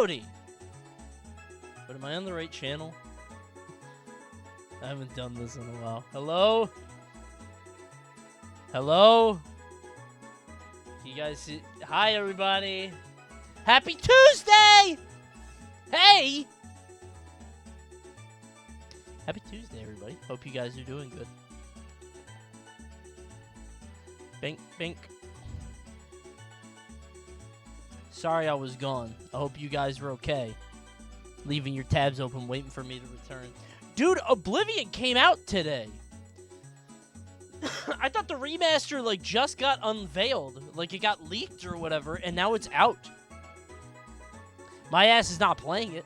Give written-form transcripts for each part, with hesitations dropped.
Howdy! But am I on the right channel? I haven't done this in a while. Hello? Hello? You guys see? Hi, everybody. Happy Tuesday! Hey! Happy Tuesday, everybody. Hope you guys are doing good. Bink, bink. Sorry I was gone. I hope you guys were okay. Leaving your tabs open, waiting for me to return. Dude, Oblivion came out today. I thought the remaster, like, just got unveiled. Like, it got leaked or whatever, and now it's out. My ass is not playing it.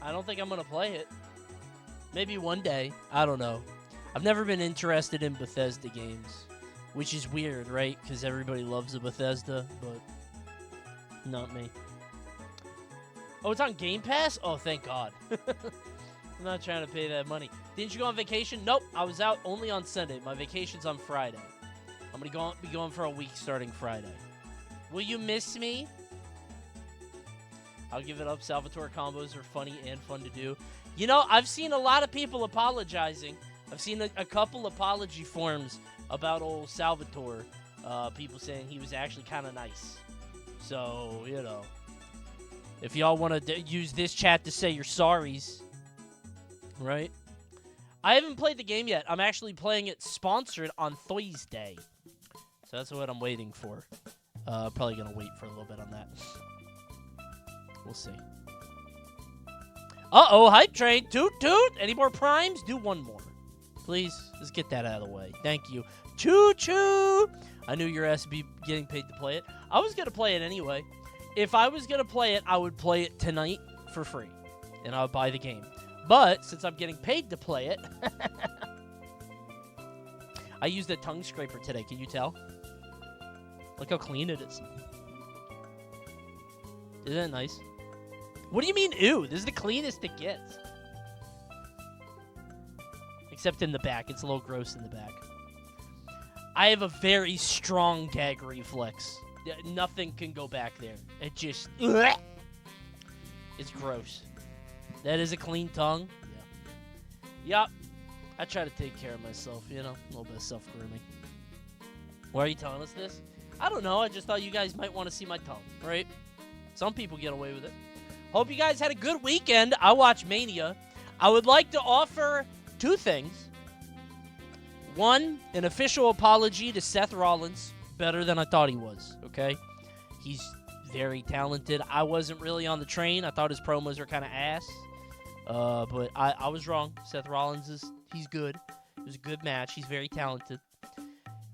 I don't think I'm going to play it. Maybe one day. I don't know. I've never been interested in Bethesda games, which is weird, right? Because everybody loves the Bethesda, but not me. Oh, it's on Game Pass? Oh, thank God. I'm not trying to pay that money. Didn't you go on vacation? Nope. I was out only on Sunday. My vacation's on Friday. I'm going to be going for a week starting Friday. Will you miss me? I'll give it up. Salvatore combos are funny and fun to do. You know, I've seen a lot of people apologizing. I've seen a couple apology forms about old Salvatore. People saying he was actually kind of nice. So, you know. If y'all want to use this chat to say your sorries, right? I haven't played the game yet. I'm actually playing it sponsored on Thursday. So that's what I'm waiting for. Probably going to wait for a little bit on that. We'll see. Uh-oh, hype train. Toot, toot. Any more primes? Do one more. Please, let's get that out of the way. Thank you. Choo-choo. I knew your ass would be getting paid to play it. I was going to play it anyway. If I was going to play it, I would play it tonight for free. And I would buy the game. But, since I'm getting paid to play it, I used a tongue scraper today. Can you tell? Look how clean it is. Isn't that nice? What do you mean, ew? This is the cleanest it gets. Except in the back. It's a little gross in the back. I have a very strong gag reflex. Nothing can go back there. It just... It's gross. That is a clean tongue? Yeah. Yup. I try to take care of myself, you know? A little bit of self-grooming. Why are you telling us this? I don't know. I just thought you guys might want to see my tongue, right? Some people get away with it. Hope you guys had a good weekend. I watched Mania. I would like to offer two things. One, an official apology to Seth Rollins. Better than I thought he was, okay? He's very talented. I wasn't really on the train. I thought his promos were kind of ass. But I was wrong. Seth Rollins he's good. It was a good match. He's very talented.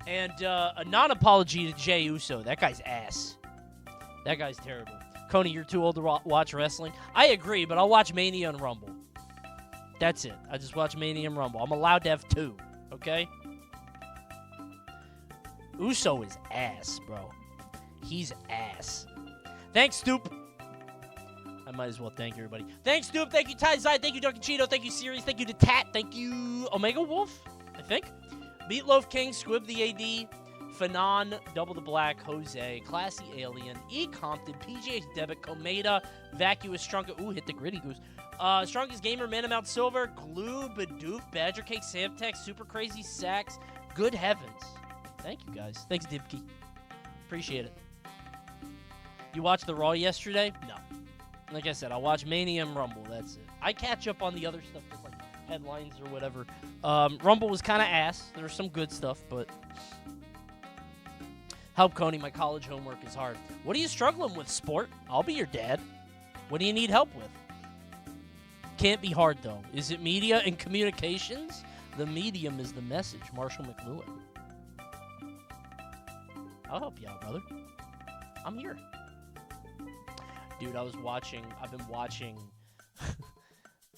And a non-apology to Jey Uso. That guy's ass. That guy's terrible. Coney, you're too old to watch wrestling. I agree, but I'll watch Mania and Rumble. That's it. I just watch Mania and Rumble. I'm allowed to have two, okay? Uso is ass, bro. He's ass. Thanks, Stoop. I might as well thank everybody. Thanks, Stoop. Thank you, Ty Zai. Thank you, Duncan Cheeto. Thank you, Series. Thank you to Tat. Thank you, Omega Wolf, I think. Meatloaf King, Squib the AD, Fanon, Double the Black, Jose, Classy Alien, E. Compton, PGH Debit, Comeda, Vacuous, Strunka. Ooh, hit the Gritty Goose. Strongest Gamer, Man Amount Silver, Glue, Badoof, Badger Cake, Samtech, Super Crazy Sax. Good heavens. Thank you, guys. Thanks, Dibkey. Appreciate it. You watched the Raw yesterday? No. Like I said, I'll watch Mania and Rumble. That's it. I catch up on the other stuff, just like headlines or whatever. Rumble was kind of ass. There was some good stuff, but... Help, Coney. My college homework is hard. What are you struggling with, sport? I'll be your dad. What do you need help with? Can't be hard, though. Is it media and communications? The medium is the message. Marshall McLuhan. I'll help you out, brother. I'm here. Dude, I've been watching.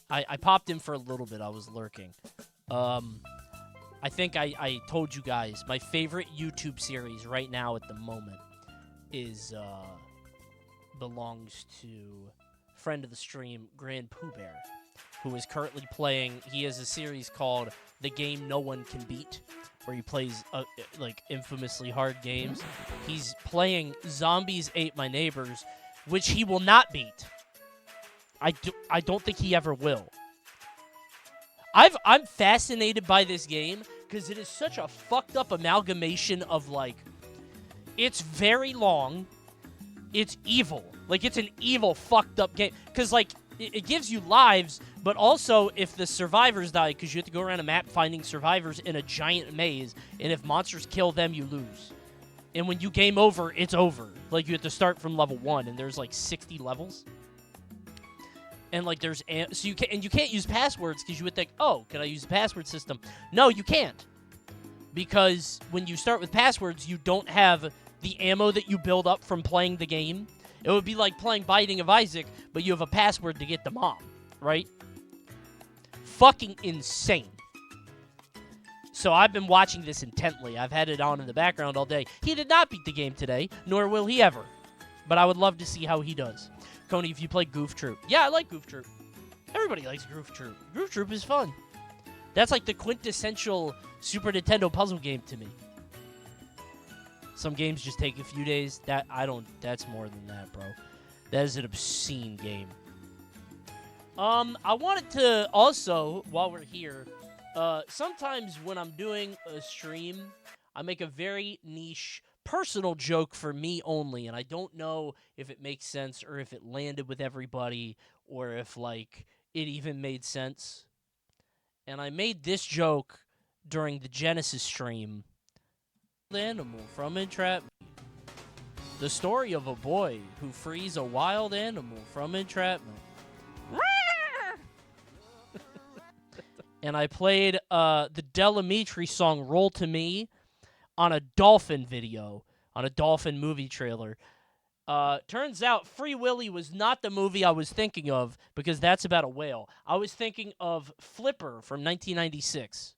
I popped in for a little bit. I was lurking. I think I told you guys my favorite YouTube series right now at the moment is belongs to friend of the stream, Grand Pooh Bear, who is currently playing. He has a series called The Game No One Can Beat, where he plays like infamously hard games. He's playing Zombies Ate My Neighbors, which he will not beat. I don't think he ever will. I'm fascinated by this game because it is such a fucked up amalgamation of, like, it's very long, it's evil. Like, it's an evil, fucked up game. Because, like, it gives you lives, but also if the survivors die, because you have to go around a map finding survivors in a giant maze, and if monsters kill them, you lose. And when you game over, it's over. Like, you have to start from level 1, and there's, like, 60 levels. And, like, there's... So you can't use passwords, because you would think, oh, can I use a password system? No, you can't. Because when you start with passwords, you don't have the ammo that you build up from playing the game. It would be like playing Binding of Isaac, but you have a password to get the mom, right? Fucking insane. So I've been watching this intently. I've had it on in the background all day. He did not beat the game today, nor will he ever. But I would love to see how he does. Coney, if you play Goof Troop. Yeah, I like Goof Troop. Everybody likes Goof Troop. Goof Troop is fun. That's like the quintessential Super Nintendo puzzle game to me. Some games just take a few days. That's more than that, bro. That is an obscene game. I wanted to also, while we're here, sometimes when I'm doing a stream, I make a very niche personal joke for me only, and I don't know if it makes sense or if it landed with everybody or if, like, it even made sense. And I made this joke during the Genesis stream. Animal from entrapment. The story of a boy who frees a wild animal from entrapment. And I played the Delamitri song Roll to Me on a dolphin video, on a dolphin movie trailer. Turns out Free Willy was not the movie I was thinking of because that's about a whale. I was thinking of Flipper from 1996.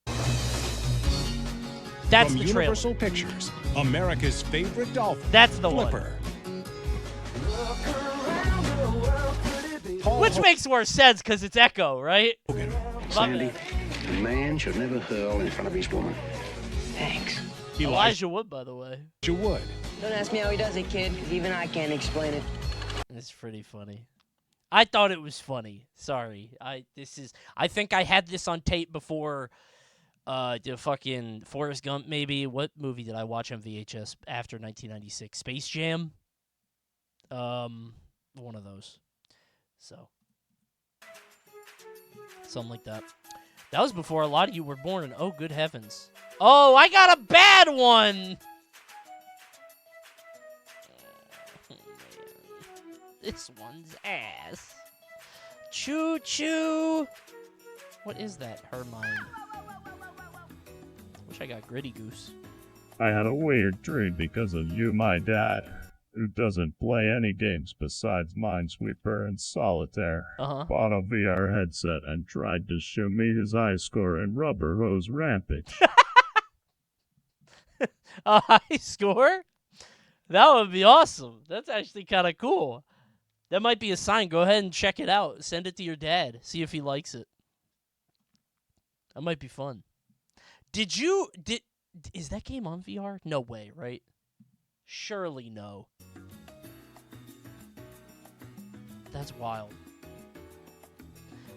That's From the trailer. Universal Pictures, America's favorite dolphin. That's the Flipper. one. Which makes more sense because it's Echo, right? Sandy, a man should never hurl in front of his woman. Thanks. Elijah Wood, by the way. You would. Don't ask me how he does it, kid, because even I can't explain it. It's pretty funny. I thought it was funny. Sorry. I think I had this on tape before the fucking Forrest Gump, maybe. What movie did I watch on VHS after 1996? Space Jam? One of those. So. Something like that. That was before a lot of you were born, and oh, good heavens. Oh, I got a bad one! Oh, man. This one's ass. Choo-choo! What is that, Hermione? Wish I got Gritty Goose. I had a weird dream because of you, my dad, who doesn't play any games besides Minesweeper and Solitaire, bought a VR headset and tried to show me his high score in Rubber Hose Rampage. A high score? That would be awesome. That's actually kind of cool. That might be a sign. Go ahead and check it out. Send it to your dad. See if he likes it. That might be fun. Is that game on VR? No way, right? Surely no. That's wild.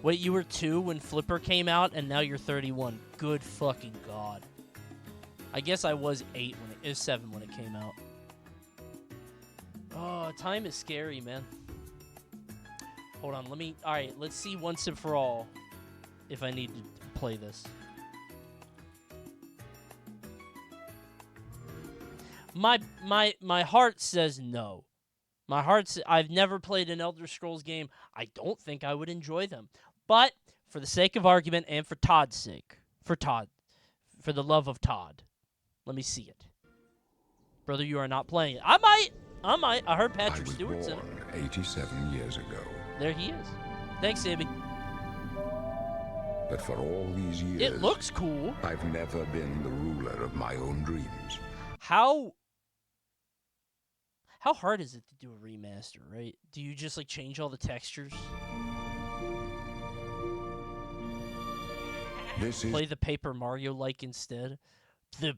Wait, you were 2 when Flipper came out, and now you're 31. Good fucking God. I guess I was 8 when it was 7 when it came out. Oh, time is scary, man. Hold on, alright, let's see once and for all if I need to play this. My heart says no. My heart says I've never played an Elder Scrolls game. I don't think I would enjoy them. But for the sake of argument and for Todd's sake, for the love of Todd, let me see it. Brother, you are not playing it. I might. I heard Patrick Stewart's in it. 87 years ago. There he is. Thanks, Sammy. But for all these years, It looks cool. I've never been the ruler of my own dreams. How hard is it to do a remaster, right? Do you just, like, change all the textures? This is Play the Paper Mario-like instead? The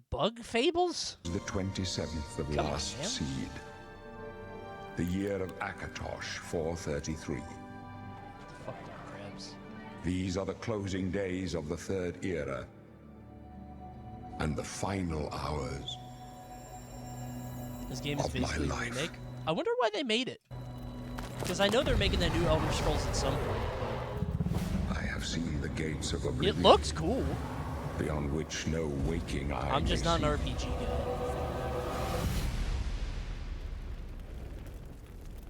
Bug Fables? the 27th of Come on, Last man. Seed. The year of Akatosh 433. Fuck crabs. These are the closing days of the Third Era. And the final hours. This game is Of my basically a life. remake. I wonder why they made it. Because I know they're making that new Elder Scrolls at some point. I have seen the gates of But oblivion. it looks cool. Beyond which no waking eye I'm just may not an see. RPG guy.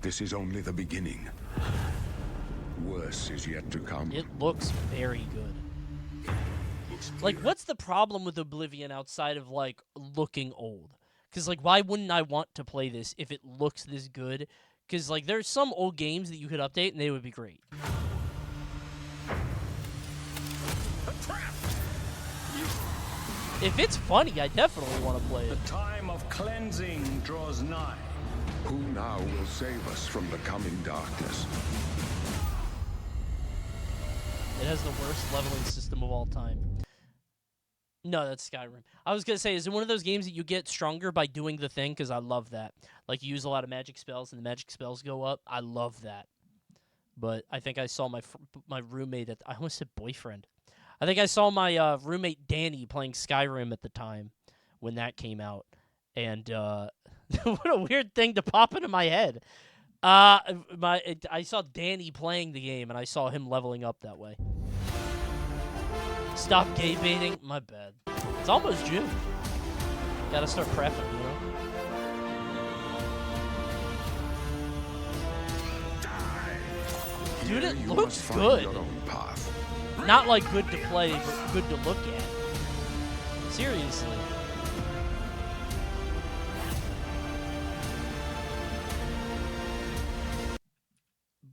This is only the beginning. Worse is yet to come. It looks very good. Like, what's the problem with Oblivion outside of, like, looking old? Because, like, why wouldn't I want to play this if it looks this good? Because, like, there's some old games that you could update and they would be great. If it's funny, I definitely want to play it. The time of cleansing draws nigh. Who now will save us from the coming darkness? It has the worst leveling system of all time. No, that's Skyrim. I was going to say, is it one of those games that you get stronger by doing the thing? Because I love that. Like, you use a lot of magic spells, and the magic spells go up. I love that. But I think I saw my roommate at... I almost said boyfriend. I think I saw my roommate Danny playing Skyrim at the time when that came out. And what a weird thing to pop into my head. I saw Danny playing the game, and I saw him leveling up that way. Stop gay baiting. My bad. It's almost June. Gotta start prepping, you know? Dude, it You looks must find good. your own path. Not like good to play, but good to look at. Seriously.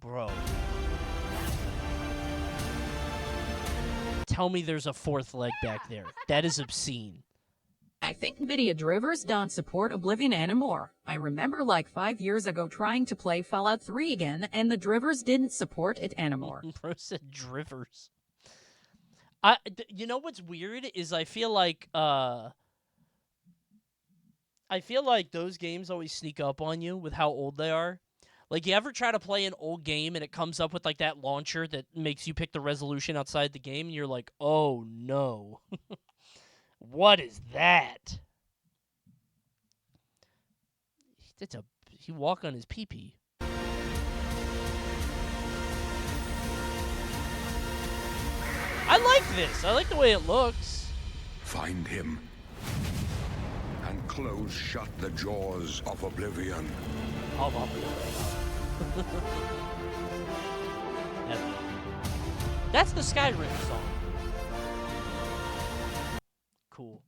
Bro. Tell me there's a fourth leg back there. That is obscene. I think NVIDIA drivers don't support Oblivion anymore. I remember like 5 years ago trying to play Fallout 3 again, and the drivers didn't support it anymore. Bro said drivers. You know what's weird is I feel like those games always sneak up on you with how old they are. Like, you ever try to play an old game and it comes up with, like, that launcher that makes you pick the resolution outside the game, and you're like, oh, no. What is that? He walk on his pee-pee. I like this. I like the way it looks. Find him. And close shut the jaws of oblivion. That's the Skyrim song. Cool.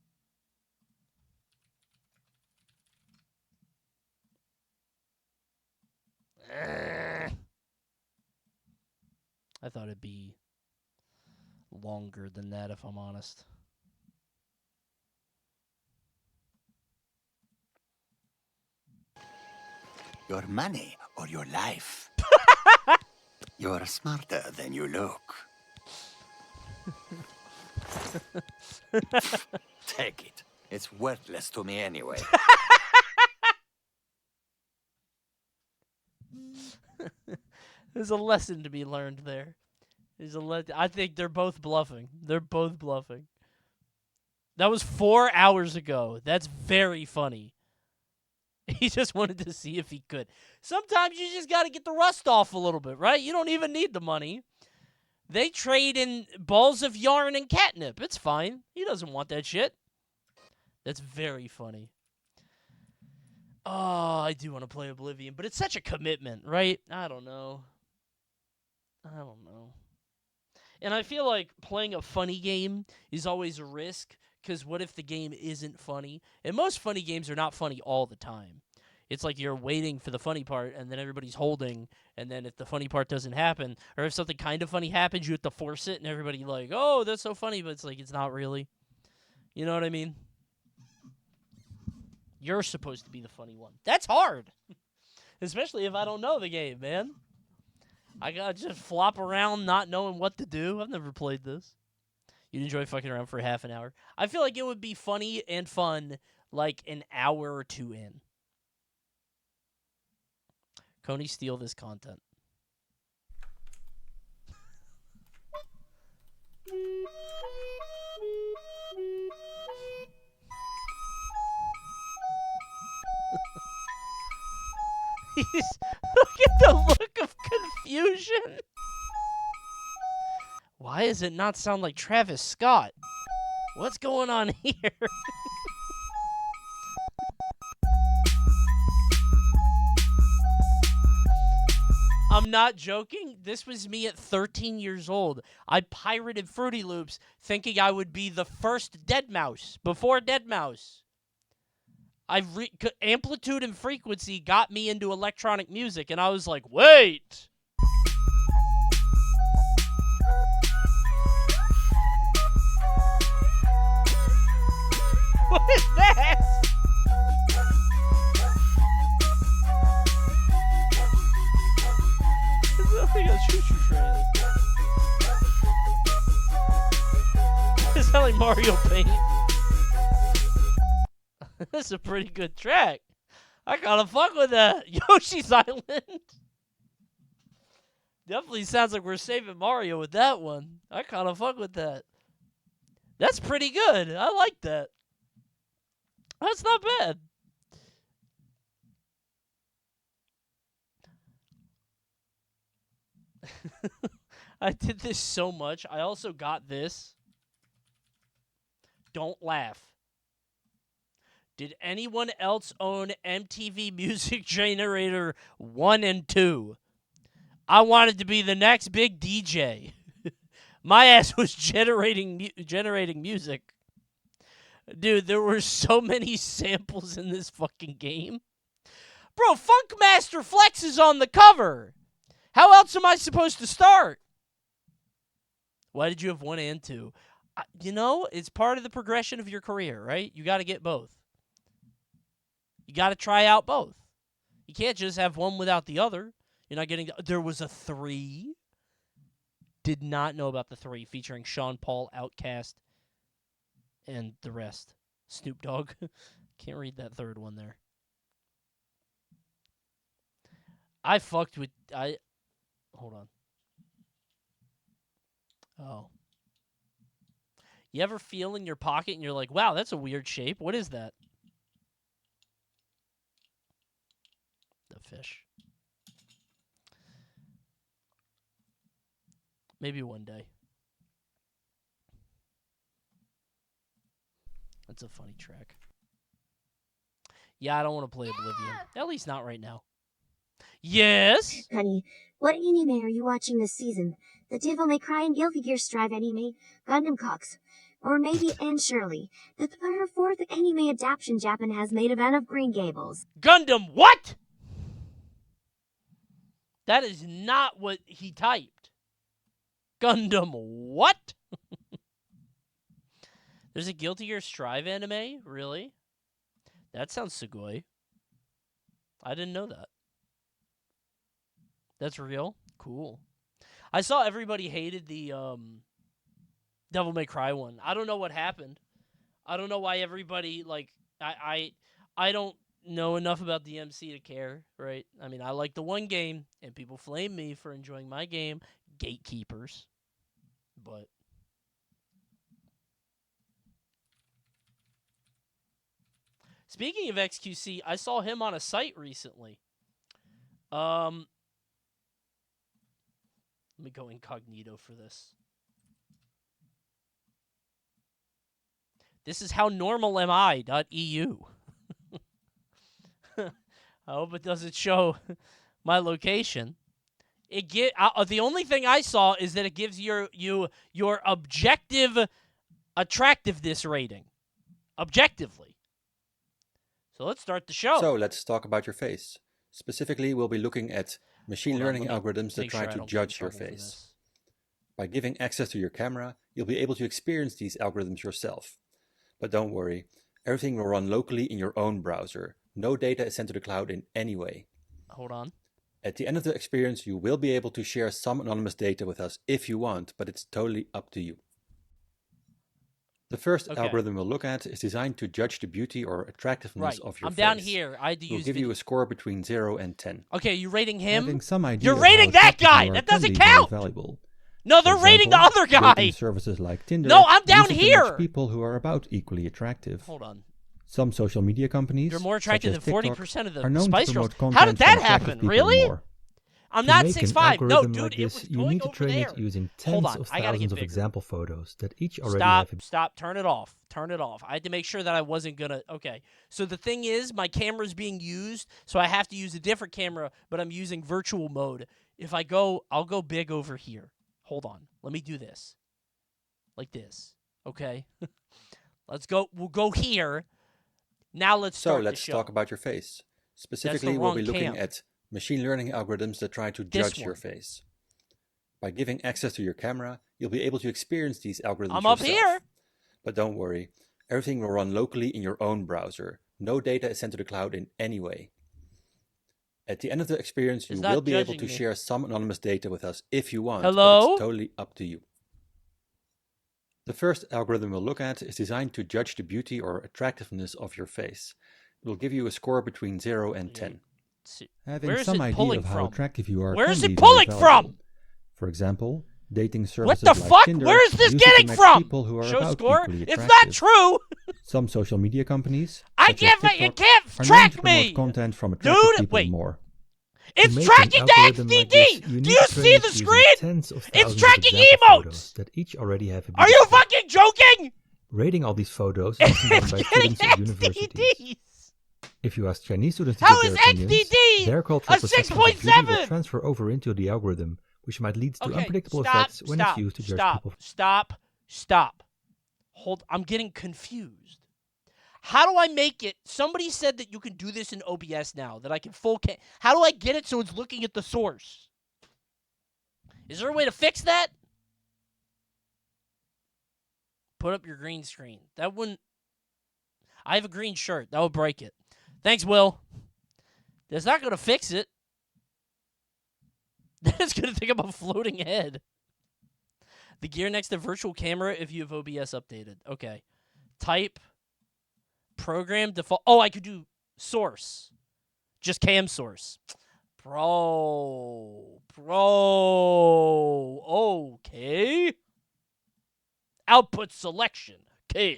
I thought it'd be longer than that, if I'm honest. Your money or your life? You're smarter than you look. Take it. It's worthless to me anyway. There's a lesson to be learned there. I think they're both bluffing. They're both bluffing. That was 4 hours ago. That's very funny. He just wanted to see if he could. Sometimes you just got to get the rust off a little bit, right? You don't even need the money. They trade in balls of yarn and catnip. It's fine. He doesn't want that shit. That's very funny. Oh, I do want to play Oblivion, but it's such a commitment, right? I don't know. And I feel like playing a funny game is always a risk, because what if the game isn't funny? And most funny games are not funny all the time. It's like you're waiting for the funny part, and then everybody's holding, and then if the funny part doesn't happen, or if something kind of funny happens, you have to force it, and everybody like, oh, that's so funny, but it's like, it's not really. You know what I mean? You're supposed to be the funny one. That's hard. Especially if I don't know the game, man. I gotta just flop around not knowing what to do. I've never played this. You'd enjoy fucking around for half an hour. I feel like it would be funny and fun like an hour or two in. Coney, steal this content. Look at the look of confusion. Why does it not sound like Travis Scott? What's going on here? I'm not joking. This was me at 13 years old. I pirated Fruity Loops thinking I would be the first Deadmau5 before Deadmau5. Amplitude and frequency got me into electronic music, and I was like, wait. What is that? It's like a choo-choo train. It's not like Mario Paint. This is a pretty good track. I gotta fuck with that. Yoshi's Island. Definitely sounds like we're saving Mario with that one. I kinda fuck with that. That's pretty good. I like that. That's not bad. I did this so much. I also got this. Don't laugh. Did anyone else own MTV Music Generator 1 and 2? I wanted to be the next big DJ. My ass was generating music. Dude, there were so many samples in this fucking game. Bro, Funkmaster Flex is on the cover. How else am I supposed to start? Why did you have 1 and 2? It's part of the progression of your career, right? You got to get both. You got to try out both. You can't just have one without the other. You're not getting... There was a 3. Did not know about the 3 featuring Sean Paul, Outkast, and the rest. Snoop Dogg. Can't read that third one there. I fucked with... Hold on. Oh. You ever feel in your pocket and you're like, wow, that's a weird shape. What is that? The fish. Maybe one day. That's a funny track. Yeah, I don't want to play Oblivion. At least not right now. Yes? Honey, what anime are you watching this season? The Devil May Cry and Guilty Gear Strive anime? Gundam Cox? Or maybe Anne Shirley, the third or fourth anime adaptation Japan has made of Anne of Green Gables? Gundam what? That is not what he typed. Gundam what? There's a Guilty Gear Strive anime? Really? That sounds sugoi. I didn't know that. That's real? Cool. I saw everybody hated the Devil May Cry one. I don't know what happened. I don't know why everybody, I don't know enough about DMC to care, right? I mean, I like the one game, and people flame me for enjoying my game. Gatekeepers. But... Speaking of XQC, I saw him on a site recently. Let me go incognito for this. This is hownormalami.eu. I hope it doesn't show my location. The only thing I saw is that it gives you your objective attractiveness rating. Objectively. So let's start the show. So let's talk about your face. Specifically, we'll be looking at machine learning algorithms that try to judge your face. By giving access to your camera, you'll be able to experience these algorithms yourself. But don't worry, everything will run locally in your own browser. No data is sent to the cloud in any way. Hold on. At the end of the experience, you will be able to share some anonymous data with us if you want, but it's totally up to you. The first algorithm we'll look at is designed to judge the beauty or attractiveness of your face. I'm down here. I had to use We'll give you a score between 0 and 10. Okay, you rating him? Having some idea You're rating that guy! That doesn't count! Valuable. No, they're rating the other guy! Dating services like Tinder no, I'm down use it to here! match people who are about equally attractive. Hold on. Some social media companies, you're more attractive than TikTok, 40% of the are known Spice to Girls. promote How did that content from happen? Really? more. I'm To not make an 6'5". No, algorithm dude, like it this, was you going need to over train there. it using Hold tens on, of I gotta get thousands of bigger. example photos that each already Stop, have. stop, turn it off. Turn it off. I had to make sure that I wasn't gonna. Okay, so the thing is, my camera's being used, so I have to use a different camera, but I'm using virtual mode. If I go, I'll go big over here. Hold on. Let me do this. Like this. Okay? Let's go. We'll go here. Now let's start So let's talk about your face. Specifically, we'll be looking at machine learning algorithms that try to judge your face. By giving access to your camera, you'll be able to experience these algorithms I'm up here. But don't worry, everything will run locally in your own browser. No data is sent to the cloud in any way. At the end of the experience, you will be able to share some anonymous data with us if you want. Hello? But it's totally up to you. The first algorithm we'll look at is designed to judge the beauty or attractiveness of your face. It will give you a score between 0 and 10. Having some idea of how attractive you are. Where is it pulling from? For example, dating services what the like fuck? Tinder Where is this use it to getting match from? people who are Show about score? equally It's attractive. not true. Some social media companies, I such as can't. TikTok, can't are known track to promote me. content from attractive Dude, people wait. more. It's make tracking an the algorithm XDD. like this, Do need you to see train the it using screen? tens of It's thousands of tracking example emotes. photos that each already have a Are you fucking joking? Rating all these photos is often done by students at universities. If you ask Chinese students to How give is their opinions, XDD their cultural a perceptions of beauty will 6.7? transfer over into the algorithm, which might lead to Okay, unpredictable stop, effects when it's used to judge people. Stop. Hold. I'm getting confused. How do I make it? Somebody said that you can do this in OBS now, that I can How do I get it so it's looking at the source? Is there a way to fix that? Put up your green screen. That wouldn't... I have a green shirt. That would break it. Thanks, Will. That's not going to fix it. That's going to think I'm a floating head. The gear next to virtual camera if you have OBS updated. Okay. Type... Program default. Oh, I could do source. Just cam source. Bro. Okay. Output selection. Cam.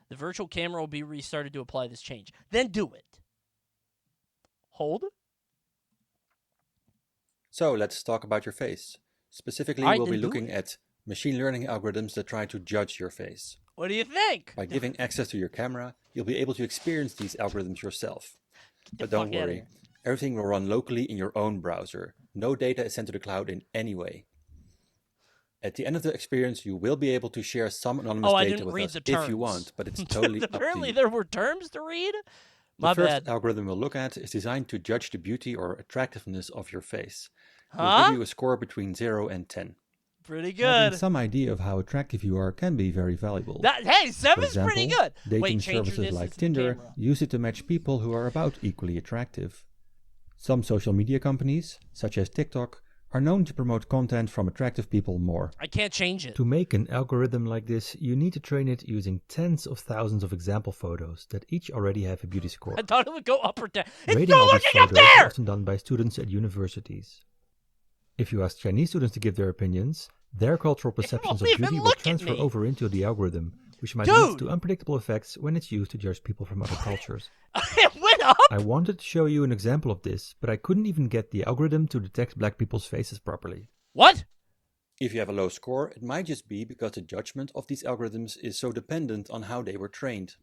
The virtual camera will be restarted to apply this change. Then do it. Hold. So let's talk about your face. Specifically, we'll be looking at machine learning algorithms that try to judge your face. What do you think? By giving access to your camera, you'll be able to experience these algorithms yourself. But don't worry, everything will run locally in your own browser. No data is sent to the cloud in any way. At the end of the experience, you will be able to share some anonymous data with us if you want, but it's totally up to you. Apparently there were terms to read? The first algorithm we'll look at is designed to judge the beauty or attractiveness of your face. We'll give you a score between 0 and 10. Pretty good. Having some idea of how attractive you are can be very valuable. Hey, 7's pretty good. Dating services like Tinder use it to match people who are about equally attractive. Some social media companies, such as TikTok, are known to promote content from attractive people more. I can't change it. To make an algorithm like this, you need to train it using tens of thousands of example photos that each already have a beauty score. I thought it would go up or down. It's Rating still all these looking up photos there! is often done by students at universities. If you ask Chinese students to give their opinions, their cultural perceptions of beauty will transfer over into the algorithm, which might lead to unpredictable effects when it's used to judge people from other cultures. It went up! I wanted to show you an example of this, but I couldn't even get the algorithm to detect black people's faces properly. What? If you have a low score, it might just be because the judgment of these algorithms is so dependent on how they were trained.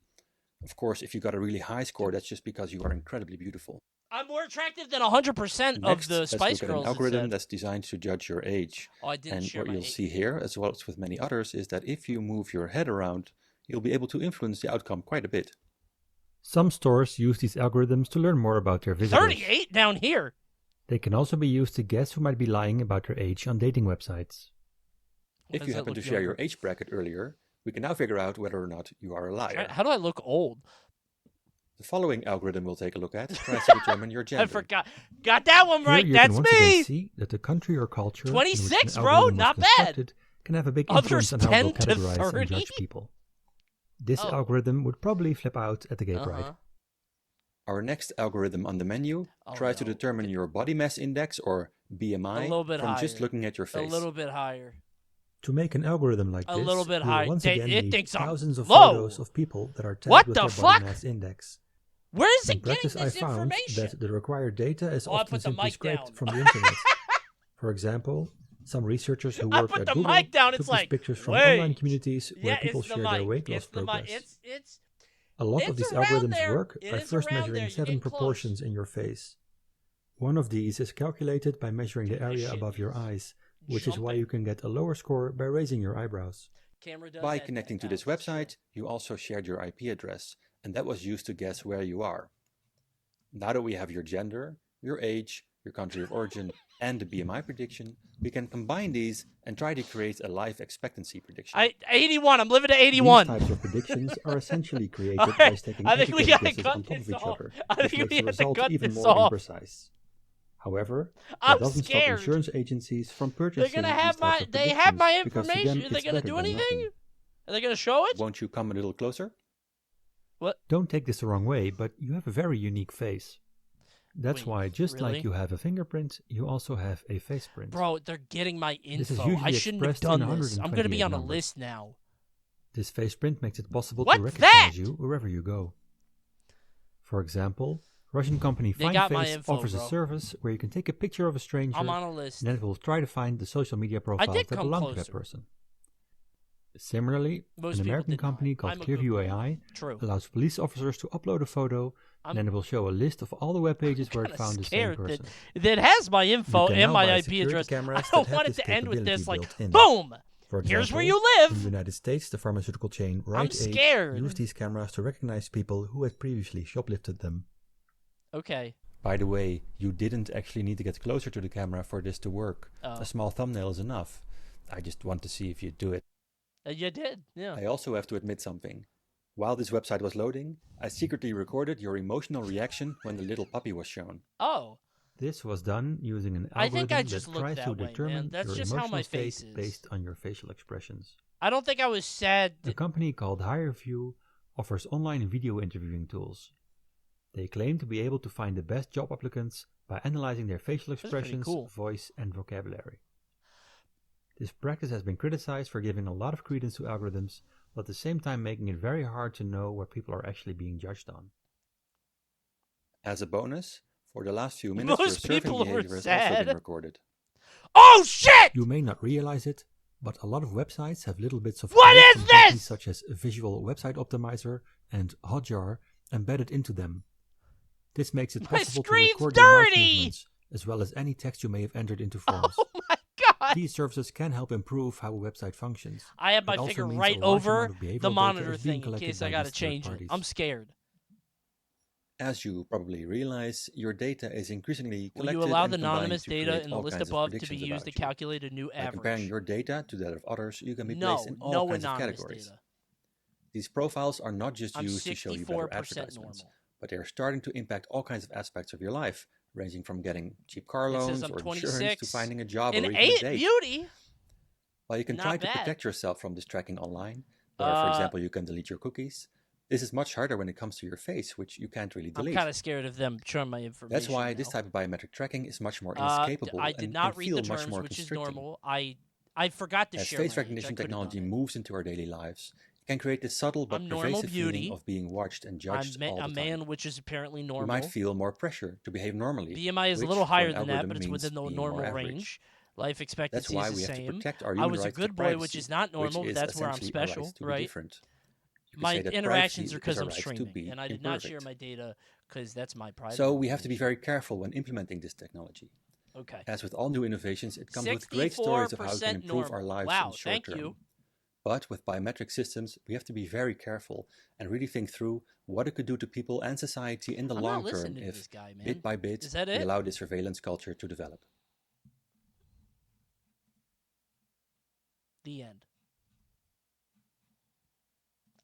Of course, if you got a really high score, that's just because you are incredibly beautiful. I'm more attractive than 100% of the Spice Girls. Let's look at an algorithm that's designed to judge your age. Oh, I didn't share what my you'll age. see here, as well as with many others, is that if you move your head around, you'll be able to influence the outcome quite a bit. Some stores use these algorithms to learn more about their visitors. 38 down here. They can also be used to guess who might be lying about their age on dating websites. If you happen to share your age bracket earlier, we can now figure out whether or not you are a liar. How do I look old? The following algorithm we'll take a look at tries to determine your gender. I forgot. Got that one right. Here you That's can once me. Again see that the country or culture 26, in which an bro. algorithm was Not bad. constructed can have a big influence on how we'll 10 to categorize 30? and judge people. This algorithm would probably flip out at the gay pride. Our next algorithm on the menu tries to determine your body mass index, or BMI, from just looking at your face. A little bit higher. To make an algorithm like this, little bit we'll higher. once again It need thinks I'm thousands of low. photos of people that are tagged What with the their fuck? body mass index. Where is In it getting practice, this I found information? that the required data is I often put the simply mic scraped down. from the internet. For example, some researchers who I work put at the Google mic down. took It's these like, pictures from wait. online communities where people it's the share their mic. weight loss It's the mic. progress. It's A lot of it's these around algorithms there. work It by is first around measuring there. You're 7 getting proportions in your face. One of these is calculated by measuring the area above your eyes, which is why you can get a lower score by raising your eyebrows. By connecting to this website, you also shared your IP address, and that was used to guess where you are. Now that we have your gender, your age, your country of origin, and the BMI prediction, we can combine these and try to create a life expectancy prediction. 81. I'm living to 81. These types of predictions are essentially created by stacking educated guesses on top of each other, which makes the result even more imprecise. However, that doesn't stop insurance agencies from purchasing They're gonna have these types of they have my because to them, information. Are they it's gonna better do than anything? nothing. Are they gonna show it? Won't you come a little closer? What? Don't take this the wrong way, but you have a very unique face. That's why, just really? like you have a fingerprint, you also have a face print. Bro, they're getting my This is info. usually I shouldn't have expressed in done this. I'm gonna be 128 on a numbers. list now. This face print makes it possible What's to recognize that? you wherever you go. For example, Russian company They got my FindFace info, offers bro. a service where you can take a picture of a stranger I'm on a list. and then it will try to find the social media profiles did that come belong to closer. that person. Similarly, Most an people American did not. company called I'm a good Clearview boy. AI True. allows police officers to upload a photo and then it will show a list of all the web pages where it Kinda found the same scared person. that has my info You can and now my buy IP security address. I cameras don't that have want it this to end with this like, capability built in. boom! For Here's where example, you live! In the United States, the pharmaceutical chain Rite Aid scared. used these cameras to recognize people who had previously shoplifted them. Okay. By the way, you didn't actually need to get closer to the camera for this to work. Oh. A small thumbnail is enough. I just want to see if you do it. You did, yeah. I also have to admit something. While this website was loading, I secretly recorded your emotional reaction when the little puppy was shown. Oh. This was done using an I think I algorithm just that look tries that to way, determine man. That's your just how emotional my state face is. based on your facial expressions. I don't think I was sad. A company called HireView offers online video interviewing tools. They claim to be able to find the best job applicants by analyzing their facial pretty expressions, cool. voice, and vocabulary. This practice has been criticized for giving a lot of credence to algorithms, but at the same time making it very hard to know what people are actually being judged on. As a bonus, for the last few minutes, Most your surfing people were behavior has also sad. been recorded. Oh shit! You may not realize it, but a lot of websites have little bits of What code is from companies this? such as Visual Website Optimizer and Hotjar embedded into them. This makes it My possible to screen's record your mouse dirty! movements, as well as any text you may have entered into forms. Oh my god! These services can help improve how a website functions. I have my It also finger means right a large over amount of behavioral the data monitor is being thing in collected case by I gotta these third change it. parties. I'm scared. As you probably realize, your data is increasingly Will collected you allow and the combined anonymous to data create in the all list kinds of above to be predictions used about to you. calculate a new By comparing average? your data to that of others, you can be No, placed in all no kinds of anonymous categories. data. These profiles are not just I'm used to show you better 64% advertisements, normal. but they are starting to impact all kinds of aspects of your life, ranging from getting cheap car It loans says I'm or insurance to 26 finding a job or and even a 8 date. beauty. While you can Not try to bad. protect yourself from this tracking online, where, for example, you can delete your cookies, this is much harder when it comes to your face, which you can't really I'm delete. kind of scared of them showing my information. That's why now. this type of biometric tracking is much more inescapable I did and not can read feel the much terms, more which is constricting. normal. I forgot to As share face my age. I recognition could've done technology it. moves into our daily lives, it can create this subtle but I'm normal pervasive beauty. feeling of being watched and judged all the a time. man, which is apparently normal. You might feel more pressure to behave normally. BMI is a which little for higher an than that, algorithm but it's means within the being more normal average. range. Life That's expectancy why is we the have to same. protect our I human was a rights to good boy, privacy, which is not normal. which is That's where I'm essentially our special, rights to be right? different. You could My say that interactions privacy are because is our I'm rights to streaming, be and I did not share imperfect. my data because that's my private. So we have to be very careful when implementing this technology. Okay. As with all new innovations, it comes with great stories of how it can 64% improve our normal. lives Wow, in the short thank term. you. But with biometric systems, we have to be very careful and really think through what it could do to people and society in the I'm not long term listening to if, this guy, man. bit by bit, Is that we it? allow this surveillance culture to develop. The end.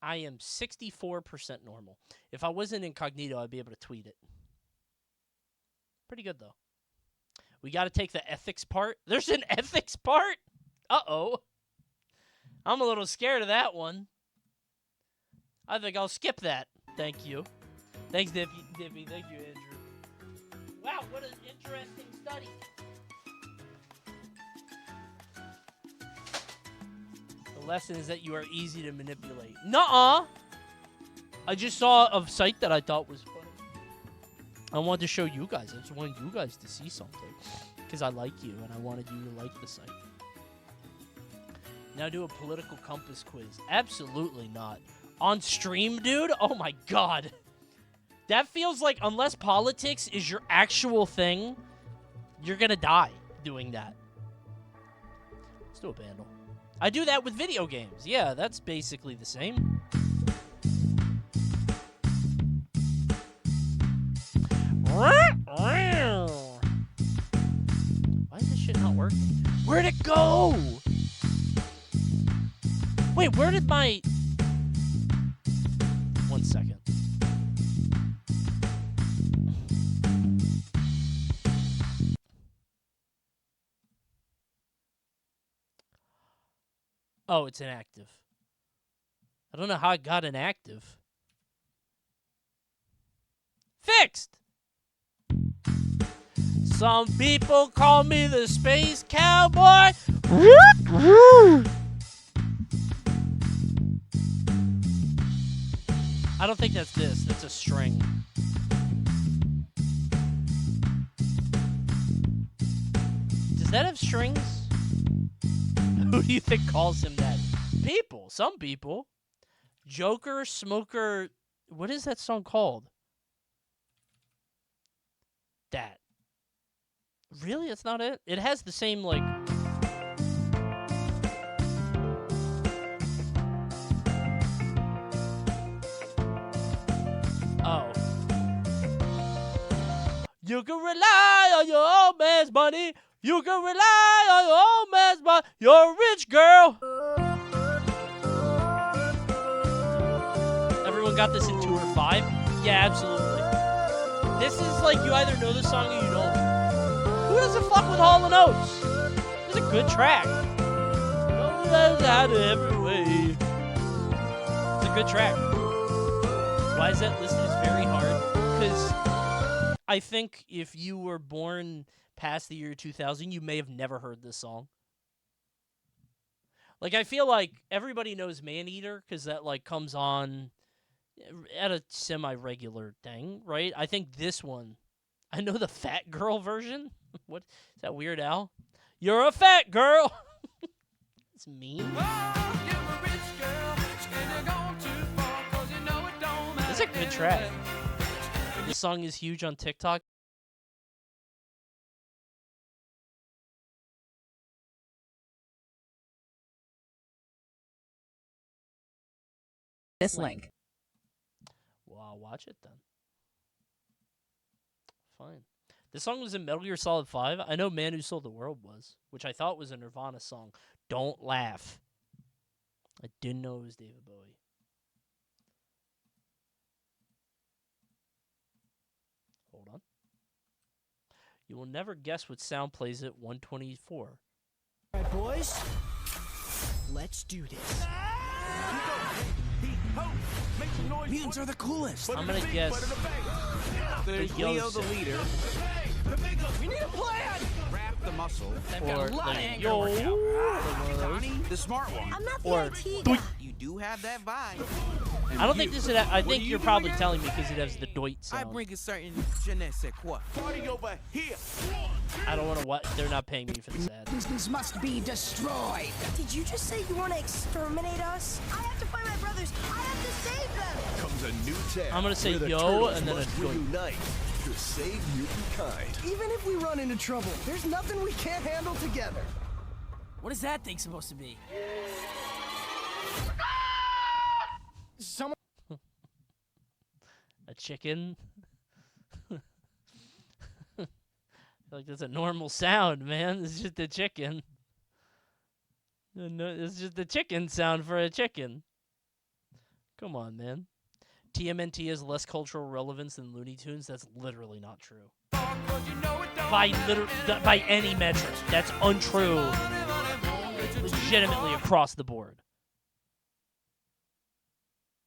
I am 64% normal. If I wasn't incognito, I'd be able to tweet it. Pretty good, though. We got to take the ethics part. There's an ethics part? Uh-oh. I'm a little scared of that one. I think I'll skip that. Thank you. Thanks, Dippy. Thank you, Andrew. Wow, what an interesting study. The lesson is that you are easy to manipulate. Nuh-uh. I just saw a site that I thought was funny. I wanted to show you guys. I just wanted you guys to see something. Because I like you, and I wanted you to like the site. Now do a political compass quiz. Absolutely not. On stream, dude? Oh my god. That feels like, unless politics is your actual thing, you're gonna die doing that. Let's do a bandle. I do that with video games. Yeah, that's basically the same. Why is this shit not working? Where'd it go? Wait, where did my... 1 second. Oh, it's inactive. I don't know how it got inactive. Fixed! Some people call me the space cowboy. I don't think that's this. That's a string. Does that have strings? Who do you think calls him that? People. Some people. Joker, Smoker. What is that song called? That. Really? That's not it? It has the same, like... Oh. You can rely on your old man's money. You can rely on your old man's money. You're a rich girl. Everyone got this in 2 or 5? Yeah, absolutely. This is like you either know the song or you don't. Who doesn't fuck with Hall & Oates? It's a good track. Out every way. It's a good track. Why is that listed as very hard? Because I think if you were born past the year 2000, you may have never heard this song. Like, I feel like everybody knows Maneater because that, like, comes on at a semi-regular thing, right? I think this one, I know the fat girl version. What is that, Weird Al? You're a fat girl. It's mean. Oh, you're a rich girl, and you're going too far, 'cause you know it don't matter. It's a good track. This song is huge on TikTok. This link. Well, I'll watch it then. Fine. This song was in Metal Gear Solid 5. I know Man Who Sold the World was, which I thought was a Nirvana song. Don't laugh. I didn't know it was David Bowie. Hold on. You will never guess what sound plays at 124. All right, boys. Let's do this. Mutants are the coolest. I'm gonna guess. There's Leo, the leader. We need a plan. Wrap the muscle. Or the yo. The smart one. I'm not the Or IT guy. You do have that vibe. I don't think this would. I think you're probably telling me because it has the doit sound. I bring a certain je ne sais quoi. Party over here. I don't want to. What? They're not paying me for this ad. Mutants must be destroyed. Did you just say you want to exterminate us? I have to find my brothers. I have to save them. Comes a new tale. I'm gonna say yo and then a doit. Unite to save mutant kind. Even if we run into trouble, there's nothing we can't handle together. What is that thing supposed to be? Someone. A chicken. Like that's a normal sound, man. It's just a chicken. No, it's just a chicken sound for a chicken. Come on, man. TMNT has less cultural relevance than Looney Tunes. That's literally not true. By any metric, that's untrue. Legitimately across the board.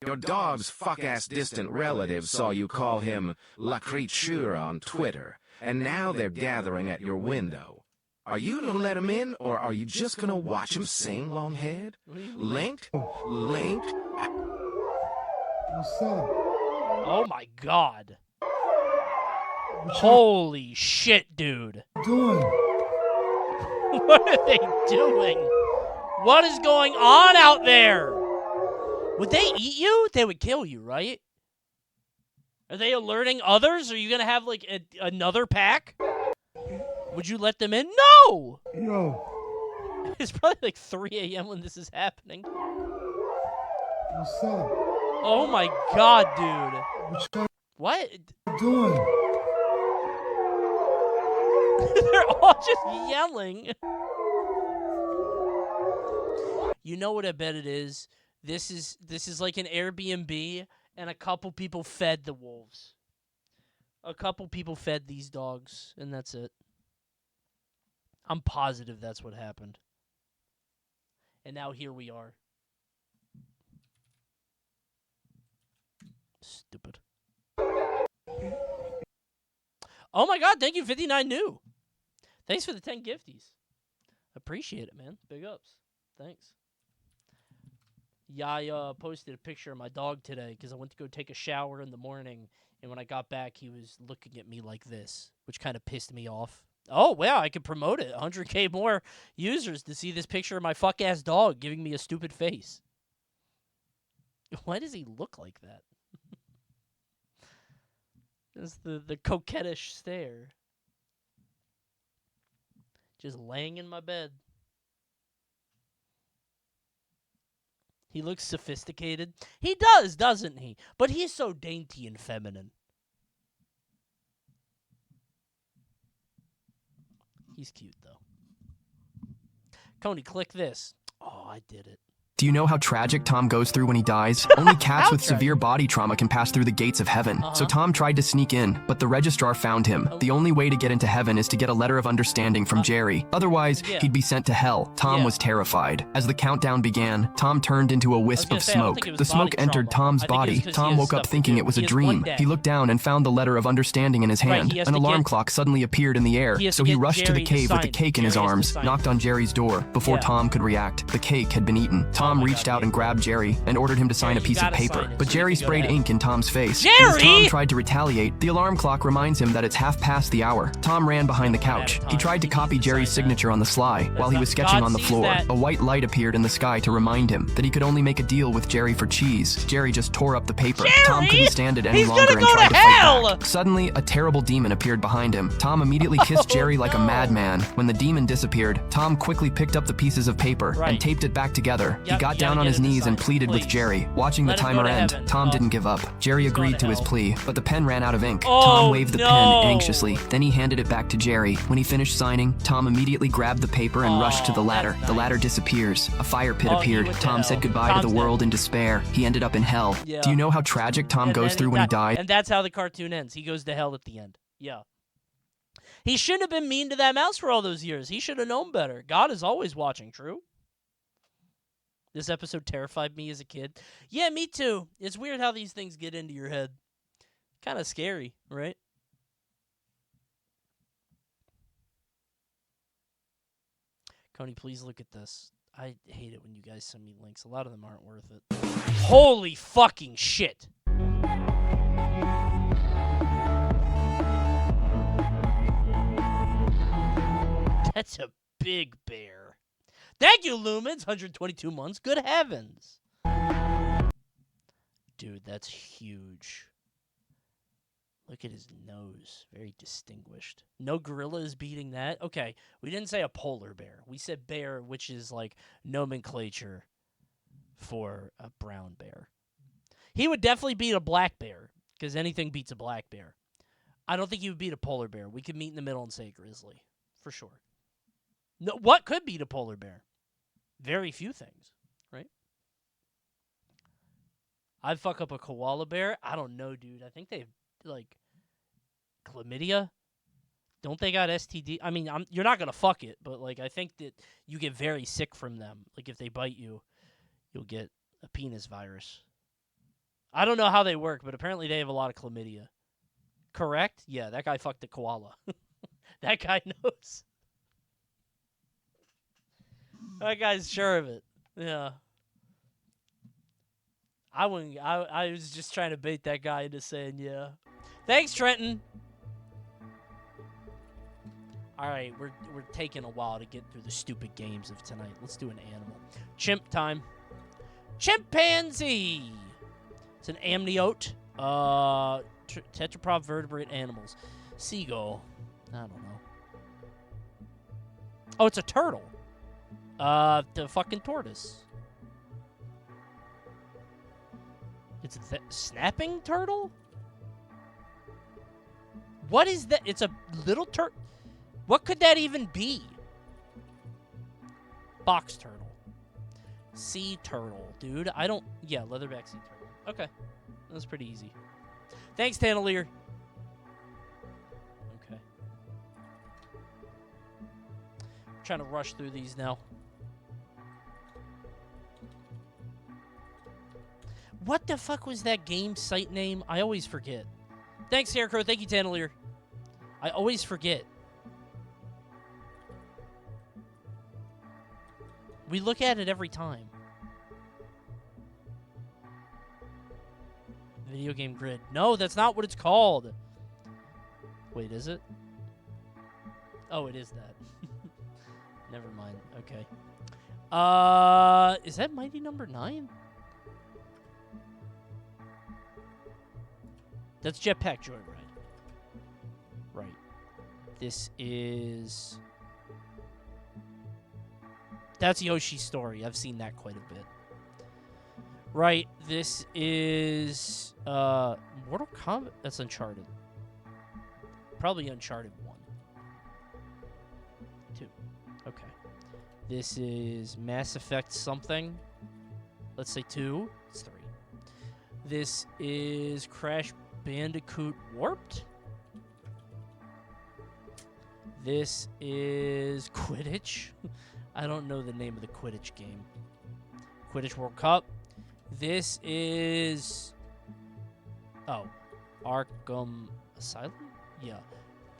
Your dog's fuck-ass distant relatives saw you call him La Creature on Twitter, and now they're gathering at your window. Are you gonna let him in, or are you just gonna watch him sing, Longhead? Linked? Linked? What's up? Oh my god. Holy shit, dude. What you doing? What are they doing? What is going on out there? Would they eat you? They would kill you, right? Are they alerting others? Are you going to have, like, another pack? Would you let them in? No! Yo. It's probably like 3 a.m. when this is happening. What's up? Oh my god, dude. What? What you doing? They're all just yelling. You know what I bet it is? This is like an Airbnb, and a couple people fed the wolves. A couple people fed these dogs, and that's it. I'm positive that's what happened. And now here we are. Stupid. Oh my god, thank you, 59 new. Thanks for the 10 gifties. Appreciate it, man. Big ups. Thanks. Yeah, I posted a picture of my dog today because I went to go take a shower in the morning, and when I got back, he was looking at me like this, which kind of pissed me off. Oh, wow, I could promote it. 100K more users to see this picture of my fuck-ass dog giving me a stupid face. Why does he look like that? It's the coquettish stare. Just laying in my bed. He looks sophisticated. He does, doesn't he? But he's so dainty and feminine. He's cute, though. Coney, click this. Oh, I did it. Do you know how tragic Tom goes through when he dies? Only cats with severe body trauma can pass through the gates of heaven. So Tom tried to sneak in, but the registrar found him. The only way to get into heaven is to get a letter of understanding from Jerry. Otherwise, he'd be sent to hell. Tom was terrified. As the countdown began, Tom turned into a wisp of smoke. The smoke entered Tom's body. Tom woke up thinking it was a dream. He looked down and found the letter of understanding in his hand. An alarm clock suddenly appeared in the air, so he rushed to the cave with the cake in his arms, knocked on Jerry's door. Before Tom could react, the cake had been eaten. Tom reached out and grabbed Jerry and ordered him to sign a piece of paper, but Jerry sprayed ink in Tom's face. As Tom tried to retaliate, the alarm clock reminds him that it's half past the hour. Tom ran behind the couch. He tried to copy Jerry's signature on the sly while he was sketching on the floor. A white light appeared in the sky to remind him that he could only make a deal with Jerry for cheese. Jerry just tore up the paper. Tom couldn't stand it any longer and tried to fight back. Suddenly, a terrible demon appeared behind him. Tom immediately kissed Jerry like a madman. When the demon disappeared, Tom quickly picked up the pieces of paper and taped it back together. He got down on his knees and pleaded with Jerry. Watching the timer end, Tom didn't give up. Jerry agreed to his plea, but the pen ran out of ink. Tom waved the pen anxiously. Then he handed it back to Jerry. When he finished signing, Tom immediately grabbed the paper and rushed to the ladder. The ladder disappears. A fire pit appeared. Tom said goodbye to the world in despair. He ended up in hell. Do you know how tragic Tom goes through when he died? And that's how the cartoon ends. He goes to hell at the end. Yeah. He shouldn't have been mean to that mouse for all those years. He should have known better. God is always watching, true? This episode terrified me as a kid. Yeah, me too. It's weird how these things get into your head. Kind of scary, right? Coney, please look at this. I hate it when you guys send me links. A lot of them aren't worth it. Holy fucking shit. That's a big bear. Thank you, Lumens. 122 months. Good heavens. Dude, that's huge. Look at his nose. Very distinguished. No gorilla is beating that. Okay, we didn't say a polar bear. We said bear, which is like nomenclature for a brown bear. He would definitely beat a black bear, because anything beats a black bear. I don't think he would beat a polar bear. We could meet in the middle and say grizzly, for sure. No, what could beat a polar bear? Very few things, right? I'd fuck up a koala bear. I don't know, dude. I think they've, like, chlamydia. Don't they got STD? I mean, you're not going to fuck it, but, like, I think that you get very sick from them. Like, if they bite you, you'll get a penis virus. I don't know how they work, but apparently they have a lot of chlamydia. Correct? Yeah, that guy fucked a koala. That guy knows. That guy's sure of it. Yeah. I wouldn't. I was just trying to bait that guy into saying yeah. Thanks, Trenton. All right, we're taking a while to get through the stupid games of tonight. Let's do an animal. Chimp time. Chimpanzee. It's an amniote. Tetrapod vertebrate animals. Seagull. I don't know. Oh, it's a turtle. The fucking tortoise. It's a snapping turtle? What is that? It's a little turtle. What could that even be? Box turtle. Sea turtle, dude. I don't... Yeah, leatherback sea turtle. Okay. That's pretty easy. Thanks, Tanalier. Okay. I'm trying to rush through these now. What the fuck was that game site name? I always forget. Thanks, Scarecrow. Thank you, Tanalier. I always forget. We look at it every time. Video game grid. No, that's not what it's called. Wait, is it? Oh, it is that. Never mind. Okay. Is that Mighty Number 9? That's Jetpack Joyride. Right. This is... That's Yoshi's Story. I've seen that quite a bit. Right. This is... Mortal Kombat? That's Uncharted. Probably Uncharted 1. 2. Okay. This is Mass Effect something. Let's say 2. It's 3. This is Crash Bandicoot Warped. This is Quidditch. I don't know the name of the Quidditch game. Quidditch World Cup. This is... Oh. Arkham Asylum? Yeah.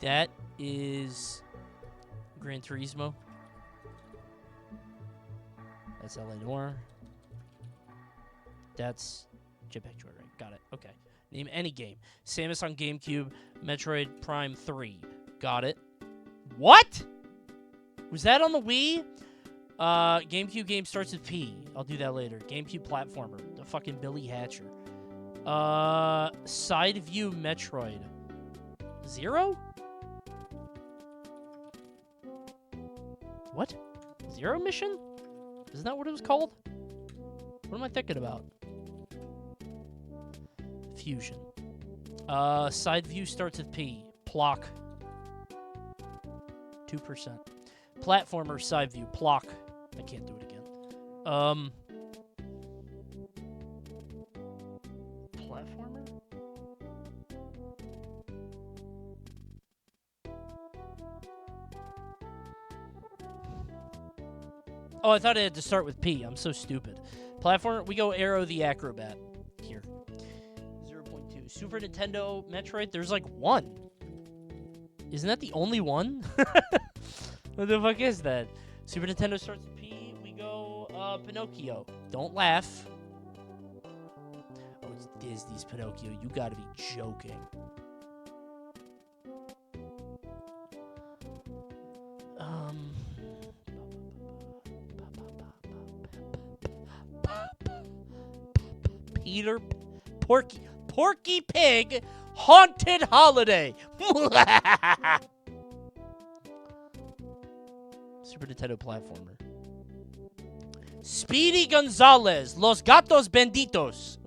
That is Gran Turismo. That's LA Noire. That's Jetpack Joyride. Got it. Okay. Name any game. Samus on GameCube. Metroid Prime 3. Got it. What? Was that on the Wii? GameCube game starts with P. I'll do that later. GameCube platformer. The fucking Billy Hatcher. Side view Metroid. 0? What? Zero Mission? Isn't that what it was called? What am I thinking about? Fusion. Side view starts with P. Plock. 2%. Platformer side view. Plock. I can't do it again. Platformer? Oh, I thought it had to start with P. I'm so stupid. Platformer, we go Arrow the Acrobat. Here. 0.2. Super Nintendo Metroid, there's like one. Isn't that the only one? What the fuck is that? Super Nintendo starts with P. We go Pinocchio. Don't laugh. Oh, it's Disney's Pinocchio. You gotta be joking. Peter Porky Pig Haunted Holiday. Super Nintendo platformer. Speedy Gonzalez, Los Gatos Benditos.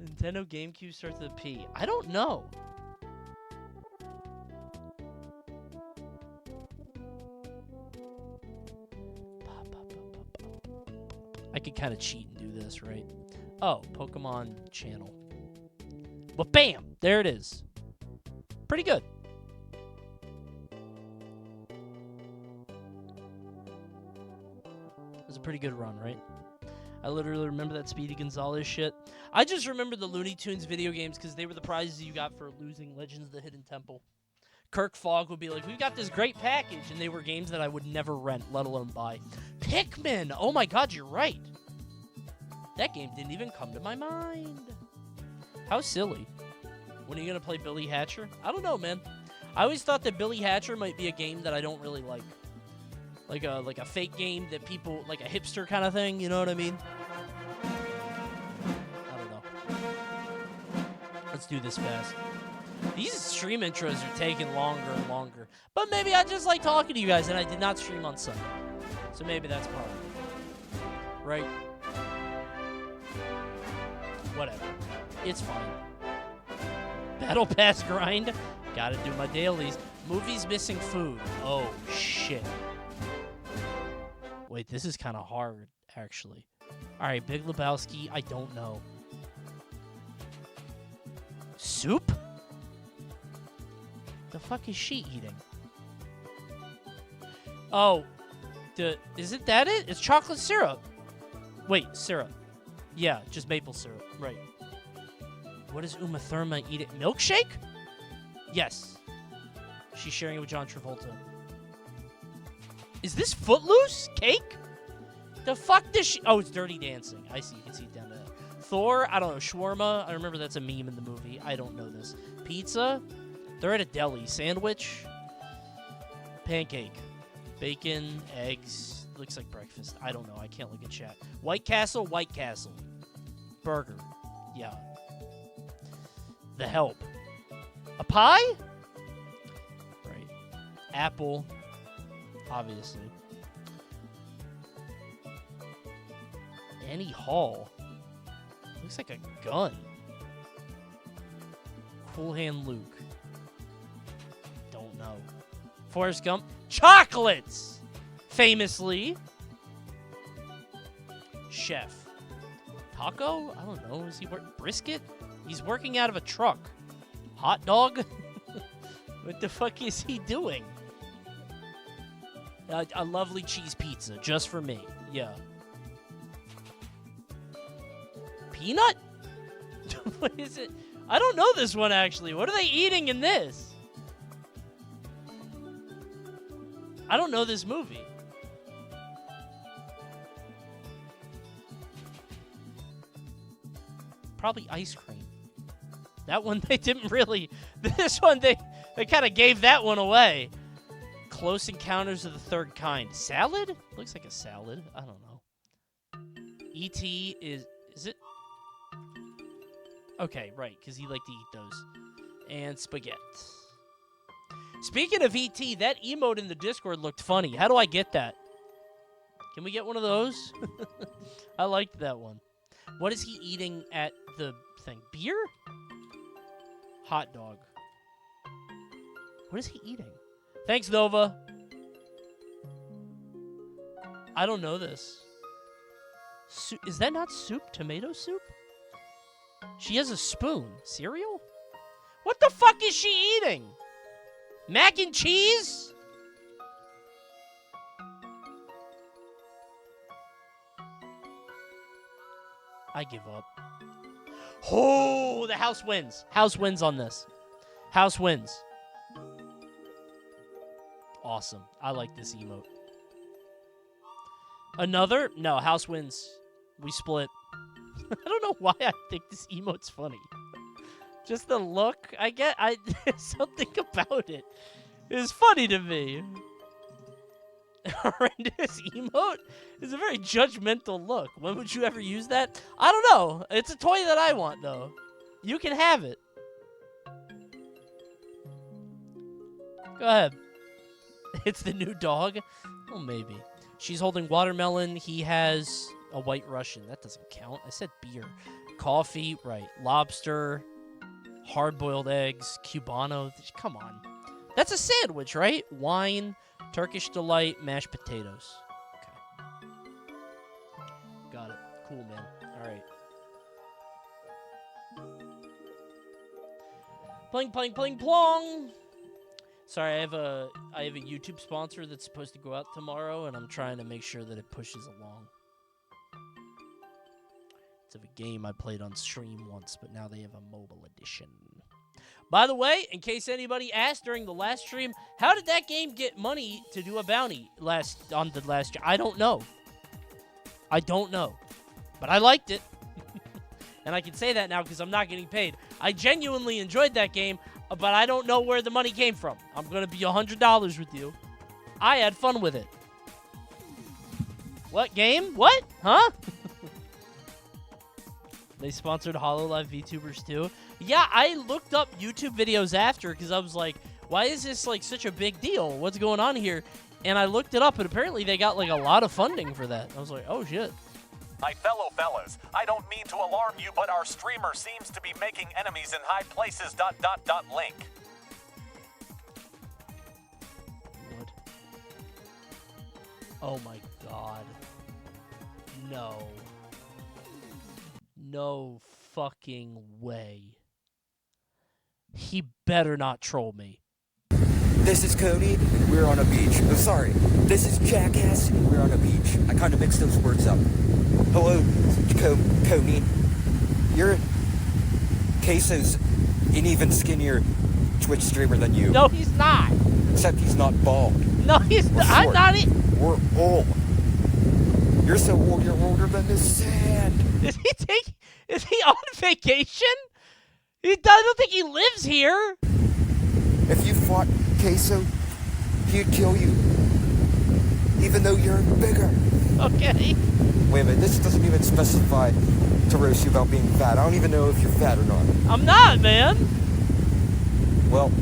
Nintendo GameCube starts with a P. I don't know. I could kind of cheat and do this, right? Oh, Pokemon channel. Well, bam! There it is. Pretty good. It was a pretty good run, right? I literally remember that Speedy Gonzalez shit. I just remember the Looney Tunes video games because they were the prizes you got for losing Legends of the Hidden Temple. Kirk Fogg would be like, we've got this great package, and they were games that I would never rent, let alone buy. Pikmin! Oh my god, you're right. That game didn't even come to my mind. How silly. When are you going to play Billy Hatcher? I don't know, man. I always thought that Billy Hatcher might be a game that I don't really like. Like a fake game that people, like a hipster kind of thing, you know what I mean? I don't know. Let's do this fast. These stream intros are taking longer and longer. But maybe I just like talking to you guys, and I did not stream on Sunday. So maybe that's part of it. Right? Whatever. It's fine. Battle Pass grind. Gotta do my dailies. Movies missing food. Oh, shit. Wait, this is kind of hard, actually. Alright, Big Lebowski. I don't know. Soup? The fuck is she eating? Oh. Isn't that it? It's chocolate syrup. Wait, syrup. Yeah, just maple syrup. Right. What is Uma Thurman eating? Milkshake? Yes. She's sharing it with John Travolta. Is this Footloose? Cake? The fuck does she... Oh, it's Dirty Dancing. I see. You can see it down there. Thor? I don't know. Shawarma? I remember that's a meme in the movie. I don't know this. Pizza? They're at a deli. Sandwich? Pancake. Bacon, eggs. Looks like breakfast. I don't know. I can't look at chat. White Castle? White Castle. Burger. Yeah. The Help. A pie? Right. Apple. Obviously. Annie Hall. Looks like a gun. Cool Hand Luke. Don't know. Forrest Gump. Chocolates! Famously. Chef. Taco? I don't know. Is he brisket? He's working out of a truck. Hot dog? What the fuck is he doing? A lovely cheese pizza, just for me. Yeah. Peanut? What is it? I don't know this one, actually. What are they eating in this? I don't know this movie. Probably ice cream. That one, they didn't really... This one, they kind of gave that one away. Close Encounters of the Third Kind. Salad? Looks like a salad. I don't know. E.T. is it? Okay, right, because he liked to eat those. And spaghetti. Speaking of E.T., that emote in the Discord looked funny. How do I get that? Can we get one of those? I liked that one. What is he eating at the thing? Beer? Hot dog. What is he eating? Thanks, Nova. I don't know this. Is that not soup? Tomato soup? She has a spoon. Cereal? What the fuck is she eating? Mac and cheese? I give up. Oh, the house wins. House wins on this. House wins. Awesome. I like this emote. Another? No, house wins. We split. I don't know why I think this emote's funny. Just the look. Something about it is funny to me. Horrendous emote is a very judgmental look. When would you ever use that? I don't know. It's a toy that I want, though. You can have it. Go ahead. It's the new dog? Oh, maybe. She's holding watermelon. He has a White Russian. That doesn't count. I said beer. Coffee. Right. Lobster. Hard-boiled eggs. Cubano. Come on. That's a sandwich, right? Wine. Turkish Delight. Mashed potatoes. Okay. Got it. Cool, man. All right. Pling, pling, pling, plong. Sorry, I have a YouTube sponsor that's supposed to go out tomorrow, and I'm trying to make sure that it pushes along. It's of a game I played on stream once, but now they have a mobile edition. By the way, in case anybody asked during the last stream, how did that game get money to do a bounty on the last? I don't know. I don't know, but I liked it, and I can say that now because I'm not getting paid. I genuinely enjoyed that game, but I don't know where the money came from. I'm gonna be $100 with you. I had fun with it. What game? What? Huh? They sponsored HoloLive VTubers too. Yeah, I looked up YouTube videos after because I was like, why is this like such a big deal? What's going on here? And I looked it up, and apparently they got like a lot of funding for that. I was like, oh shit. My fellow fellas, I don't mean to alarm you, but our streamer seems to be making enemies in high places. ... Link. What? Oh my god. No. No fucking way. He better not troll me. This is Coney. We're on a beach. Oh, sorry. This is Jackass. We're on a beach. I kind of mixed those words up. Hello, Coney. You're Queso's an even skinnier Twitch streamer than you. No, he's not. Except he's not bald. No, he's not. I'm not it. We're old. You're so old, you're older than the sand. Is he on vacation? I don't think he lives here. If you fought Queso, he'd kill you. Even though you're bigger. Okay. Wait a minute, this doesn't even specify to roast you about being fat. I don't even know if you're fat or not. I'm not, man. Well.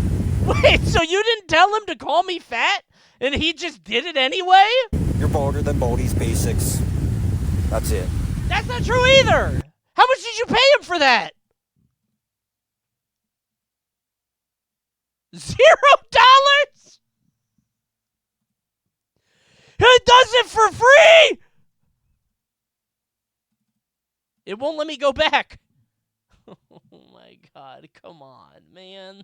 Wait, so you didn't tell him to call me fat? And he just did it anyway? You're balder than Baldy's basics. That's it. That's not true either. How much did you pay him for that? $0? He does it for free! It won't let me go back. Oh my god, come on, man.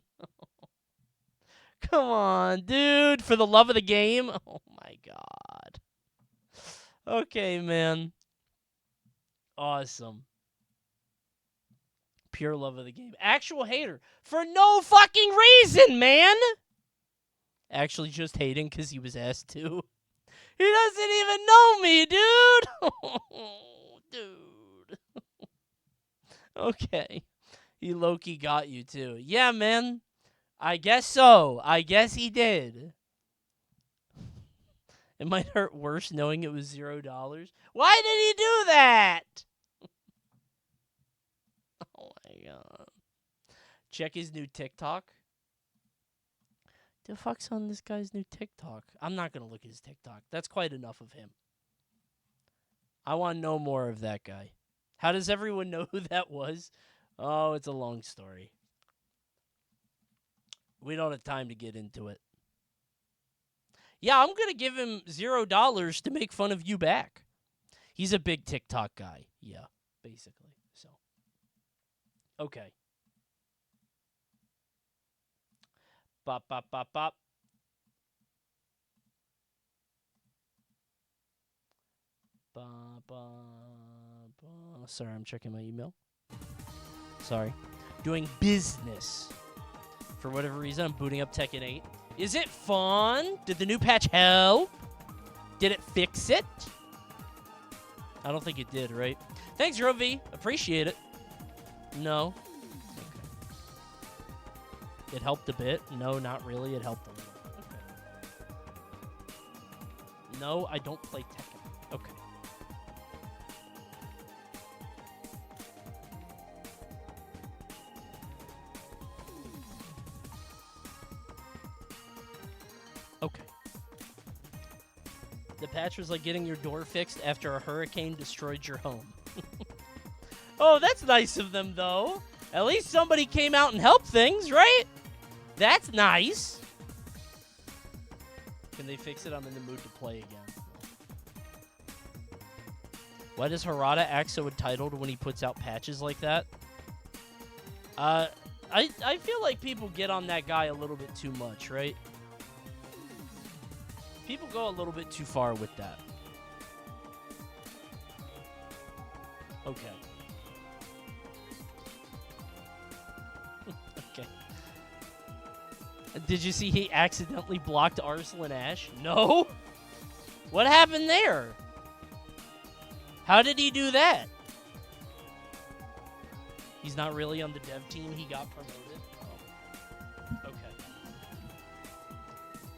Come on, dude, for the love of the game. Oh my god. Okay, man. Awesome. Pure love of the game. Actual hater. For no fucking reason, man! Actually just hating because he was asked to. He doesn't even know me, dude! Oh, dude. Okay. He low-key got you, too. Yeah, man. I guess so. I guess he did. It might hurt worse knowing it was $0. Why did he do that? Oh my god. Check his new TikTok. The fuck's on this guy's new TikTok? I'm not gonna look at his TikTok. That's quite enough of him. I want to know more of that guy. How does everyone know who that was? Oh, it's a long story. We don't have time to get into it. Yeah, I'm going to give him $0 to make fun of you back. He's a big TikTok guy. Yeah, basically. So, okay. Bop, bop, bop, bop. Bop, bop, bop. Sorry, I'm checking my email. Sorry. Doing business. For whatever reason, I'm booting up Tekken 8. Is it fun? Did the new patch help? Did it fix it? I don't think it did, right? Thanks, Rovi. Appreciate it. No. Okay. It helped a bit. No, not really. It helped a little. Okay. No, I don't play Tekken. Okay. Okay. The patch was like getting your door fixed after a hurricane destroyed your home. Oh, that's nice of them, though. At least somebody came out and helped things, right? That's nice. Can they fix it? I'm in the mood to play again. Why does Harada act so entitled when he puts out patches like that? I feel like people get on that guy a little bit too much, right? People go a little bit too far with that. Okay. Did you see he accidentally blocked Arslan Ash? No? What happened there? How did he do that? He's not really on the dev team. He got promoted. Oh. Okay.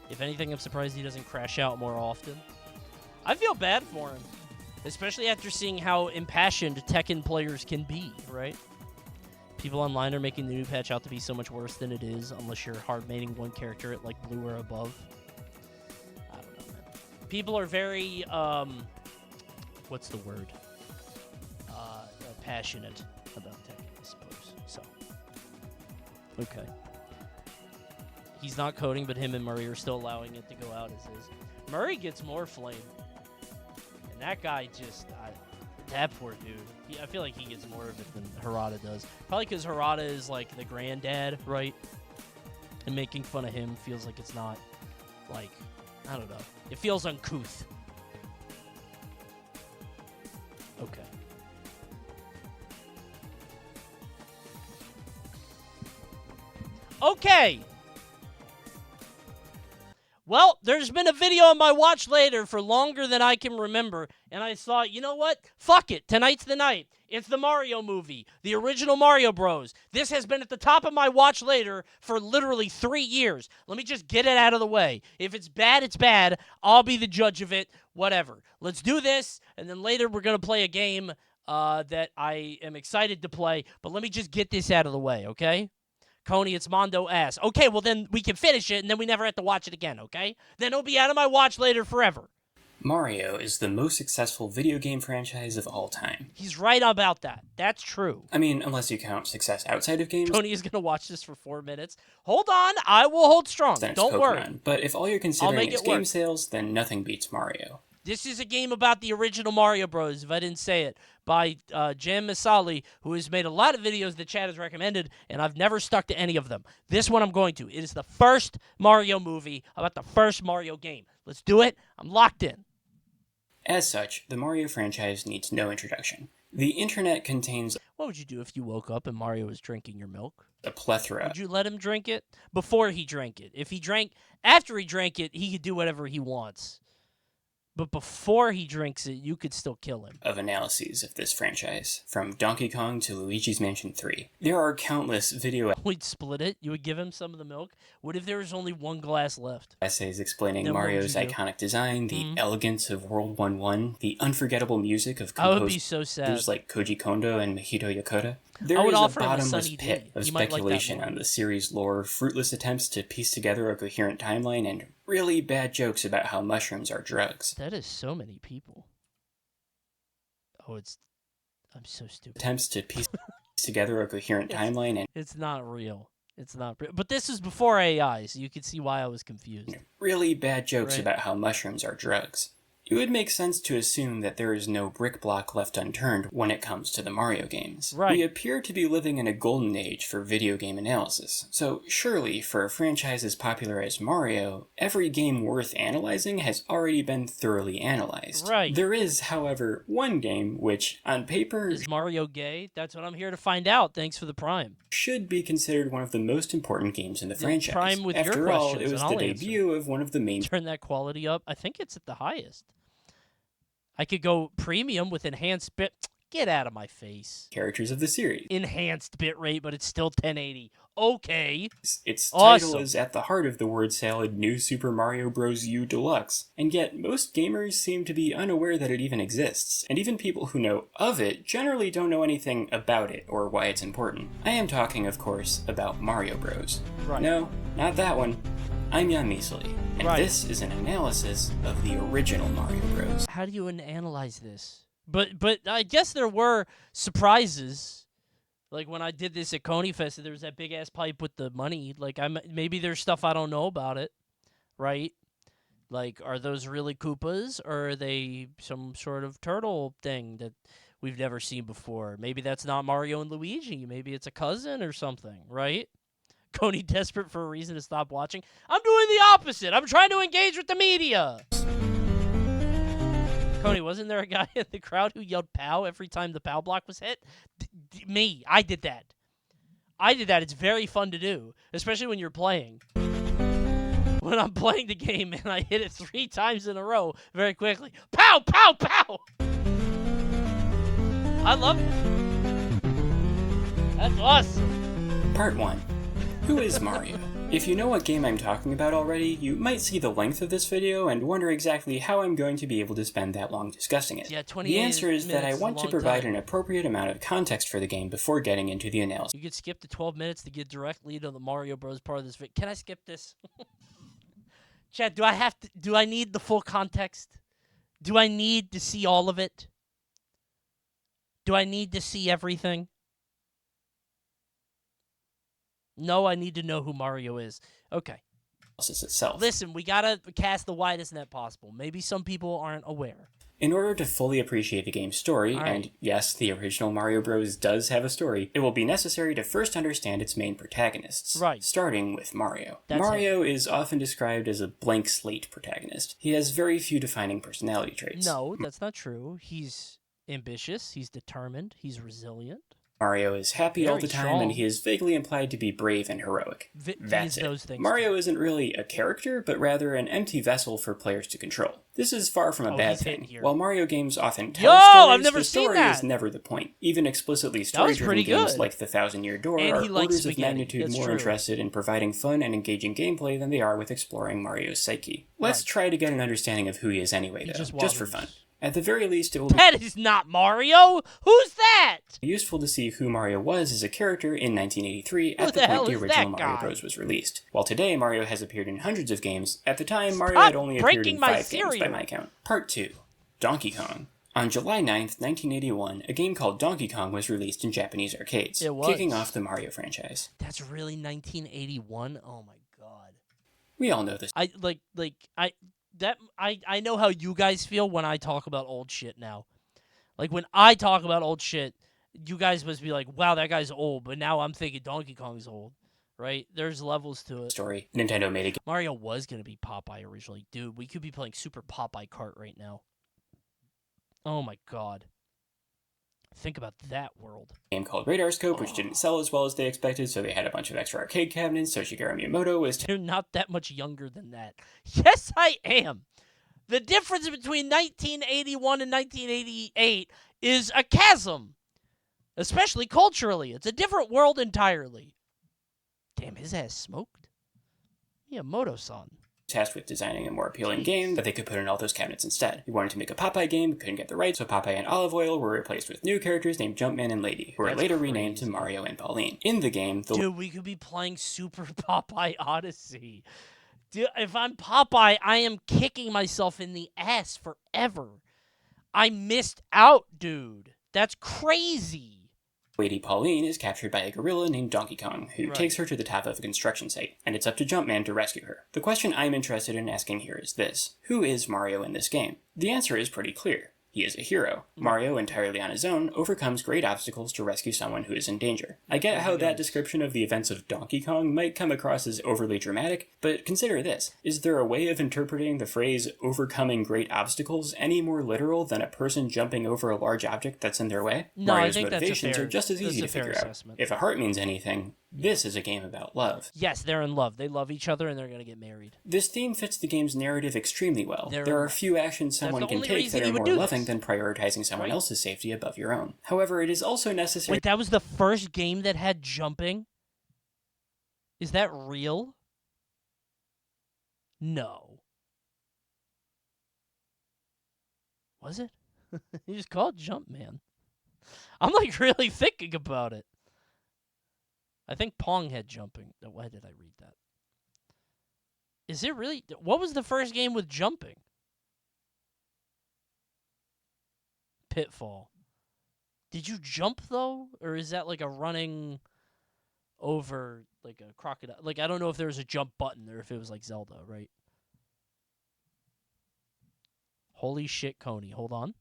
If anything, I'm surprised he doesn't crash out more often. I feel bad for him. Especially after seeing how impassioned Tekken players can be, right? People online are making the new patch out to be so much worse than it is, unless you're hard maining one character at like blue or above. I don't know, man. People are very, what's the word? Passionate about Tekken, I suppose. So, okay. He's not coding, but him and Murray are still allowing it to go out as is. Murray gets more flame. And that guy just, that poor dude. I feel like he gets more of it than Harada does. Probably because Harada is like the granddad, right? And making fun of him feels like it's not, like, I don't know. It feels uncouth. Okay. Okay. Well, there's been a video on my watch later for longer than I can remember, and I thought, you know what? Fuck it. Tonight's the night. It's the Mario movie, the original Mario Bros. This has been at the top of my watch later for literally 3 years. Let me just get it out of the way. If it's bad, it's bad. I'll be the judge of it. Whatever. Let's do this, and then later we're going to play a game that I am excited to play, but let me just get this out of the way, okay? Coney, it's Mondo ass. Okay, well then we can finish it, and then we never have to watch it again, okay? Then it'll be out of my watch later forever. Mario is the most successful video game franchise of all time. He's right about that. That's true. I mean, unless you count success outside of games. Coney is going to watch this for 4 minutes. Hold on, I will hold strong. Don't worry. But if all you're considering is game sales, then nothing beats Mario. This is a game about the original Mario Bros, if I didn't say it, by Jam Masali, who has made a lot of videos that Chad has recommended, and I've never stuck to any of them. This one I'm going to. It is the first Mario movie about the first Mario game. Let's do it. I'm locked in. As such, the Mario franchise needs no introduction. The internet contains... What would you do if you woke up and Mario was drinking your milk? A plethora. Would you let him drink it? Before he drank it. If he drank... After he drank it, he could do whatever he wants. But before he drinks it, you could still kill him. Of analyses of this franchise, from Donkey Kong to Luigi's Mansion 3. There are countless video... We'd split it. You would give him some of the milk. What if there was only one glass left? Essays explaining Mario's iconic design, the elegance of World 1-1, the unforgettable music of composers I would be so sad. Like Koji Kondo and Mahito Yokota. There is a bottomless pit of speculation on the series' lore, fruitless attempts to piece together a coherent timeline, and really bad jokes about how mushrooms are drugs. That is so many people. Oh, I'm so stupid. Attempts to piece together a coherent timeline, and... It's not real. It's not real. But this is before AI, so you could see why I was confused. Really bad jokes about how mushrooms are drugs. It would make sense to assume that there is no brick block left unturned when it comes to the Mario games. Right. We appear to be living in a golden age for video game analysis, so surely for a franchise as popular as Mario, every game worth analyzing has already been thoroughly analyzed. Right. There is, however, one game which, on paper... Is Mario gay? That's what I'm here to find out. Thanks for the Prime. Should be considered one of the most important games in the franchise. Prime with After your all, questions, it was the debut of one of the main... Turn that quality up. I think it's at the highest. I could go premium with enhanced bit. Get out of my face. Characters of the series. Enhanced bitrate, but it's still 1080. Okay. Its awesome. Title is at the heart of the word salad New Super Mario Bros. U Deluxe, and yet most gamers seem to be unaware that it even exists, and even people who know of it generally don't know anything about it or why it's important. I am talking, of course, about Mario Bros. Right. No, not that one. I'm Jan Measley, and this is an analysis of the original Mario Bros. How do you analyze this? But I guess there were surprises. Like when I did this at Coney Fest, there was that big ass pipe with the money. Like maybe there's stuff I don't know about it, right? Like, are those really Koopas, or are they some sort of turtle thing that we've never seen before? Maybe that's not Mario and Luigi. Maybe it's a cousin or something, right? Coney desperate for a reason to stop watching. I'm doing the opposite. I'm trying to engage with the media. Coney, wasn't there a guy in the crowd who yelled "pow" every time the POW block was hit? Me. I did that. It's very fun to do, especially when you're playing. when I'm playing the game and I hit it 3 times in a row very quickly. Pow, pow, pow! I love it. That's awesome. Part 1. Who is Mario? If you know what game I'm talking about already, you might see the length of this video and wonder exactly how I'm going to be able to spend that long discussing it. Yeah, 28 the answer is that I minutes want is a to long provide time. an appropriate amount of context for the game before getting into the analysis. You could skip the 12 minutes to get directly to the Mario Bros. Part of this video. Can I skip this? Chad, do I need the full context? Do I need to see all of it? Do I need to see everything? No, I need to know who Mario is. Okay. Itself. Listen, we gotta cast the widest net possible. Maybe some people aren't aware. In order to fully appreciate the game's story, and yes, the original Mario Bros. Does have a story, it will be necessary to first understand its main protagonists. Right. Starting with Mario. That's Mario is often described as a blank slate protagonist. He has very few defining personality traits. No, that's not true. He's ambitious, he's determined, he's resilient. Mario is happy all Very the time, strong. and he is vaguely implied to be brave and heroic. That's it. Those things Mario isn't really a character, but rather an empty vessel for players to control. This is far from a bad thing. While Mario games often tell stories, I've never the seen story that. is never the point. Even explicitly That was story-driven pretty games good. like The Thousand-Year Door And are he likes orders of spaghetti. magnitude That's more true. interested in providing fun and engaging gameplay than they are with exploring Mario's psyche. Let's try to get an understanding of who he is anyway, though, just for fun. At the very least, it will be That is not Mario! Who's that? useful to see who Mario was as a character in 1983 Who at the the point hell the is original that Mario guy? Bros. Was released. While today Mario has appeared in hundreds of games, at the time Mario Stop had only appeared breaking in my 5 games by cereal. my count. Part 2. Donkey Kong. On July 9th, 1981, a game called Donkey Kong was released in Japanese arcades, It was. kicking off the Mario franchise. That's really 1981? Oh my god. We all know this. I know how you guys feel when I talk about old shit now. Like when I talk about old shit, you guys must be like, wow, that guy's old, but now I'm thinking Donkey Kong's old. Right? There's levels to it. Story. Nintendo made a game. Mario was going to be Popeye originally. Dude, we could be playing Super Popeye Kart right now. Oh my god. Think about that world. Game called Radar Scope, which didn't sell as well as they expected, so they had a bunch of extra arcade cabinets, so Shigeru Miyamoto was You're not that much younger than that. Yes, I am. The difference between 1981 and 1988 is a chasm. Especially culturally. It's a different world entirely. Damn, his ass smoked. Miyamoto-san. tasked with designing a more appealing game that they could put in all those cabinets instead. He wanted to make a Popeye game, but couldn't get the rights, so Popeye and Olive Oil were replaced with new characters named Jumpman and Lady, who were later renamed to Mario and Pauline. In the game, Dude, we could be playing Super Popeye Odyssey. Dude, if I'm Popeye, I am kicking myself in the ass forever. I missed out, dude. That's crazy. Lady Pauline is captured by a gorilla named Donkey Kong, who takes her to the top of a construction site, and it's up to Jumpman to rescue her. The question I'm interested in asking here is this: who is Mario in this game? The answer is pretty clear. He is a hero. Mario, entirely on his own, overcomes great obstacles to rescue someone who is in danger. I get how that description of the events of Donkey Kong might come across as overly dramatic, but consider this. Is there a way of interpreting the phrase overcoming great obstacles any more literal than a person jumping over a large object that's in their way? No, Mario's I think motivations that's are just as easy to figure out. If a heart means anything, this is a game about love. Yes, they're in love. They love each other and they're going to get married. This theme fits the game's narrative extremely well. There are few actions someone can take that are more loving than prioritizing someone else's safety above your own. However, it is also necessary... Wait, that was the first game that had jumping? Is that real? No. Was it? You just called Jumpman. I'm like really thinking about it. I think Pong had jumping. Why did I read that? Is it really? What was the first game with jumping? Pitfall. Did you jump though? Or is that like a running over like a crocodile? Like, I don't know if there was a jump button or if it was like Zelda, right? Holy shit, Coney. Hold on.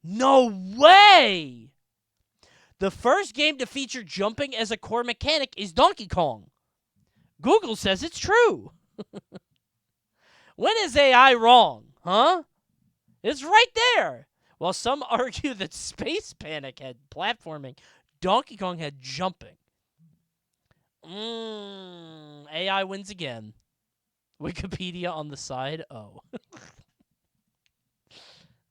No way! The first game to feature jumping as a core mechanic is Donkey Kong. Google says it's true. When is AI wrong, huh? It's right there. While some argue that Space Panic had platforming, Donkey Kong had jumping. AI wins again. Wikipedia on the side. Oh.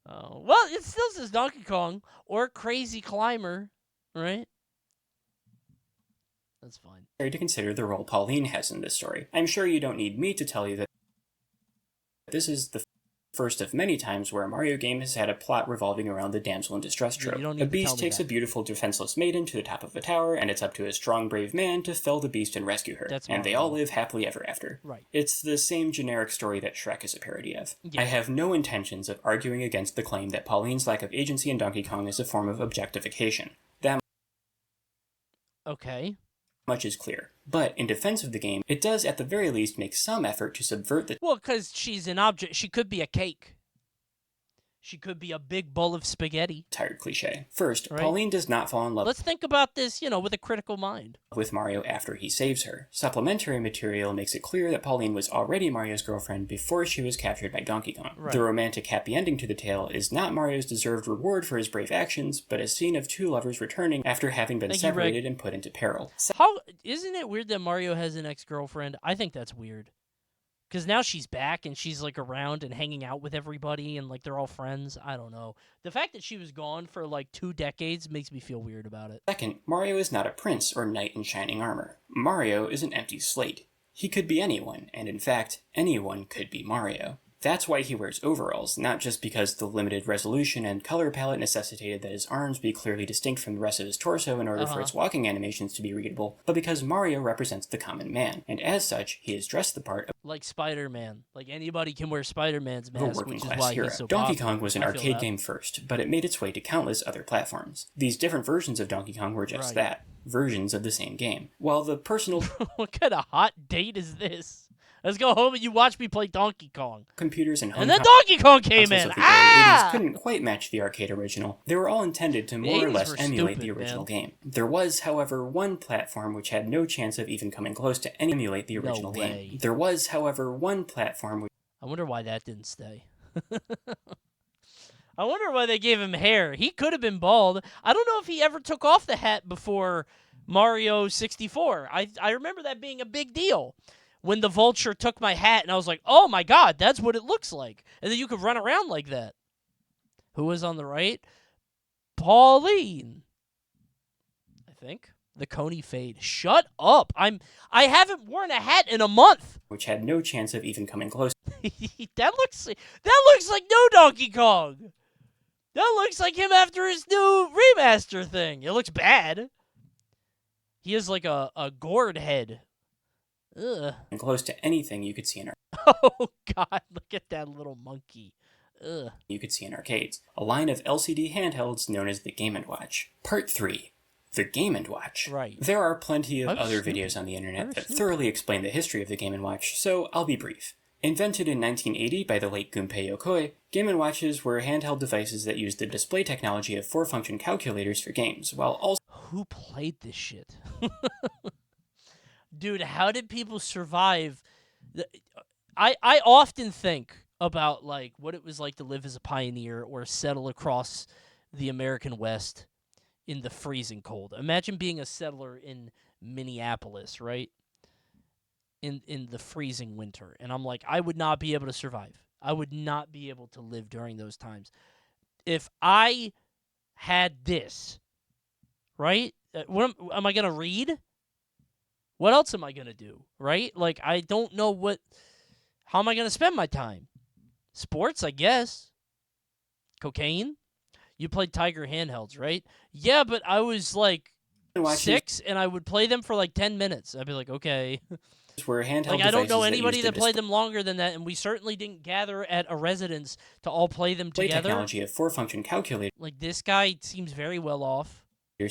Oh. Well, it still says Donkey Kong or Crazy Climber, right? That's fine. To consider the role Pauline has in this story. I'm sure you don't need me to tell you that this is the first of many times where a Mario game has had a plot revolving around the damsel in distress trope. A beast takes a beautiful, defenseless maiden to the top of a tower, and it's up to a strong, brave man to fell the beast and rescue her. And they all live happily ever after. Right. It's the same generic story that Shrek is a parody of. Yeah. I have no intentions of arguing against the claim that Pauline's lack of agency in Donkey Kong is a form of objectification. That okay. much is clear. But in defense of the game, it does at the very least make some effort to subvert the... Well, because she's an object. She could be a cake. She could be a big bowl of spaghetti. Tired cliche. First, right? Pauline does not fall in love... Let's think about this, with a critical mind. ...with Mario after he saves her. Supplementary material makes it clear that Pauline was already Mario's girlfriend before she was captured by Donkey Kong. Right. The romantic happy ending to the tale is not Mario's deserved reward for his brave actions, but a scene of two lovers returning after having been separated and put into peril. Isn't it weird that Mario has an ex-girlfriend? I think that's weird. Because now she's back and she's around and hanging out with everybody and they're all friends. I don't know. The fact that she was gone for 2 decades makes me feel weird about it. Second, Mario is not a prince or knight in shining armor. Mario is an empty slate. He could be anyone, and in fact, anyone could be Mario. That's why he wears overalls, not just because the limited resolution and color palette necessitated that his arms be clearly distinct from the rest of his torso in order for his walking animations to be readable, but because Mario represents the common man, and as such, he is dressed the part of like Spider-Man. Anybody can wear Spider-Man's mask, which is why hero. He's so Donkey popular. Kong was an arcade game first, but it made its way to countless other platforms. These different versions of Donkey Kong were just that, versions of the same game. While the personal... What kind of hot date is this? Let's go home and you watch me play Donkey Kong. Computers and home then Donkey Kong came in. Of the early 80s couldn't quite match the arcade original. They were all intended to more or less emulate the original game. There was, however, one platform which had no chance of even coming close to emulate the original game. There was, however, one platform which... I wonder why that didn't stay. I wonder why they gave him hair. He could have been bald. I don't know if he ever took off the hat before Mario 64. I remember that being a big deal. When the vulture took my hat, and I was like, oh my god, that's what it looks like. And then you could run around like that. Who was on the right? Pauline. I think. The Coney fade. Shut up. I haven't worn a hat in a month. Which had no chance of even coming close. That looks like no Donkey Kong. That looks like him after his new remaster thing. It looks bad. He has a gourd head. Ugh. And close to anything you could see in Oh god, look at that little monkey. Ugh. You could see in arcades. A line of LCD handhelds known as the Game & Watch. Part 3. The Game & Watch. Right. There are plenty of other videos on the internet that thoroughly explain the history of the Game & Watch, so I'll be brief. Invented in 1980 by the late Gunpei Yokoi, Game & Watches were handheld devices that used the display technology of 4-function calculators for games, while also... Who played this shit? Dude, how did people survive? I often think about what it was like to live as a pioneer or settle across the American West in the freezing cold. Imagine being a settler in Minneapolis, right? In the freezing winter. And I'm like, I would not be able to survive. I would not be able to live during those times. If I had this, right? What am I going to read? What else am I going to do, right? I don't know how am I going to spend my time? Sports, I guess. Cocaine? You played Tiger handhelds, right? Yeah, but I was 6 and I would play them for 10 minutes. I'd be like, okay. Were handheld I don't know anybody that played them longer than that, and we certainly didn't gather at a residence to all play them together. Technology of 4-function calculators. This guy seems very well off.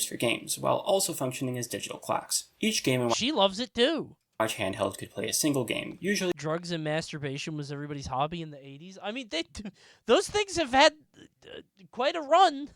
For games, while also functioning as digital clocks. Each Game & Watch... She loves it too. Watch handheld could play a single game, usually... Drugs and masturbation was everybody's hobby in the 80s. I mean, those things have had quite a run.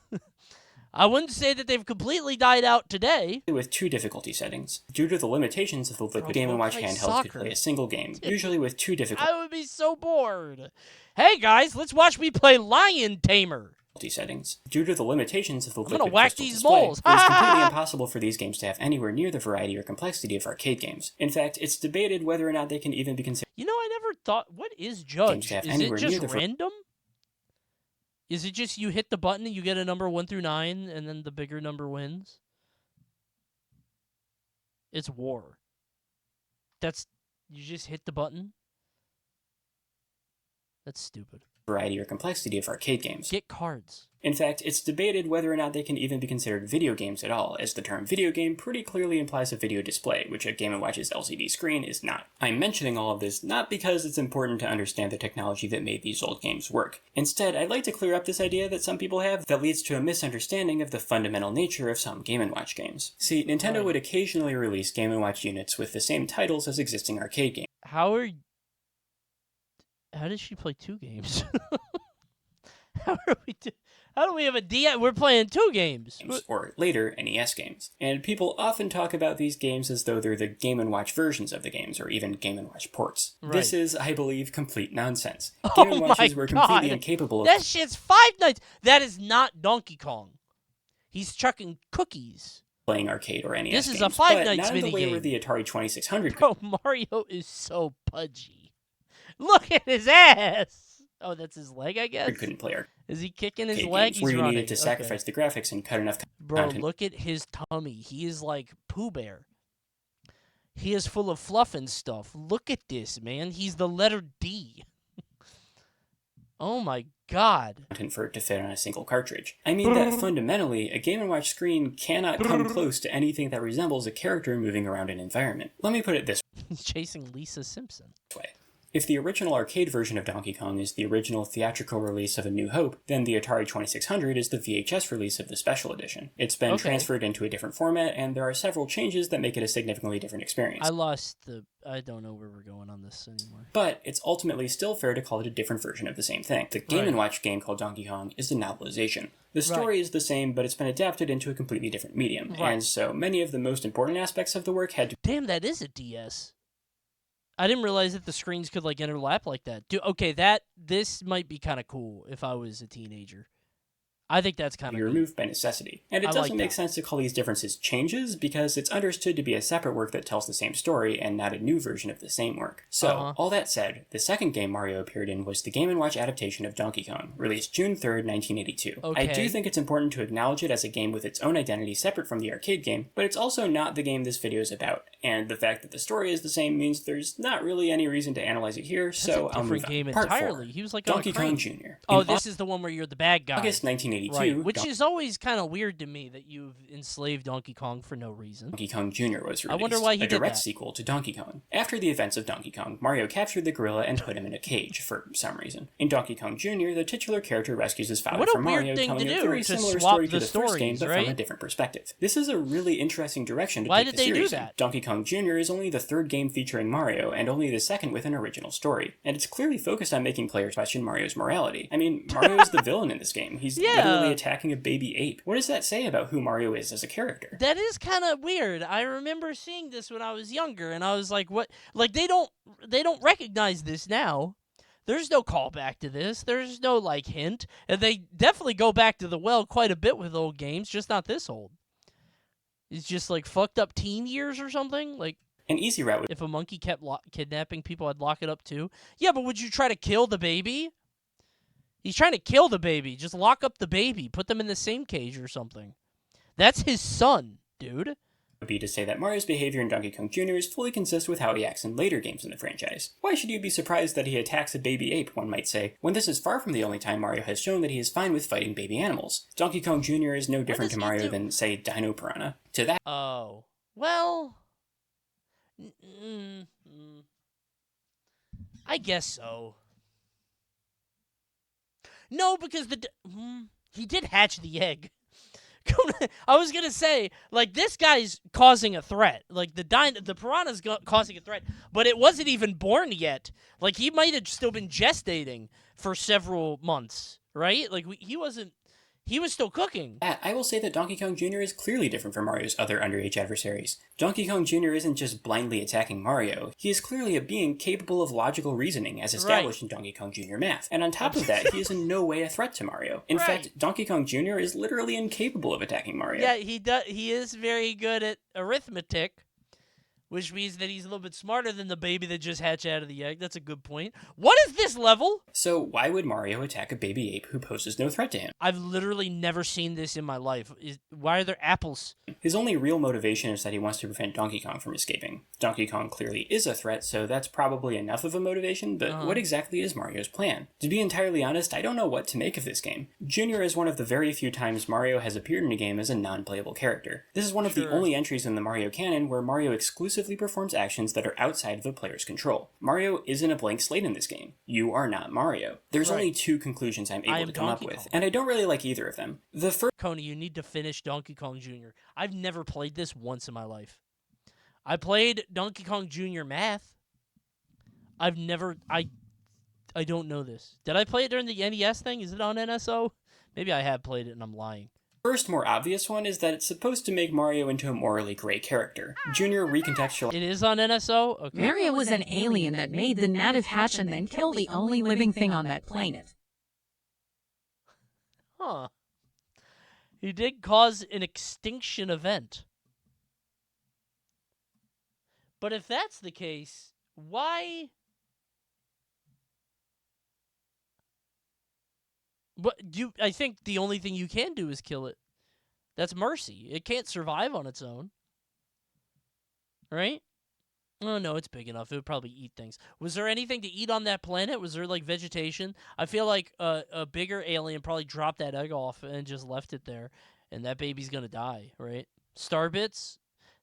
I wouldn't say that they've completely died out today. With 2 difficulty settings. Due to the limitations of the liquid Game & Watch handheld could play a single game, usually with 2 difficulty... I would be so bored. Hey guys, let's watch me play Lion Tamer. settings. Due to the limitations of the liquid whack crystal these display, moles. it is completely impossible for these games to have anywhere near the variety or complexity of arcade games. In fact, it's debated whether or not they can even be considered. You know, I never thought, what is Judge? Is it just random? Is it just you hit the button and you get a number 1 through 9 and then the bigger number wins? It's war. You just hit the button? That's stupid. Variety or complexity of arcade games. Get cards. In fact, it's debated whether or not they can even be considered video games at all, as the term video game pretty clearly implies a video display, which a Game & Watch's LCD screen is not. I'm mentioning all of this not because it's important to understand the technology that made these old games work. Instead, I'd like to clear up this idea that some people have that leads to a misunderstanding of the fundamental nature of some Game & Watch games. See, Nintendo would occasionally release Game & Watch units with the same titles as existing arcade games. How does she play 2 games? How do we have a DS? We're playing 2 games. Or later, NES games. And people often talk about these games as though they're the Game & Watch versions of the games, or even Game & Watch ports. Right. This is, I believe, complete nonsense. Game & Watches were completely incapable of... That shit's Five Nights! That is not Donkey Kong. He's chucking cookies. Playing arcade or NES This is games, a Five Nights minigame. Not in the way where the Atari 2600... Bro, Mario is so pudgy. Look at his ass! Oh, that's his leg, I guess? Couldn't play arcade. Is he kicking his leg? He's running. Where you needed to sacrifice the graphics and cut enough Bro, look at his tummy. He is like Pooh Bear. He is full of fluff and stuff. Look at this, man. He's the letter D. Oh my god. For it to fit on a single cartridge. I mean that fundamentally, a Game & Watch screen cannot come close to anything that resembles a character moving around an environment. Let me put it this way. He's chasing Lisa Simpson. If the original arcade version of Donkey Kong is the original theatrical release of A New Hope, then the Atari 2600 is the VHS release of the Special Edition. It's been transferred into a different format, and there are several changes that make it a significantly different experience. I don't know where we're going on this anymore. But it's ultimately still fair to call it a different version of the same thing. The Game & Watch game called Donkey Kong is a novelization. The story is the same, but it's been adapted into a completely different medium, and so many of the most important aspects of the work had to... Damn, that is a DS. I didn't realize that the screens could like overlap like that. This might be kind of cool if I was a teenager. I think that's kind of removed by necessity. And it doesn't make sense to call these differences changes because it's understood to be a separate work that tells the same story and not a new version of the same work. So, all that said, the second game Mario appeared in was the Game & Watch adaptation of Donkey Kong, released June 3rd, 1982. I do think it's important to acknowledge it as a game with its own identity separate from the arcade game, but it's also not the game this video is about. And the fact that the story is the same means there's not really any reason to analyze it here, so I'll move on. Game Part entirely. 4, He was like Donkey Kong Jr. Oh, this is the one where you're the bad guy. August 1982. Right, which is always kind of weird to me that you've enslaved Donkey Kong for no reason. Donkey Kong Jr. was released, I wonder why he a did direct that. sequel to Donkey Kong. After the events of Donkey Kong, Mario captured the gorilla and put him in a cage for some reason. In Donkey Kong Jr., the titular character rescues his father from Mario, telling a very similar story to the first game, but from a different perspective. This is a really interesting direction to take the series. Why did they do that? Donkey Kong Jr. is only the third game featuring Mario, and only the second with an original story. And it's clearly focused on making players question Mario's morality. I mean, Mario is the villain in this game. He's literally attacking a baby ape. What does that say about who Mario is as a character? That is kind of weird. I remember seeing this when I was younger, and I was like, "What? Like they don't recognize this now. There's no callback to this. There's no like hint, and they definitely go back to the well quite a bit with old games, just not this old. It's just like fucked up teen years or something. Like an easy route would... If a monkey kept kidnapping people, I'd lock it up too. Yeah, but would you try to kill the baby? He's trying to kill the baby. Just lock up the baby. Put them in the same cage or something. That's his son, dude. Would be to say that Mario's behavior in Donkey Kong Jr. is fully consistent with how he acts in later games in the franchise. Why should you be surprised that he attacks a baby ape, one might say, when this is far from the only time Mario has shown that he is fine with fighting baby animals? Donkey Kong Jr. is no different to Mario than, say, Dino Piranha. To that... Oh. Well... I guess so. No, because he did hatch the egg. I was gonna say, like, this guy's causing a threat. Like, the piranha's causing a threat, but it wasn't even born yet. Like, he might have still been gestating for several months, right? Like, he wasn't he was still cooking. I will say that Donkey Kong Jr. is clearly different from Mario's other underage adversaries. Donkey Kong Jr. isn't just blindly attacking Mario. He is clearly a being capable of logical reasoning as established in Donkey Kong Jr. math. And on top of that, he is in no way a threat to Mario. In fact, Donkey Kong Jr. is literally incapable of attacking Mario. Yeah, he is very good at arithmetic, which means that he's a little bit smarter than the baby that just hatched out of the egg. That's a good point. What is this level? So why would Mario attack a baby ape who poses no threat to him? I've literally never seen this in my life. Why are there apples? His only real motivation is that he wants to prevent Donkey Kong from escaping. Donkey Kong clearly is a threat, so that's probably enough of a motivation, but what exactly is Mario's plan? To be entirely honest, I don't know what to make of this game. Junior is one of the very few times Mario has appeared in a game as a non-playable character. This is one of the only entries in the Mario canon where Mario exclusively performs actions that are outside of the player's control. Mario isn't a blank slate in this game. You are not Mario. There's only two conclusions I'm able to come up with, and I don't really like either of them. The first... Coney, you need to finish Donkey Kong Jr. I've never played this once in my life. I played Donkey Kong Jr. Math. I've never... I don't know this. Did I play it during the NES thing? Is it on NSO? Maybe I have played it and I'm lying. First, more obvious one is that it's supposed to make Mario into a morally gray character. Junior recontextualized... It is on NSO? Okay. Mario was an alien that made the native hatch and then killed the only living thing on that planet. Huh. He did cause an extinction event. But if that's the case, why... I think the only thing you can do is kill it. That's mercy. It can't survive on its own. Right? Oh, no, it's big enough. It would probably eat things. Was there anything to eat on that planet? Was there, like, vegetation? I feel like a bigger alien probably dropped that egg off and just left it there. And that baby's gonna die, right? Starbits?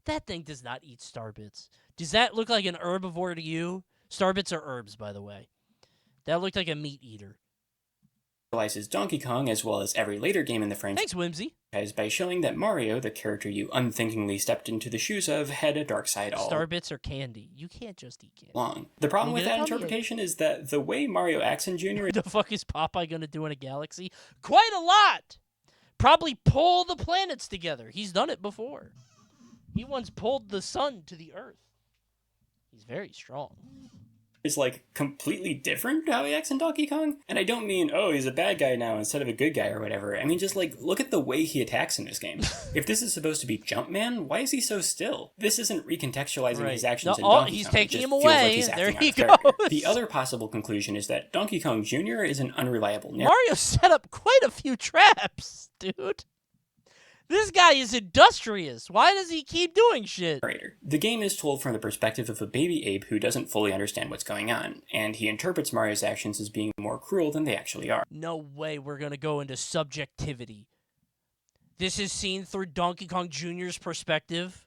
That thing does not eat starbits. Does that look like an herbivore to you? Starbits are herbs, by the way. That looked like a meat eater. Donkey Kong, as well as every later game in the franchise. Thanks, Whimsy. By showing that Mario, the character you unthinkingly stepped into the shoes of, had a dark side all Starbits are candy. You can't just eat candy. Long. The problem with that interpretation is that the way Mario acts in Junior... What the fuck is Popeye gonna do in a galaxy? Quite a lot! Probably pull the planets together. He's done it before. He once pulled the sun to the earth. He's very strong. Is like completely different how he acts in Donkey Kong. And I don't mean, oh, he's a bad guy now instead of a good guy or whatever. I mean, just like, look at the way he attacks in this game. If this is supposed to be Jumpman, why is he so still? This isn't recontextualizing his actions in Donkey Kong. He's taking him away. Like there he goes. goes. The other possible conclusion is that Donkey Kong Jr. is an unreliable narrator. Mario set up quite a few traps, dude. This guy is industrious. Why does he keep doing shit? The game is told from the perspective of a baby ape who doesn't fully understand what's going on, and he interprets Mario's actions as being more cruel than they actually are. No way we're gonna go into subjectivity. This is seen through Donkey Kong Jr.'s perspective.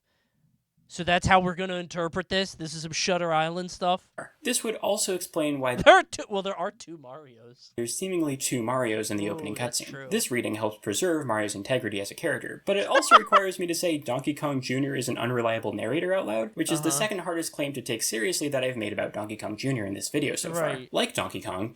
So that's how we're going to interpret this? This is some Shutter Island stuff? This would also explain why... There are two Marios. There's seemingly two Marios in the opening cutscene. This reading helps preserve Mario's integrity as a character, but it also requires me to say Donkey Kong Jr. is an unreliable narrator out loud, which is the second hardest claim to take seriously that I've made about Donkey Kong Jr. in this video so far. Like Donkey Kong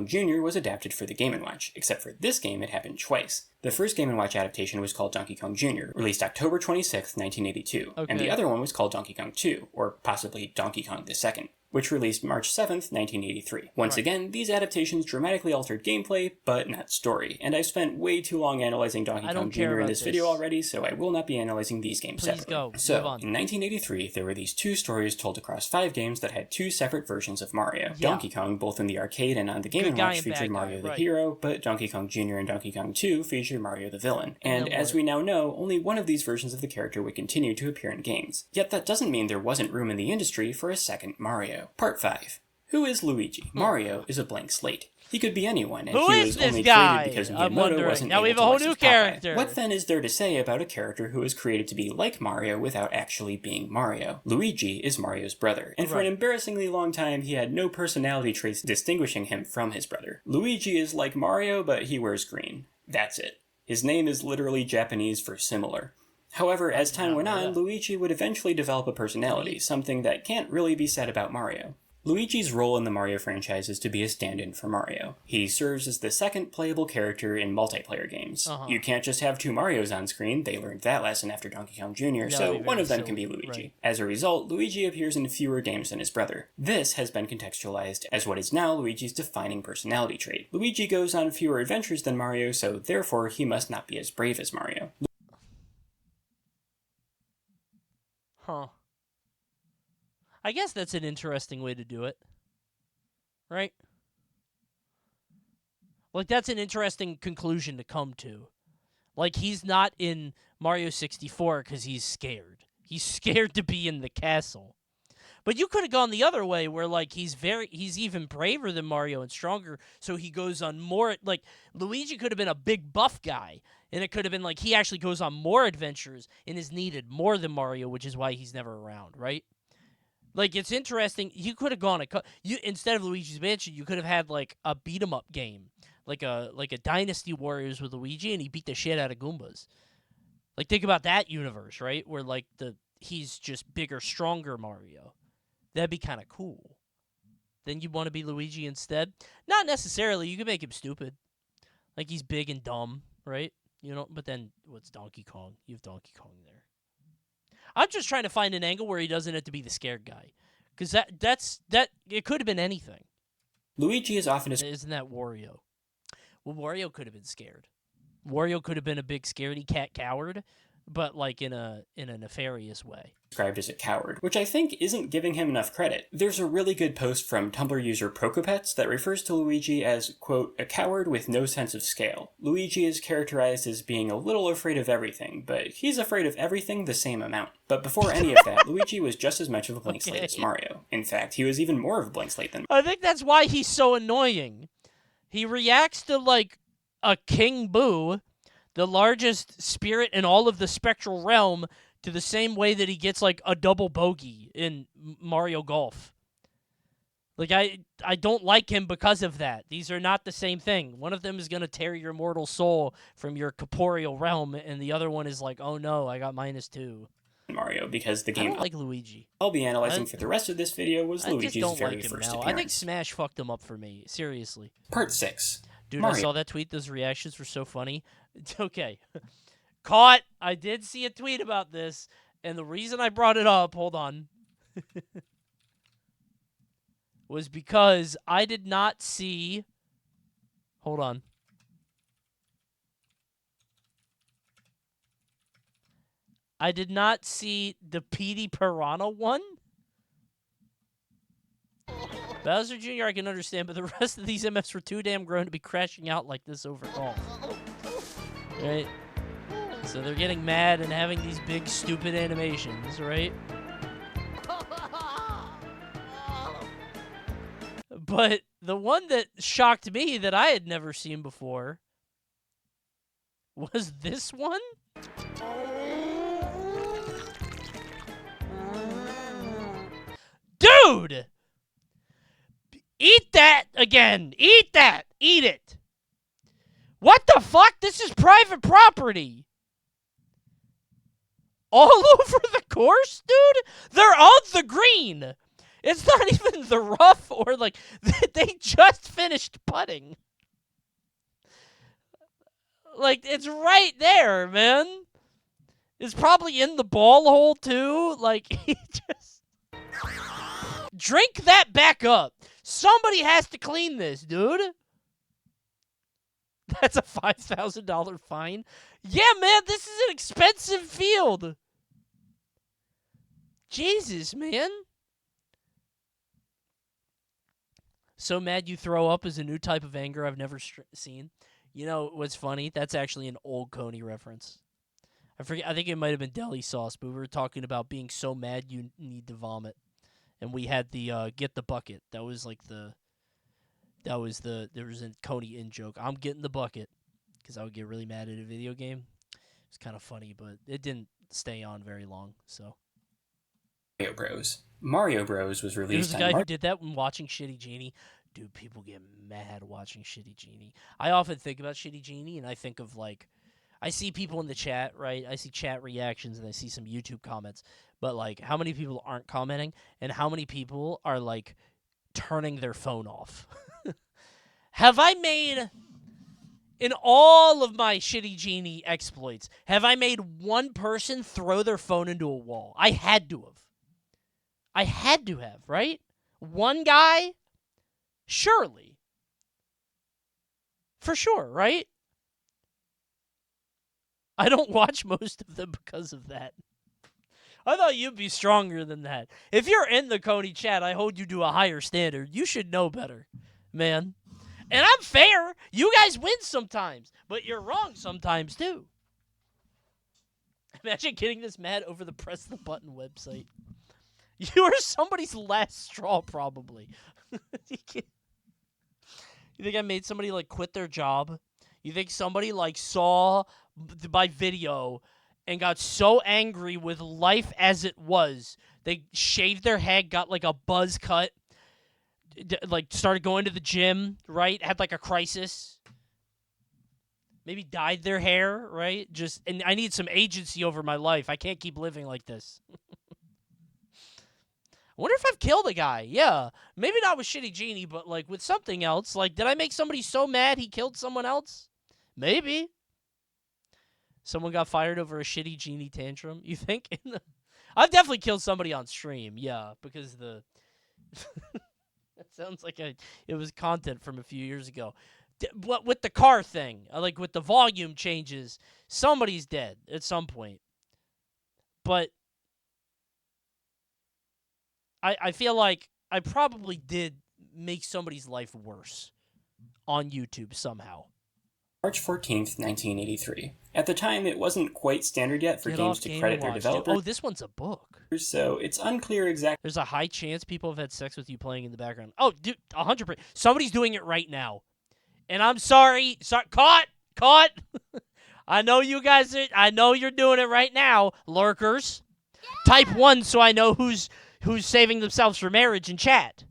Jr. was adapted for the Game & Watch, except for this game it happened twice. The first Game & Watch adaptation was called Donkey Kong Jr., released October 26, 1982, and the other one was called Donkey Kong 2, or possibly Donkey Kong II, which released March 7th, 1983. Once again, these adaptations dramatically altered gameplay, but not story, and I've spent way too long analyzing Donkey Kong Jr. in this video already, so I will not be analyzing these games separately. So, in 1983, there were these two stories told across 5 games that had 2 separate versions of Mario. Donkey Kong, both in the arcade and on the Game & Watch, featured Mario the hero, but Donkey Kong Jr. and Donkey Kong 2 featured Mario the villain. And as we now know, only one of these versions of the character would continue to appear in games. Yet that doesn't mean there wasn't room in the industry for a second Mario. Part 5. Who is Luigi? Mario is a blank slate. He could be anyone, and he was only created because Miyamoto wasn't able to license Popeye. What then is there to say about a character who was created to be like Mario without actually being Mario? Luigi is Mario's brother, and for an embarrassingly long time he had no personality traits distinguishing him from his brother. Luigi is like Mario, but he wears green. That's it. His name is literally Japanese for similar. However, as time went on, Luigi would eventually develop a personality, something that can't really be said about Mario. Luigi's role in the Mario franchise is to be a stand-in for Mario. He serves as the second playable character in multiplayer games. You can't just have two Marios on screen, they learned that lesson after Donkey Kong Jr., so one of them can be Luigi. Right. As a result, Luigi appears in fewer games than his brother. This has been contextualized as what is now Luigi's defining personality trait. Luigi goes on fewer adventures than Mario, so therefore he must not be as brave as Mario. Huh. I guess that's an interesting way to do it. Right? Like, that's an interesting conclusion to come to. Like, he's not in Mario 64 because he's scared. He's scared to be in the castle. But you could have gone the other way where, like, he's even braver than Mario and stronger, so he goes on more, like, Luigi could have been a big buff guy, and it could have been, like, he actually goes on more adventures and is needed more than Mario, which is why he's never around, right? Like, it's interesting. You could have gone instead of Luigi's Mansion, you could have had like a beat 'em up game, like a Dynasty Warriors with Luigi, and he beat the shit out of Goombas. Like, think about that universe, right? Where like he's just bigger, stronger Mario. That'd be kind of cool. Then you want to be Luigi instead? Not necessarily. You could make him stupid, like he's big and dumb, right? You know. But then what's Donkey Kong? You have Donkey Kong there. I'm just trying to find an angle where he doesn't have to be the scared guy. Because that's it could have been anything. Luigi is often... Isn't that Wario? Well, Wario could have been scared. Wario could have been a big scaredy cat coward, but like in a nefarious way. Described as a coward, which I think isn't giving him enough credit. There's a really good post from Tumblr user Prokopets that refers to Luigi as, quote, a coward with no sense of scale. Luigi is characterized as being a little afraid of everything, but he's afraid of everything the same amount. But before any of that, Luigi was just as much of a blank slate as Mario. In fact, he was even more of a blank slate than I think that's why he's so annoying. He reacts to, like, a King Boo, the largest spirit in all of the spectral realm, to the same way that he gets, like, a double bogey in Mario Golf. Like, I don't like him because of that. These are not the same thing. One of them is going to tear your mortal soul from your corporeal realm, and the other one is like, oh no, I got -2. Mario, because the game I don't like Luigi. I'll be analyzing for the rest of this video was Luigi's very first appearance. I think Smash fucked him up for me. Seriously. Part 6. Dude, Mario. I saw that tweet. Those reactions were so funny. Okay. Caught. I did see a tweet about this, and the reason I brought it up, hold on, was because I did not see, hold on. I did not see the Petey Piranha one. Bowser Jr. I can understand, but the rest of these MFs were too damn grown to be crashing out like this over golf. Right? So they're getting mad and having these big, stupid animations, right? But the one that shocked me that I had never seen before was this one. Dude! Eat that again! Eat that! Eat it! What the fuck? This is private property! All over the course, dude? They're on the green! It's not even the rough or like... They just finished putting. Like, it's right there, man. It's probably in the ball hole, too. Like, he just... Drink that back up. Somebody has to clean this, dude. That's a $5,000 fine. Yeah, man, this is an expensive field. Jesus, man. So mad you throw up is a new type of anger I've never seen. You know what's funny? That's actually an old Coney reference. I forget. I think it might have been deli sauce, but we were talking about being so mad you need to vomit. And we had the get the bucket. That was like there was a Coney in joke. I'm getting the bucket because I would get really mad at a video game. It's kind of funny, but it didn't stay on very long. So Mario Bros. Mario Bros. Was released on There was a guy who did that when watching Shitty Genie. Dude, people get mad watching Shitty Genie. I often think about Shitty Genie, and I think of, like, I see people in the chat, right? I see chat reactions, and I see some YouTube comments. But, like, how many people aren't commenting, and how many people are, like, turning their phone off. Have I made, in all of my Shitty Genie exploits, have I made one person throw their phone into a wall? I had to have, right? One guy? Surely. For sure, right? I don't watch most of them because of that. I thought you'd be stronger than that. If you're in the Coney chat, I hold you to a higher standard. You should know better, man. And I'm fair. You guys win sometimes, but you're wrong sometimes, too. Imagine getting this mad over the press the button website. You are somebody's last straw, probably. You think I made somebody, like, quit their job? You think somebody, like, saw my video and got so angry with life as it was, they shaved their head, got, like, a buzz cut, like, started going to the gym, right? Had, like, a crisis. Maybe dyed their hair, right? And I need some agency over my life. I can't keep living like this. I wonder if I've killed a guy. Yeah. Maybe not with Shitty Genie, but, like, with something else. Like, did I make somebody so mad he killed someone else? Maybe. Someone got fired over a Shitty Genie tantrum, you think? I've definitely killed somebody on stream, yeah, because that sounds like it was content from a few years ago. What with the car thing, like with the volume changes, somebody's dead at some point. But I feel like I probably did make somebody's life worse on YouTube somehow. March 14th, 1983. At the time, it wasn't quite standard yet for games to credit their developers. Oh, this one's a book. So it's unclear exactly. There's a high chance people have had sex with you playing in the background. Oh, dude, 100%. Somebody's doing it right now. And I'm sorry. Caught. I know you guys I know you're doing it right now, lurkers. Yeah. Type 1 so I know who's saving themselves for marriage in chat.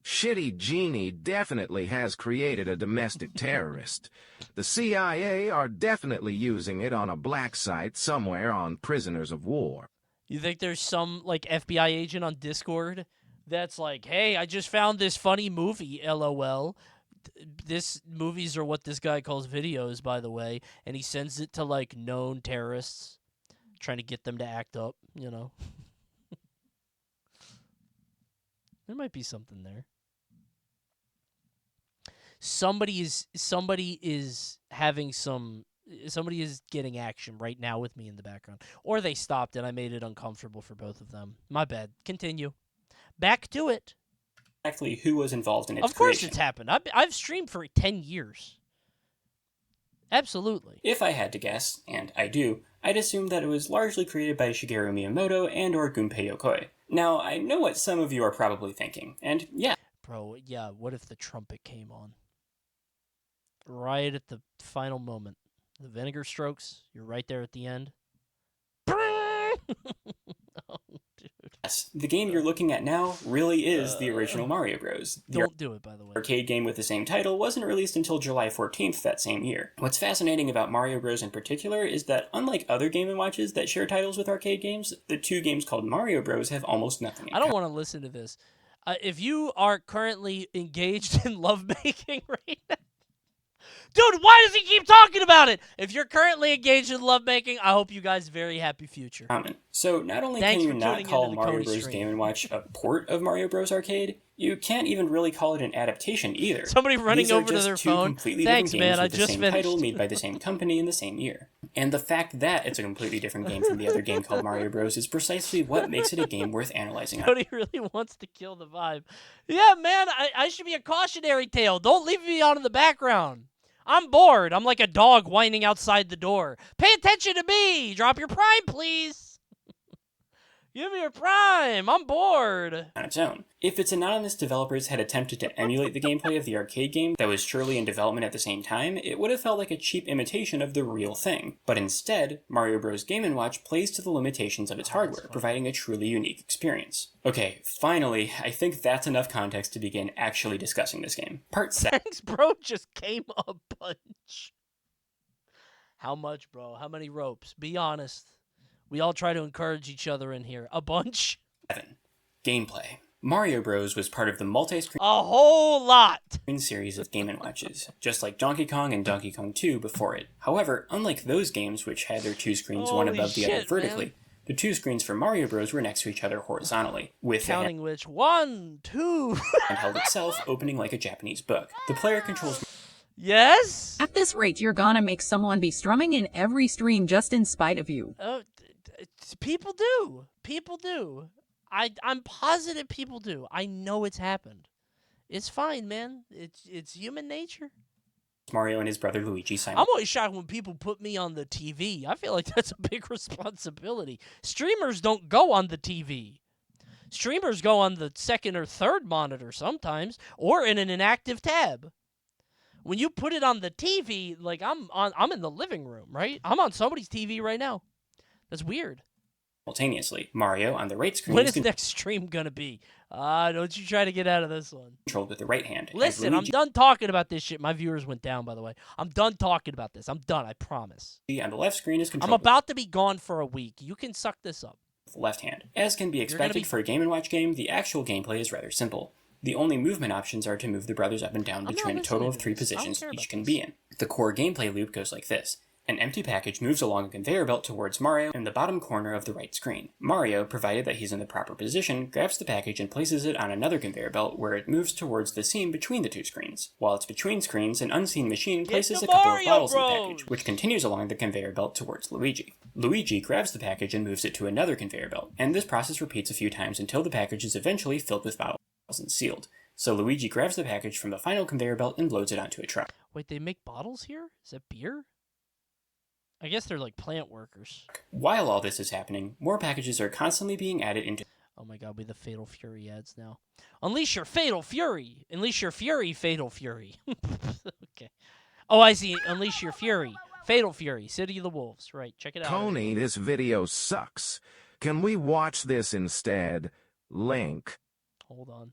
Shitty Genie definitely has created a domestic terrorist. The CIA are definitely using it on a black site somewhere on prisoners of war. You think there's some, like, FBI agent on Discord that's like, hey, I just found this funny movie, LOL. Movies are what this guy calls videos, by the way, and he sends it to, like, known terrorists, trying to get them to act up, you know? There might be something there. Somebody is getting action right now with me in the background. Or they stopped and I made it uncomfortable for both of them. My bad. Continue. Back to it. Exactly who was involved in its Of course creation. It's happened. I've streamed for 10 years. Absolutely. If I had to guess, and I do, I'd assume that it was largely created by Shigeru Miyamoto and or Gunpei Yokoi. Now, I know what some of you are probably thinking, and yeah. Bro, yeah, what if the trumpet came on? Right at the final moment. The vinegar strokes, you're right there at the end. Oh, dude. Yes, the game you're looking at now really is the original Mario Bros. Don't do it, by the way. Arcade game with the same title wasn't released until July 14th that same year. What's fascinating about Mario Bros. In particular is that unlike other Game & Watches that share titles with arcade games, the two games called Mario Bros. Have almost nothing in common. I don't want to listen to this. If you are currently engaged in lovemaking right now, dude, why does he keep talking about it? If you're currently engaged in lovemaking, I hope you guys very happy future. So not only can you not call Mario Bros. Game & Watch a port of Mario Bros. Arcade, you can't even really call it an adaptation either. Somebody running over to their phone. Completely Thanks, different games man. with the same title made by the same company in the same year. And the fact that it's a completely different game from the other game called Mario Bros. Is precisely what makes it a game worth analyzing. Cody really wants to kill the vibe. Yeah, man, I should be a cautionary tale. Don't leave me out in the background. I'm bored. I'm like a dog whining outside the door. Pay attention to me. Drop your prime, please. Give me your prime. I'm bored. On its own. If its anonymous developers had attempted to emulate the gameplay of the arcade game that was surely in development at the same time, it would have felt like a cheap imitation of the real thing. But instead, Mario Bros. Game & Watch plays to the limitations of its hardware, providing a truly unique experience. Okay, finally, I think that's enough context to begin actually discussing this game. Part 7. Thanks, bro. Just came a bunch. How much, bro? How many ropes? Be honest. We all try to encourage each other in here. A bunch? 7. Gameplay. Mario Bros. Was part of the multi-screen a whole lot series of Game & Watches, just like Donkey Kong and Donkey Kong 2 before it. However, unlike those games which had their two screens one above the other vertically, the two screens for Mario Bros. Were next to each other horizontally, with counting which 1, 2 handheld itself opening like a Japanese book. The player controls. Yes? At this rate, you're gonna make someone be strumming in every stream just in spite of you. People do. People do. I'm positive people do. I know it's happened. It's fine, man. It's human nature. Mario and his brother Luigi sign. I'm always shocked when people put me on the TV. I feel like that's a big responsibility. Streamers don't go on the TV. Streamers go on the second or third monitor sometimes, or in an inactive tab. When you put it on the TV, like I'm in the living room, right? I'm on somebody's TV right now. That's weird. Simultaneously, Mario on the right screen. When is next stream gonna be? Don't you try to get out of this one. Controlled with the right hand. Listen, I'm done talking about this shit. My viewers went down, by the way. I'm done talking about this. I'm done, I promise. On the left screen is controlled. I'm about to be gone for a week. You can suck this up. With the left hand. As can be expected for a Game & Watch game, the actual gameplay is rather simple. The only movement options are to move the brothers up and down between a total of 3 positions each can be in. The core gameplay loop goes like this. An empty package moves along a conveyor belt towards Mario in the bottom corner of the right screen. Mario, provided that he's in the proper position, grabs the package and places it on another conveyor belt where it moves towards the seam between the two screens. While it's between screens, an unseen machine places a couple of bottles in the package, which continues along the conveyor belt towards Luigi. Luigi grabs the package and moves it to another conveyor belt, and this process repeats a few times until the package is eventually filled with bottles and sealed. So Luigi grabs the package from the final conveyor belt and loads it onto a truck. Wait, they make bottles here? Is that beer? I guess they're like plant workers. While all this is happening, more packages are constantly being added into... Oh my god, we the Fatal Fury ads now. Unleash your Fatal Fury! Unleash your Fury, Fatal Fury. Okay. Oh, I see. Unleash your Fury. Fatal Fury, City of the Wolves. Right, check it out. Coney, this video sucks. Can we watch this instead? Link. Hold on.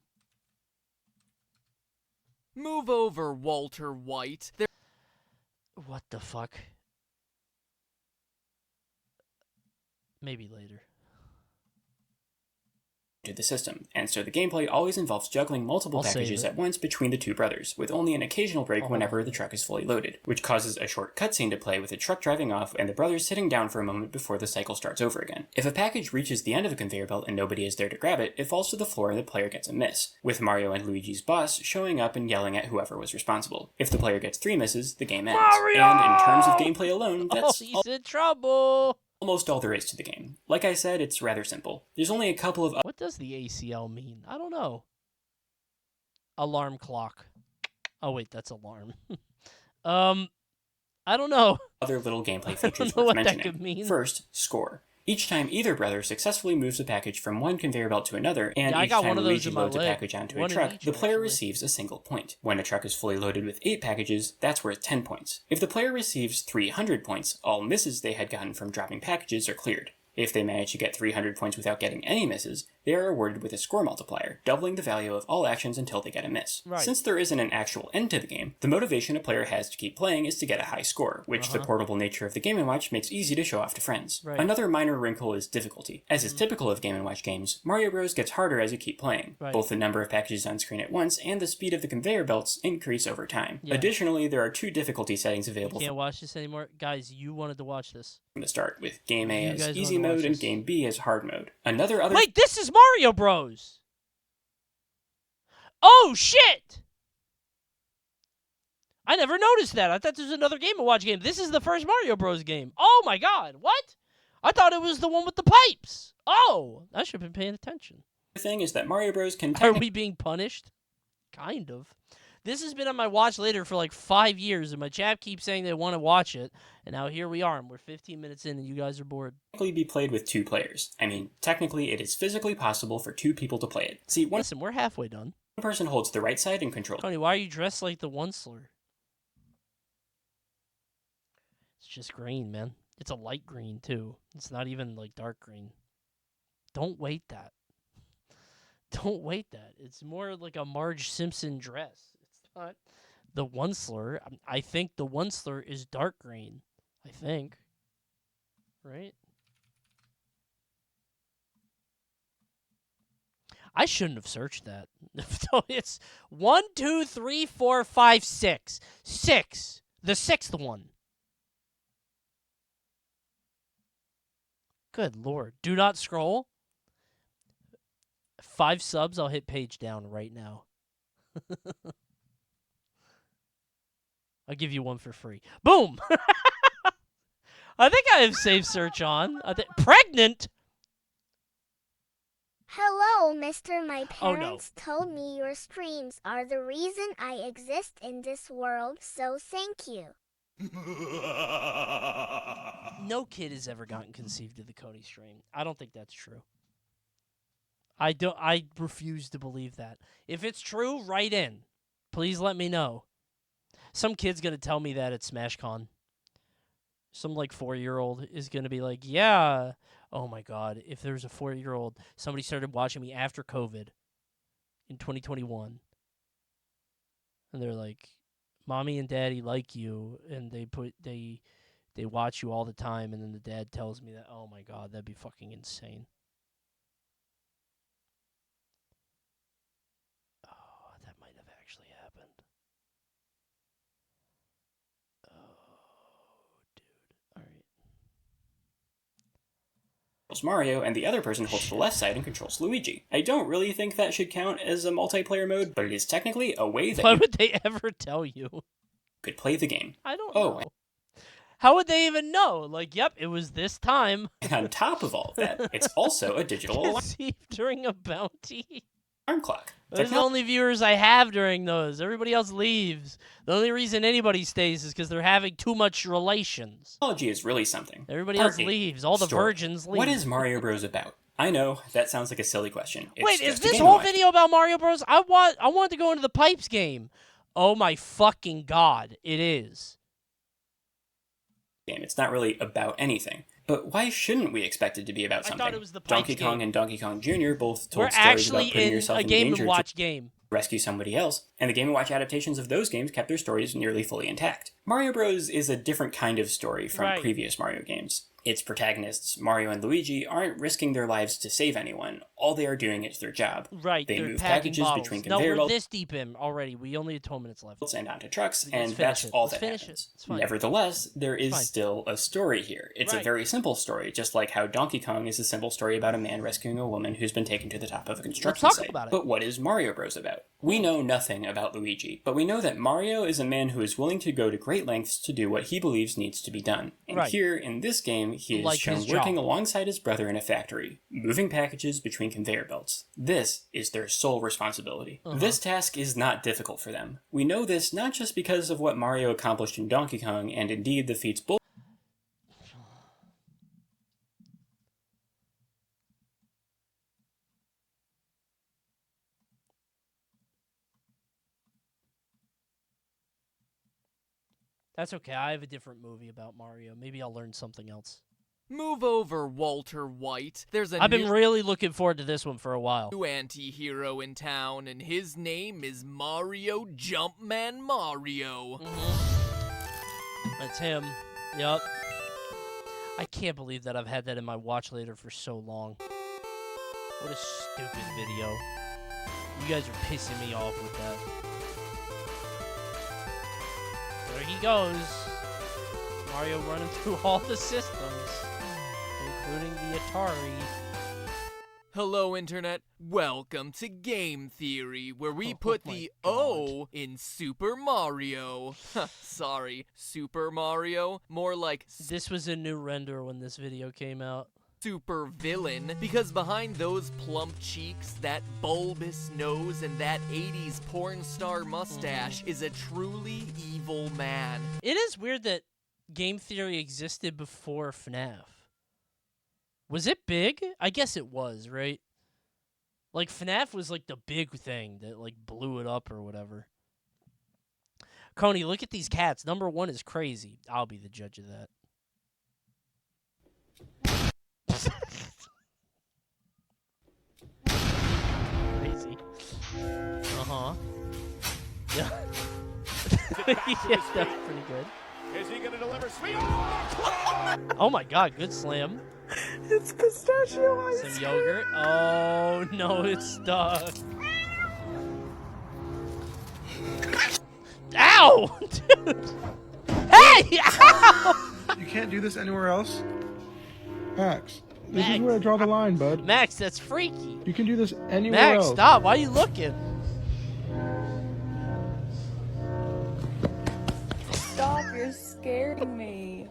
Move over, Walter White. What the fuck? Maybe later. To the system, and so the gameplay always involves juggling multiple packages at once between the two brothers, with only an occasional break whenever the truck is fully loaded, which causes a short cutscene to play with the truck driving off and the brothers sitting down for a moment before the cycle starts over again. If a package reaches the end of a conveyor belt and nobody is there to grab it, it falls to the floor and the player gets a miss, with Mario and Luigi's boss showing up and yelling at whoever was responsible. If the player gets 3 misses, the game ends. Mario! And in terms of gameplay alone, that's he's in trouble! Almost all there is to the game. Like I said, it's rather simple. There's only a couple of... What does the ACL mean? I don't know. Alarm clock. Oh wait, that's alarm. I don't know. Other little gameplay features I don't know worth what mentioning. That could mean. First, score. Each time either brother successfully moves a package from one conveyor belt to another, and each time Luigi loads a package onto a truck, the player receives a single point. When a truck is fully loaded with 8 packages, that's worth 10 points. If the player receives 300 points, all misses they had gotten from dropping packages are cleared. If they manage to get 300 points without getting any misses, they are awarded with a score multiplier, doubling the value of all actions until they get a miss. Right. Since there isn't an actual end to the game, the motivation a player has to keep playing is to get a high score, which the portable nature of the Game & Watch makes easy to show off to friends. Right. Another minor wrinkle is difficulty. As is typical of Game & Watch games, Mario Bros. Gets harder as you keep playing. Right. Both the number of packages on screen at once and the speed of the conveyor belts increase over time. Yeah. Additionally, there are 2 difficulty settings available. You can't watch this anymore? Guys, you wanted to watch this. From the start, with Game A as easy mode and Game B as hard mode. Wait, this is Mario Bros! Oh, shit! I never noticed that. I thought this was another Game & Watch game. This is the first Mario Bros. Game. Oh, my God. What? I thought it was the one with the pipes. Oh, I should have been paying attention. The thing is that Mario Bros. Can... Are we being punished? Kind of. This has been on my watch later for like 5 years, and my chat keeps saying they want to watch it, and now here we are, and we're 15 minutes in, and you guys are bored. Be played with 2 players. I mean, technically, it is physically possible for 2 people to play it. See, Listen, we're halfway done. One person holds the right side and controls. Coney, why are you dressed like the Onceler? It's just green, man. It's a light green, too. It's not even, like, dark green. Don't wait that. Don't wait that. It's more like a Marge Simpson dress. Not the Onceler. I think the Onceler is dark green. I think. Right? I shouldn't have searched that. It's 1, 2, 3, 4, 5, 6. 6. The sixth one. Good Lord. Do not scroll. 5 subs, I'll hit page down right now. I'll give you one for free. Boom! I think I have Save Search on. Pregnant? Hello, mister. My parents told me your streams are the reason I exist in this world, so thank you. No kid has ever gotten conceived of the Coney stream. I don't think that's true. I refuse to believe that. If it's true, write in. Please let me know. Some kid's going to tell me that at SmashCon. Some, 4-year-old is going to be like, yeah. Oh, my God. If there's a 4-year-old, somebody started watching me after COVID in 2021. And they're like, Mommy and Daddy like you. And they watch you all the time. And then the dad tells me that, oh, my God, that'd be fucking insane. Oh, that might have actually happened. Mario, and the other person holds the left side and controls Luigi. I don't really think that should count as a multiplayer mode, but it is technically a way that Why would they ever tell you? Could play the game. I don't know. How would they even know? Yep, it was this time. And on top of all of that, it's also a digital alarm. Conceived during a bounty. Alarm clock. Those are the only viewers I have during those. Everybody else leaves. The only reason anybody stays is because they're having too much relations. Technology is really something. Everybody else leaves. All the virgins leave. What is Mario Bros. About? I know, that sounds like a silly question. Wait, is this whole video about Mario Bros? I want to go into the Pipes game. Oh my fucking God, it is. It's not really about anything. But why shouldn't we expect it to be about something? I thought it was the Donkey Kong and Donkey Kong Jr. both told We're stories actually about putting in yourself a in Game danger & Watch to game. Rescue somebody else, and the Game & Watch adaptations of those games kept their stories nearly fully intact. Mario Bros. Is a different kind of story from previous Mario games. Its protagonists, Mario and Luigi, aren't risking their lives to save anyone. All they are doing is their job. Right, they they're move packing packages bottles. between No, conveyor we're belts this deep in already. We only have 12 minutes left. And onto trucks, and Let's that's all Let's that finish happens. It's fine. Nevertheless, there is still a story here. It's a very simple story, just like how Donkey Kong is a simple story about a man rescuing a woman who's been taken to the top of a construction site. About it. But what is Mario Bros. About? We know nothing about Luigi, but we know that Mario is a man who is willing to go to great lengths to do what he believes needs to be done. And here, in this game, he is shown working alongside his brother in a factory, moving packages between conveyor belts. This is their sole responsibility. This task is not difficult for them. We know this not just because of what Mario accomplished in Donkey Kong, and indeed the feats both That's okay. I have a different movie about Mario. Maybe I'll learn something else. Move over, Walter White. I've been really looking forward to this one for a while. New anti-hero in town, and his name is Mario Jumpman Mario. That's him. Yup. I can't believe that I've had that in my watch later for so long. What a stupid video. You guys are pissing me off with that. There he goes. Mario running through all the systems, including the Atari. Hello, Internet. Welcome to Game Theory, where we put the O in Super Mario. Sorry, Super Mario. More like... This was a new render when this video came out. Super villain, because behind those plump cheeks, that bulbous nose, and that 80s porn star mustache is a truly evil man. It is weird that Game Theory existed before FNAF. Was it big? I guess it was, right? Like, FNAF was, like, the big thing that, like, blew it up or whatever. Coney, look at these cats. Number 1 is crazy. I'll be the judge of that. Crazy. Uh-huh. Yeah. Yeah, that's pretty good. Is he gonna deliver speed? Oh my God, good slam. It's pistachio ice. Some yogurt. Oh no, it's stuck. Ow! Dude! Hey! Ow! You can't do this anywhere else? Max, this is where I draw the line, bud. Max, that's freaky. You can do this anywhere else. Max, stop. Why are you looking? Stop, you're scaring me.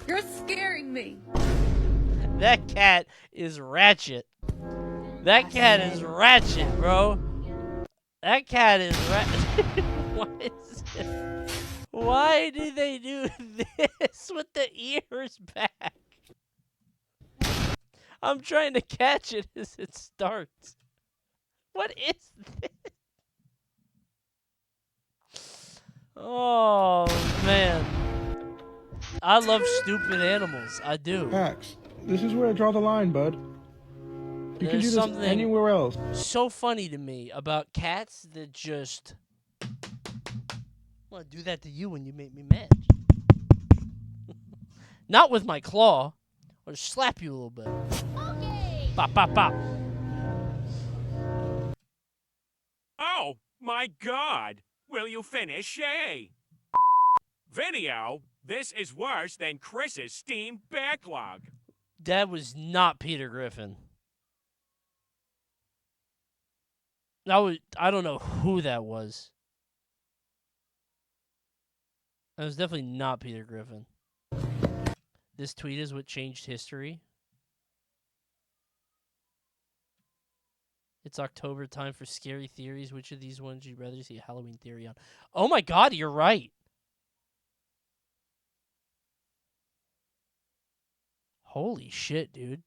You're scaring me. That cat is ratchet. That cat is ratchet, bro. That cat is ratchet. What is it? Why do they do this with the ears back? I'm trying to catch it as it starts. What is this? Oh, man. I love stupid animals. I do. Max, this is where I draw the line, bud. You can do this anywhere else. So funny to me about cats that just want to do that to you when you make me mad. Not with my claw. I'll just slap you a little bit. Okay. Pop, pop, pop. Oh, my God. Will you finish, eh? Video, this is worse than Chris's Steam backlog. That was not Peter Griffin. I don't know who that was. That was definitely not Peter Griffin. This tweet is what changed history. It's October, time for scary theories. Which of these ones you'd rather see a Halloween theory on? Oh my God, you're right. Holy shit, dude.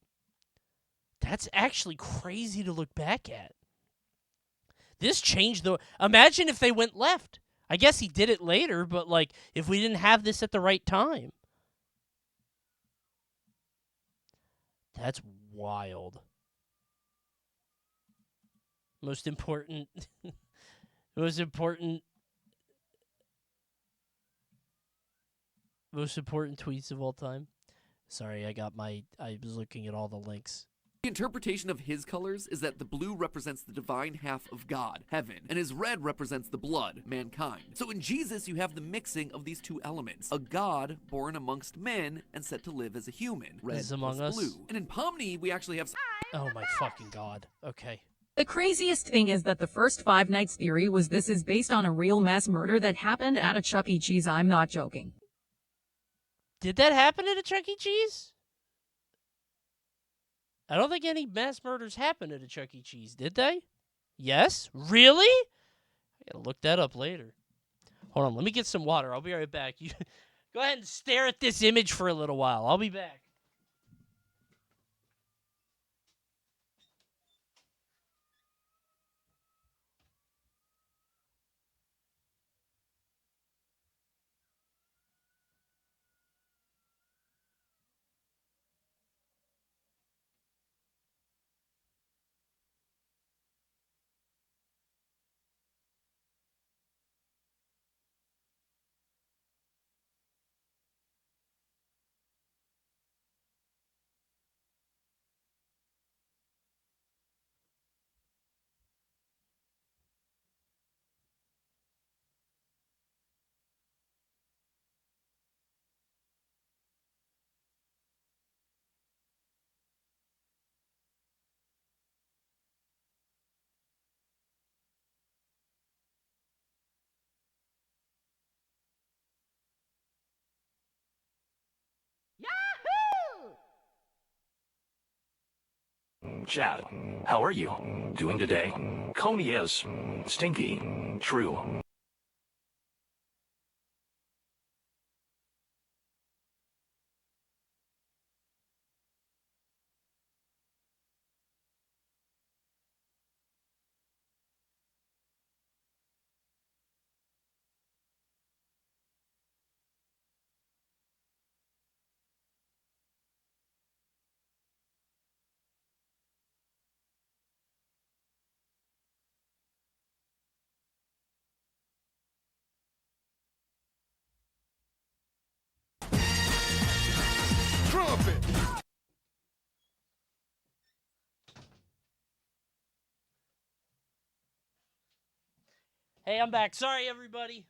That's actually crazy to look back at. This changed the... Imagine if they went left. I guess he did it later, but like, if we didn't have this at the right time. That's wild. Most important tweets of all time. Sorry, I was looking at all the links. The interpretation of his colors is that the blue represents the divine half of God, heaven, and his red represents the blood, mankind. So in Jesus, you have the mixing of these two elements. A God born amongst men and set to live as a human, red Among plus Us. blue. And in Pomni, we actually have... Oh my fucking God. Okay. The craziest thing is that the first Five Nights theory was this is based on a real mass murder that happened at a Chuck E. Cheese. I'm not joking. Did that happen at a Chuck E. Cheese? I don't think any mass murders happened at a Chuck E. Cheese, did they? Yes? Really? I gotta look that up later. Hold on, let me get some water. I'll be right back. You go ahead and stare at this image for a little while. I'll be back. Chad, how are you doing today? Coney is stinky, true. Trumpet! Hey, I'm back. Sorry, everybody.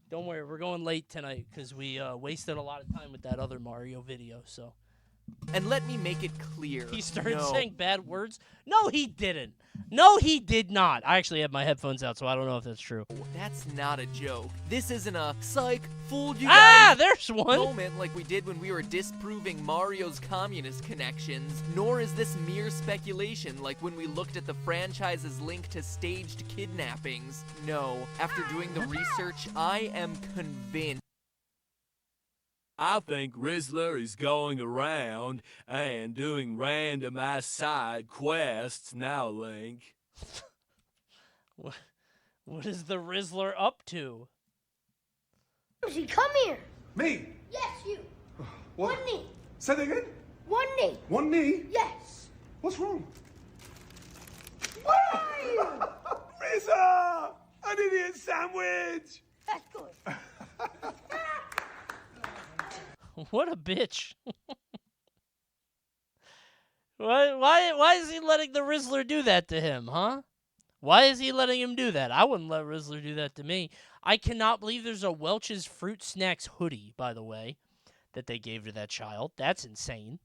Don't worry, we're going late tonight because we wasted a lot of time with that other Mario video, so. And let me make it clear. He started saying bad words? No, he didn't. No, he did not. I actually have my headphones out, so I don't know if that's true. That's not a joke. This isn't a psych, fooled you guys. There's one. Moment like we did when we were disproving Mario's communist connections, nor is this mere speculation like when we looked at the franchise's link to staged kidnappings. No, after doing the research, I am convinced. I think Rizzler is going around and doing randomized side quests now, Link. What is the Rizzler up to? Lucy, come here. Me? Yes, you. What? One knee. Say that again? One knee. One knee? Yes. What's wrong? Where are you? Rizza! An Indian sandwich! That's good. What a bitch. Why is he letting the Rizzler do that to him, huh? Why is he letting him do that? I wouldn't let Rizzler do that to me. I cannot believe there's a Welch's Fruit Snacks hoodie, by the way, that they gave to that child. That's insane.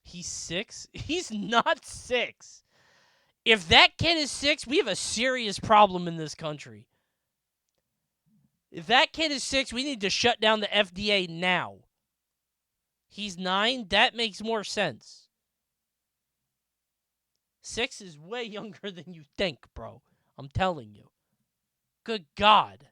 He's 6? He's not 6. If that kid is 6, we have a serious problem in this country. If that kid is 6, we need to shut down the FDA now. He's 9? That makes more sense. 6 is way younger than you think, bro. I'm telling you. Good God.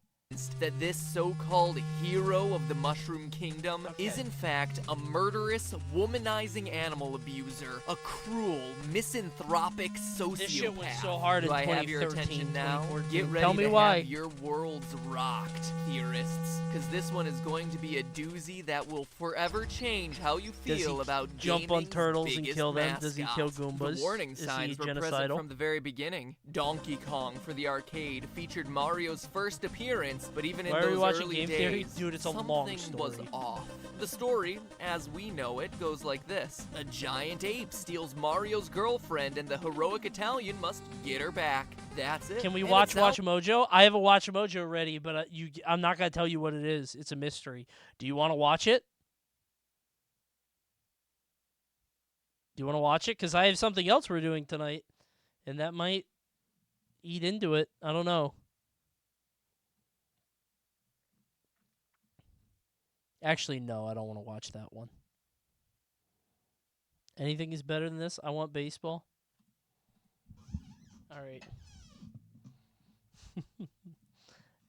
That this so-called hero of the Mushroom Kingdom is in fact a murderous, womanizing animal abuser, a cruel, misanthropic sociopath. This shit went so hard in 2013, I have your attention now? 2014. Get ready Tell me to why. have your worlds rocked, theorists, because this one is going to be a doozy that will forever change how you feel about jump on turtles and biggest kill them? mascot. Does he kill Goombas? The warning Is signs he were present genocidal? from the very beginning. Donkey Kong for the arcade featured Mario's first appearance, but even in Why are we those watching early Game days, Theory? Dude, it's a long something story. was off. The story, as we know it, goes like this. A giant ape steals Mario's girlfriend and the heroic Italian must get her back. That's it. Can we And watch it's out. Watch Mojo? I have a Watch Mojo ready, but I'm not going to tell you what it is. It's a mystery. Do you want to watch it? Do you want to watch it? Because I have something else we're doing tonight, and that might eat into it. I don't know. Actually, no, I don't want to watch that one. Anything is better than this? I want baseball. All right.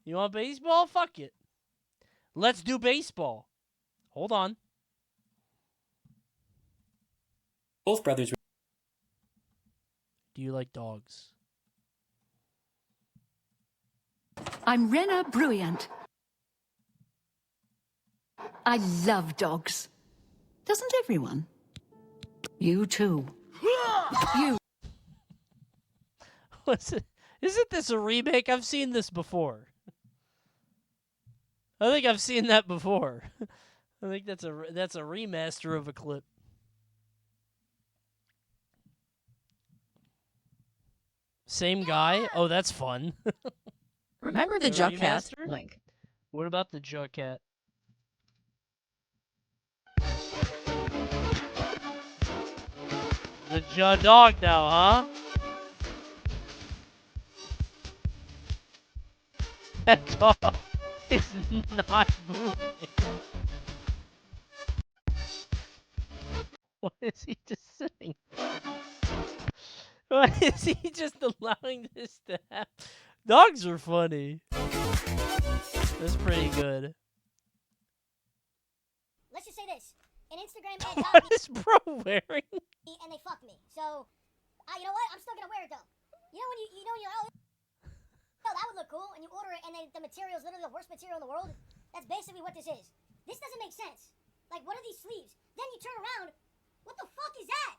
You want baseball? Fuck it. Let's do baseball. Hold on. Both brothers. Do you like dogs? I'm Rena Bruyant. I love dogs. Doesn't everyone? You too. You. What's it? Isn't this a remake? I've seen this before. I think I've seen that before. I think that's a remaster of a clip. Same guy? Oh, that's fun. Remember the Jugcat? Link. What about the Jugcat? The dog now, huh? That dog is not moving. Why is he just sitting? Why is he just allowing this to happen? Dogs are funny. That's pretty good. Let's just say this. An Instagram ad What got me, is bro wearing? and they fucked me. So, you know what? I'm still gonna wear it though. You know when you're oh, that would look cool, and you order it, and the material is literally the worst material in the world. That's basically what this is. This doesn't make sense. Like, what are these sleeves? Then you turn around. What the fuck is that?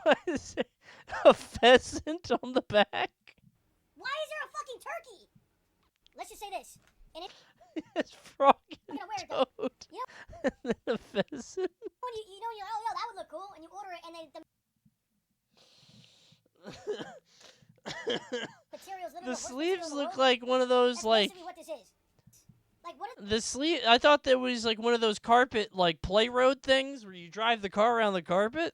What is it? A pheasant on the back? Why is there a fucking turkey? Let's just say this. It's frog I'm and gonna wear it toad. though. You know, And then a pheasant. when you look like one of those, That's like... basically what this is. Like, what is... The sleeve... I thought that was, like, one of those carpet, like, play road things where you drive the car around the carpet.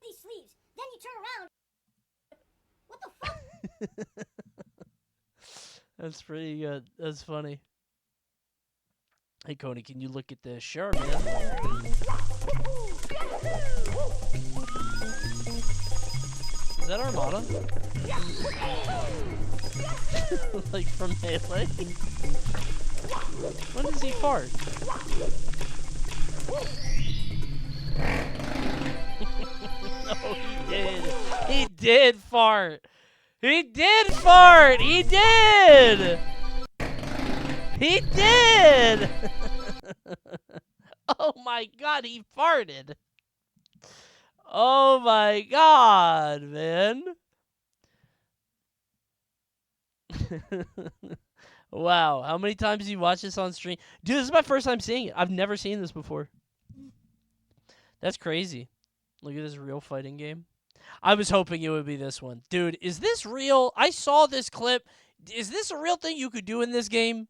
These sleeves. Then you turn around. What the fuck? That's pretty good. That's funny. Hey, Coney, can you look at this? Sure, man. Is that Armada? Like from Melee? When does he fart? No, he did. He did fart. He did fart. He did. He did. Oh my god, he farted. Oh my god, man. Wow, how many times have you watched this on stream? Dude, this is my first time seeing it. I've never seen this before. That's crazy. Look at this real fighting game. I was hoping it would be this one. Dude, is this real? I saw this clip. Is this a real thing you could do in this game?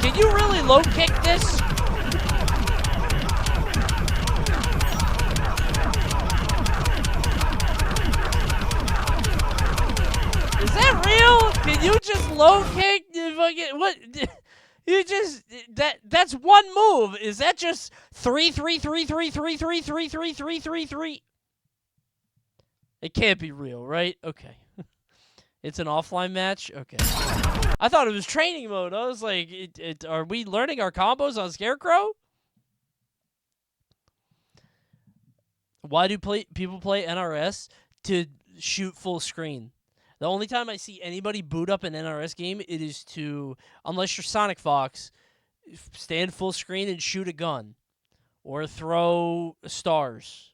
Can you really low kick this? Is that real? Can you just low kick? What? You just that's one move. Is that just 3 3 3 3 3 3 3 3 3 3 3? It can't be real, right? Okay. It's an offline match? Okay. I thought it was training mode. I was like, are we learning our combos on Scarecrow? Why do people play NRS? To shoot full screen. The only time I see anybody boot up an NRS game, it is to, unless you're Sonic Fox, stand full screen and shoot a gun. Or throw stars.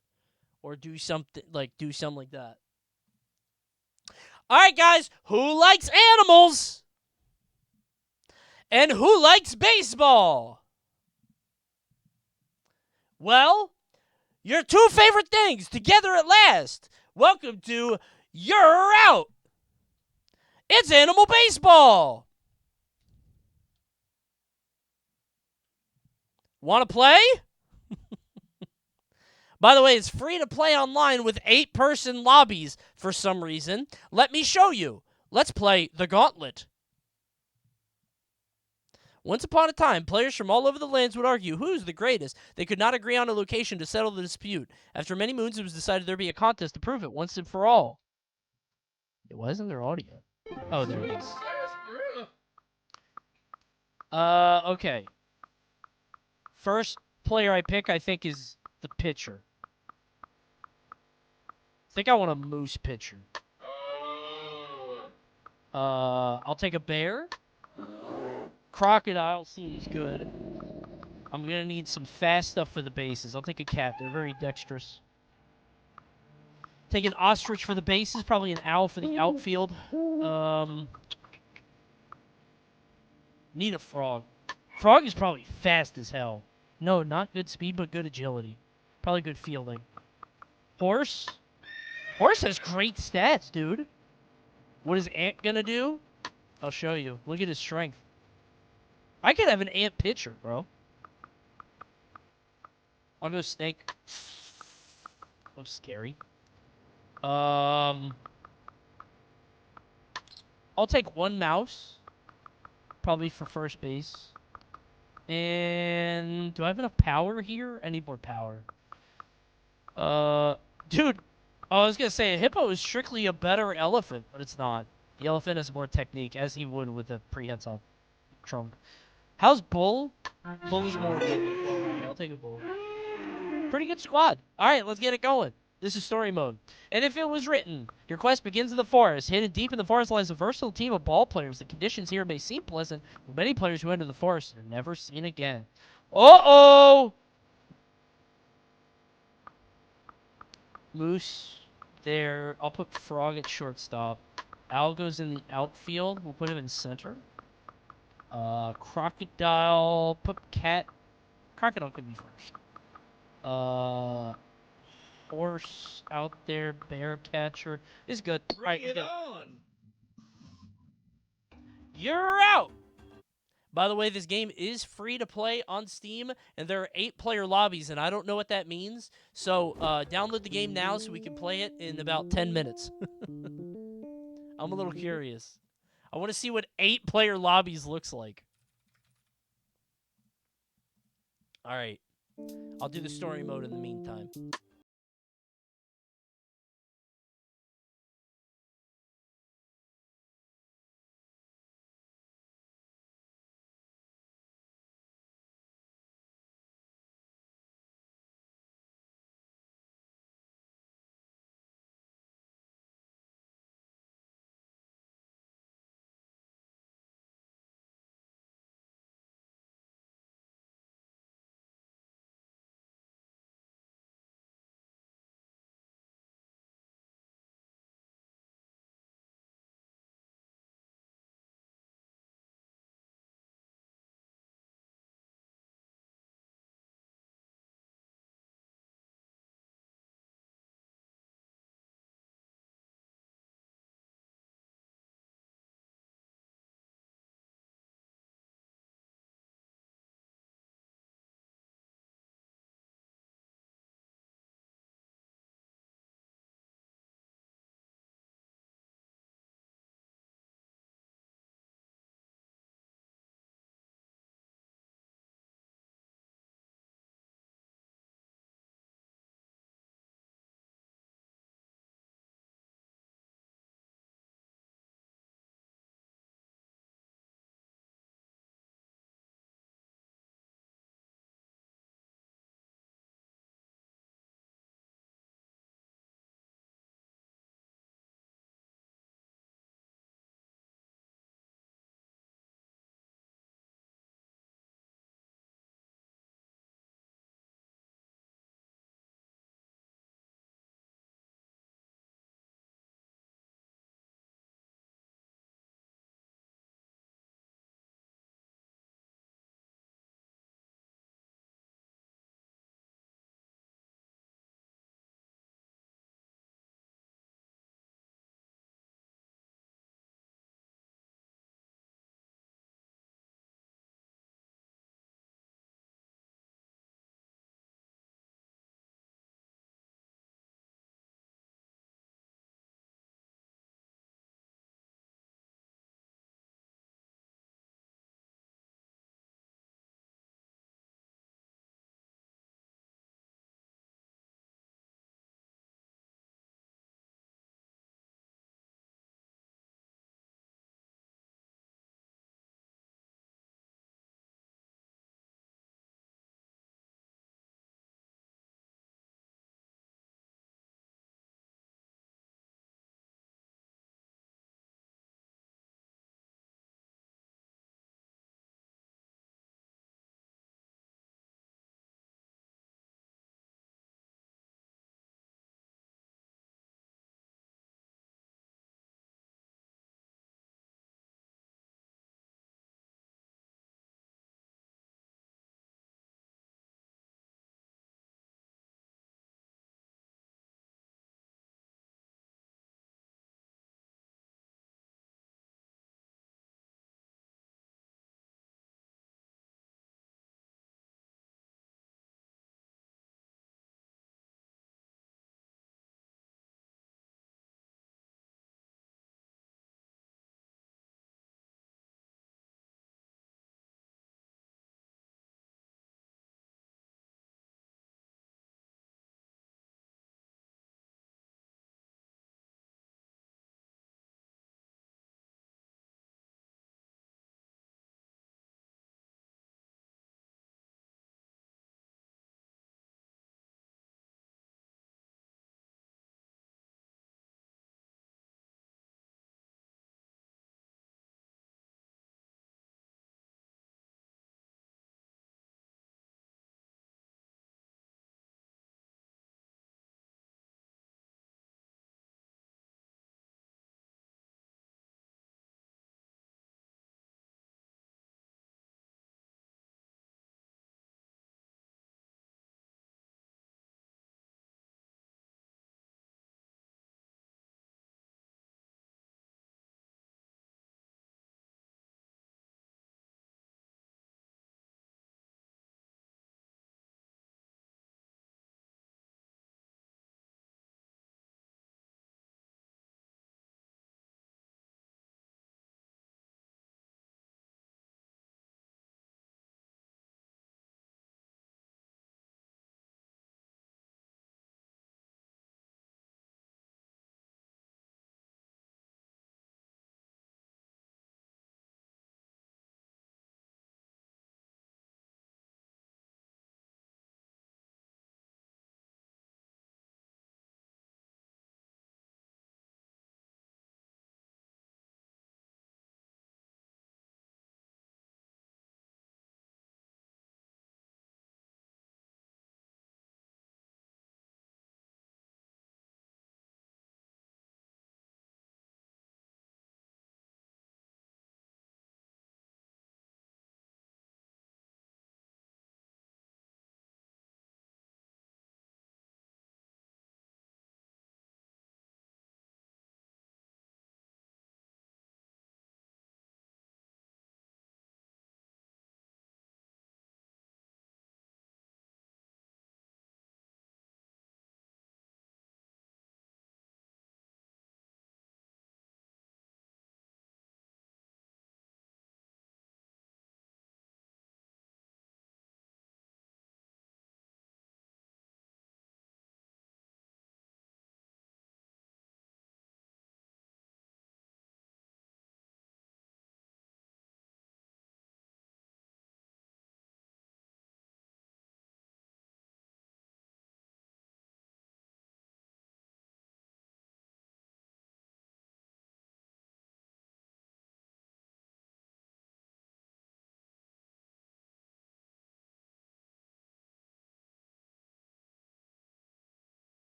Or do something like that. All right, guys, who likes animals? And who likes baseball? Well, your two favorite things together at last. Welcome to Yerr Out. It's animal baseball. Want to play? By the way, it's free to play online with 8-person lobbies for some reason. Let me show you. Let's play the Gauntlet. Once upon a time, players from all over the lands would argue who's the greatest. They could not agree on a location to settle the dispute. After many moons, it was decided there'd be a contest to prove it once and for all. Why isn't there audio? Oh, there it is. Okay. First player I pick, I think, is the pitcher. I think I want a moose pitcher. I'll take a bear. Crocodile seems good. I'm gonna need some fast stuff for the bases. I'll take a cat. They're very dexterous. Take an ostrich for the bases. Probably an owl for the outfield. Need a frog. Frog is probably fast as hell. No, not good speed, but good agility. Probably good fielding. Horse? Horse has great stats, dude. What is Ant gonna do? I'll show you. Look at his strength. I could have an Ant pitcher, bro. I'll go snake. Looks scary. I'll take one mouse. Probably for first base. And do I have enough power here? I need more power. Dude. I was gonna say, a hippo is strictly a better elephant, but it's not. The elephant has more technique, as he would with a prehensile trunk. How's bull? Bull is more good. I'll take a bull. Pretty good squad. Alright, let's get it going. This is story mode. And if it was written, your quest begins in the forest. Hidden deep in the forest lies a versatile team of ball players. The conditions here may seem pleasant, but many players who enter the forest are never seen again. Uh-oh! Moose there. I'll put frog at shortstop. Owl goes in the outfield. We'll put him in center. Crocodile. Put cat. Crocodile could be first. Horse out there, bear catcher is good. All right, Bring it good. on! You're out. By the way, this game is free to play on Steam, and there are 8-player lobbies, and I don't know what that means. So download the game now so we can play it in about 10 minutes. I'm a little curious. I want to see what 8-player lobbies looks like. All right. I'll do the story mode in the meantime.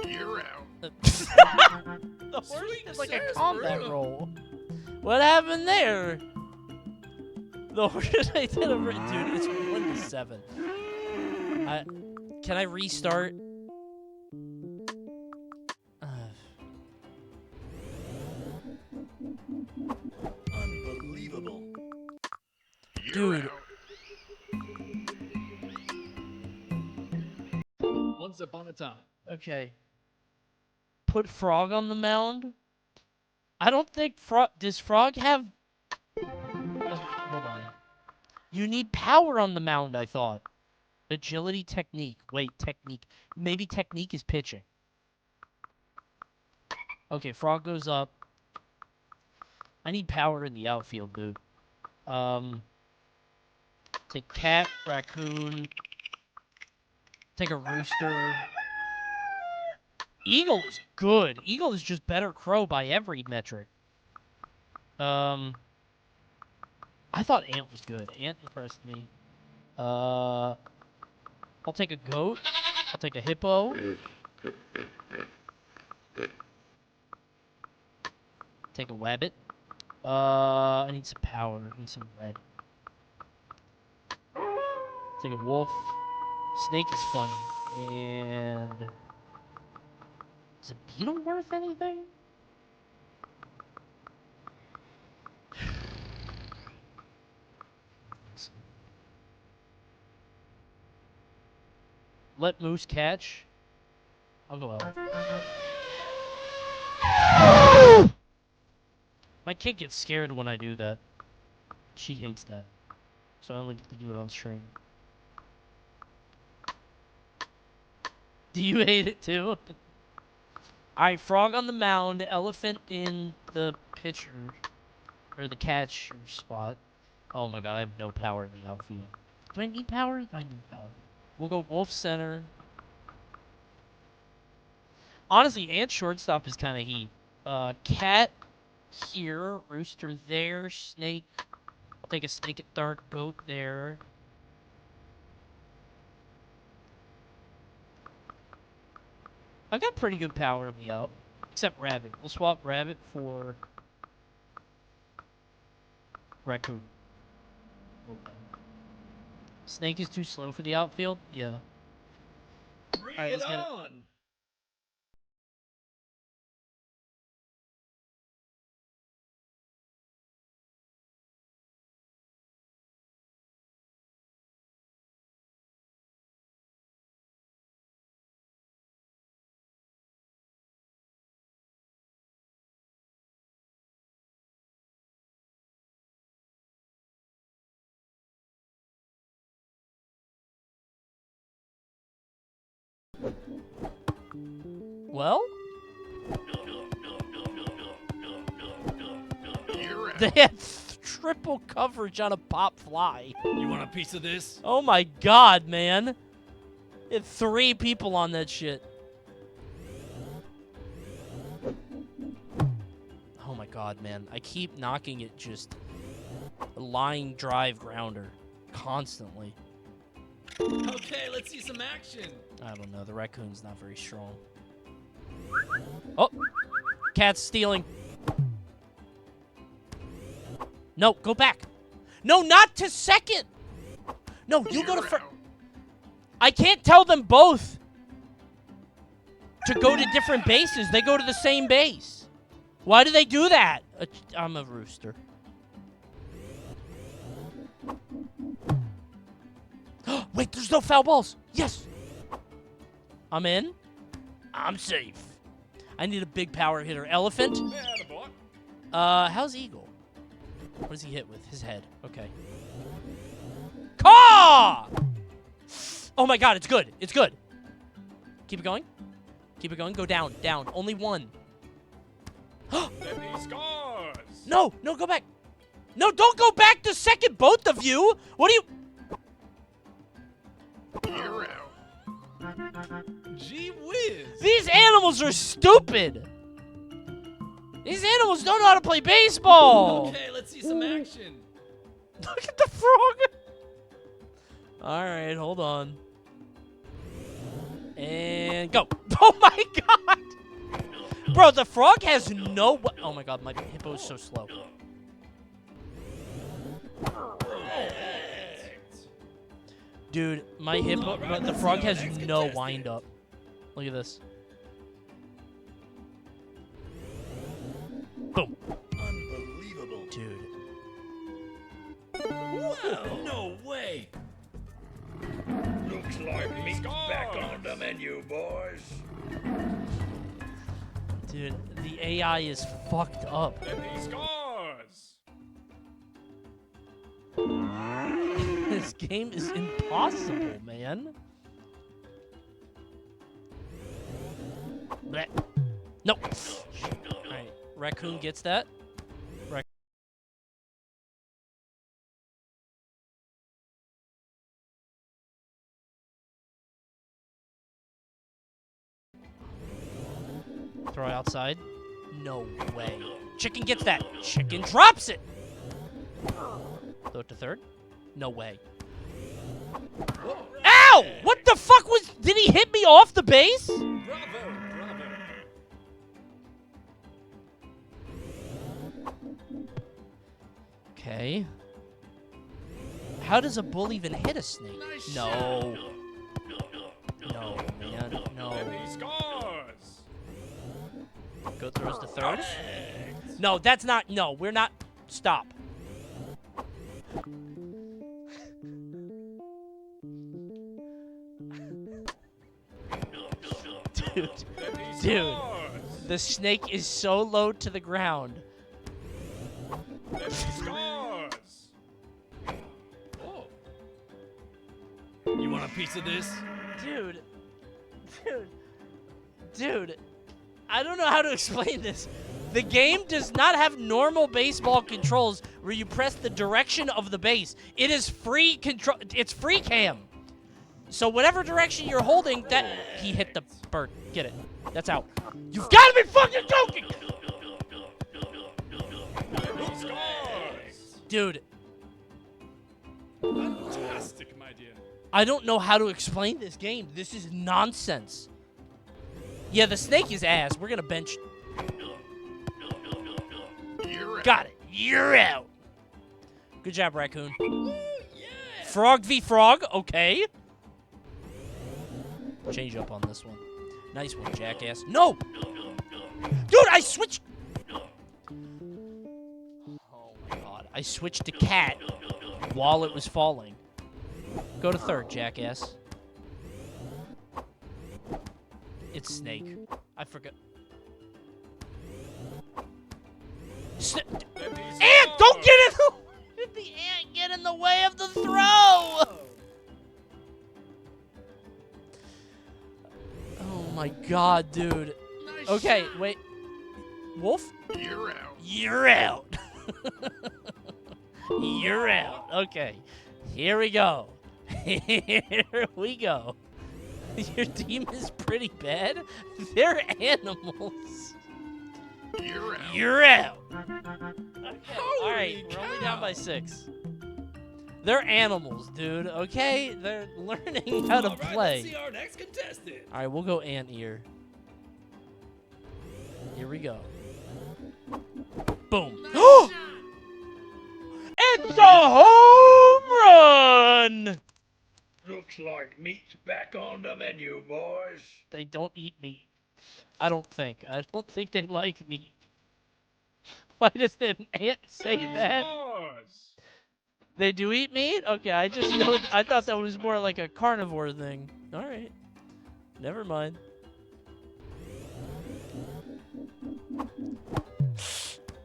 Yerr Out. The horse did like a combat roll. What happened there? The horse I did a dude. It's 1-7. Can I restart? Unbelievable. Dude. Once upon a time. Okay. Put Frog on the mound. I don't think Frog... Does Frog have... Hold on. You need power on the mound, I thought. Agility, technique. Wait, technique. Maybe technique is pitching. Okay, Frog goes up. I need power in the outfield, dude. Take cat, raccoon. Take a rooster. Eagle is good. Eagle is just better crow by every metric. I thought ant was good. Ant impressed me. I'll take a goat. I'll take a hippo. Take a wabbit. I need some power. I need some red. Take a wolf. Snake is fun. And... Is a beetle worth anything? Let moose catch. I'll go out. My kid gets scared when I do that. She hates that. So I only get to do it on stream. Do you hate it too? Alright, frog on the mound, elephant in the pitcher. Or the catcher spot. Oh my god, I have no power in the outfield. Do I need power? I need power. We'll go wolf center. Honestly, ant shortstop is kind of heat. Cat here, rooster there, snake. I'll take a snake at third, goat there. I got pretty good power in the out. Except rabbit. We'll swap rabbit for raccoon. Okay. Snake is too slow for the outfield? Yeah. Bring it on! Well? They had triple coverage on a pop fly. You want a piece of this? Oh my god, man. It had 3 people on that shit. Oh my god, man. I keep knocking it just a line drive grounder constantly. Okay, let's see some action. I don't know. The raccoon's not very strong. Oh! Cat's stealing. No, go back. No, not to second. No, you go to first. I can't tell them both to go to different bases. They go to the same base. Why do they do that? I'm a rooster. Wait, there's no foul balls. Yes. I'm in. I'm safe. I need a big power hitter. Elephant. How's Eagle? What does he hit with? His head. Okay. Caw! Oh my god, it's good. It's good. Keep it going. Keep it going. Go down. Down. Only one. No, no, go back. No, don't go back to second, both of you. What are you... Yerr Out. Gee whiz. These animals are stupid. These animals don't know how to play baseball. Okay, let's see some action. Look at the frog. All right, hold on. And go. Oh my god. Bro, the frog has no... Oh my god, my hippo is so slow. Dude, my hippo... But the frog has no wind up. Look at this. Boom. Unbelievable. Dude. Wow, no way. Looks like meat's back on the menu, boys. Dude, the AI is fucked up. Scores. This game is impossible, man. Blech. Nope. Alright, Raccoon gets that. Throw it outside. No way. Chicken gets that. Chicken drops it. Throw it to third. No way. Ow! What the fuck was... Did he hit me off the base? Okay. How does a bull even hit a snake? No. No, man. No. Go throws to third. No, that's not... No, we're not... Stop. Dude. The snake is so low to the ground. You want a piece of this? Dude. I don't know how to explain this. The game does not have normal baseball controls where you press the direction of the base. It is free control. It's free cam. So whatever direction you're holding, that... He hit the bird. Get it. That's out. You've got to be fucking joking! Dude. Fantastic, my dear. I don't know how to explain this game. This is nonsense. Yeah, the snake is ass. We're gonna bench. Got it. You're out. Good job, Raccoon. Ooh, yeah. Frog v. Frog. Okay. Change up on this one. Nice one, jackass. No! Dude, I switched... Oh, my God. I switched to cat while it was falling. Go to third, jackass. It's snake. I forgot. Ant, don't get in the... Did the ant get in the way of the throw? Oh my god, dude. Nice Okay, shot. wait. Wolf? You're out. You're out. You're out. Okay. Here we go. Here we go. Your team is pretty bad. They're animals. You're out. You're out. Okay. All right, we're only down by 6. They're animals, dude. Okay, they're learning how to play. Let's see our next contestant. All right, we'll go ant ear. Here we go. Boom. It's a home run! Looks like meat's back on the menu, boys. They don't eat meat. I don't think. I don't think they like meat. Why does an ant say that? They do eat meat? Okay, I just know. I thought that was more like a carnivore thing. All right. Never mind.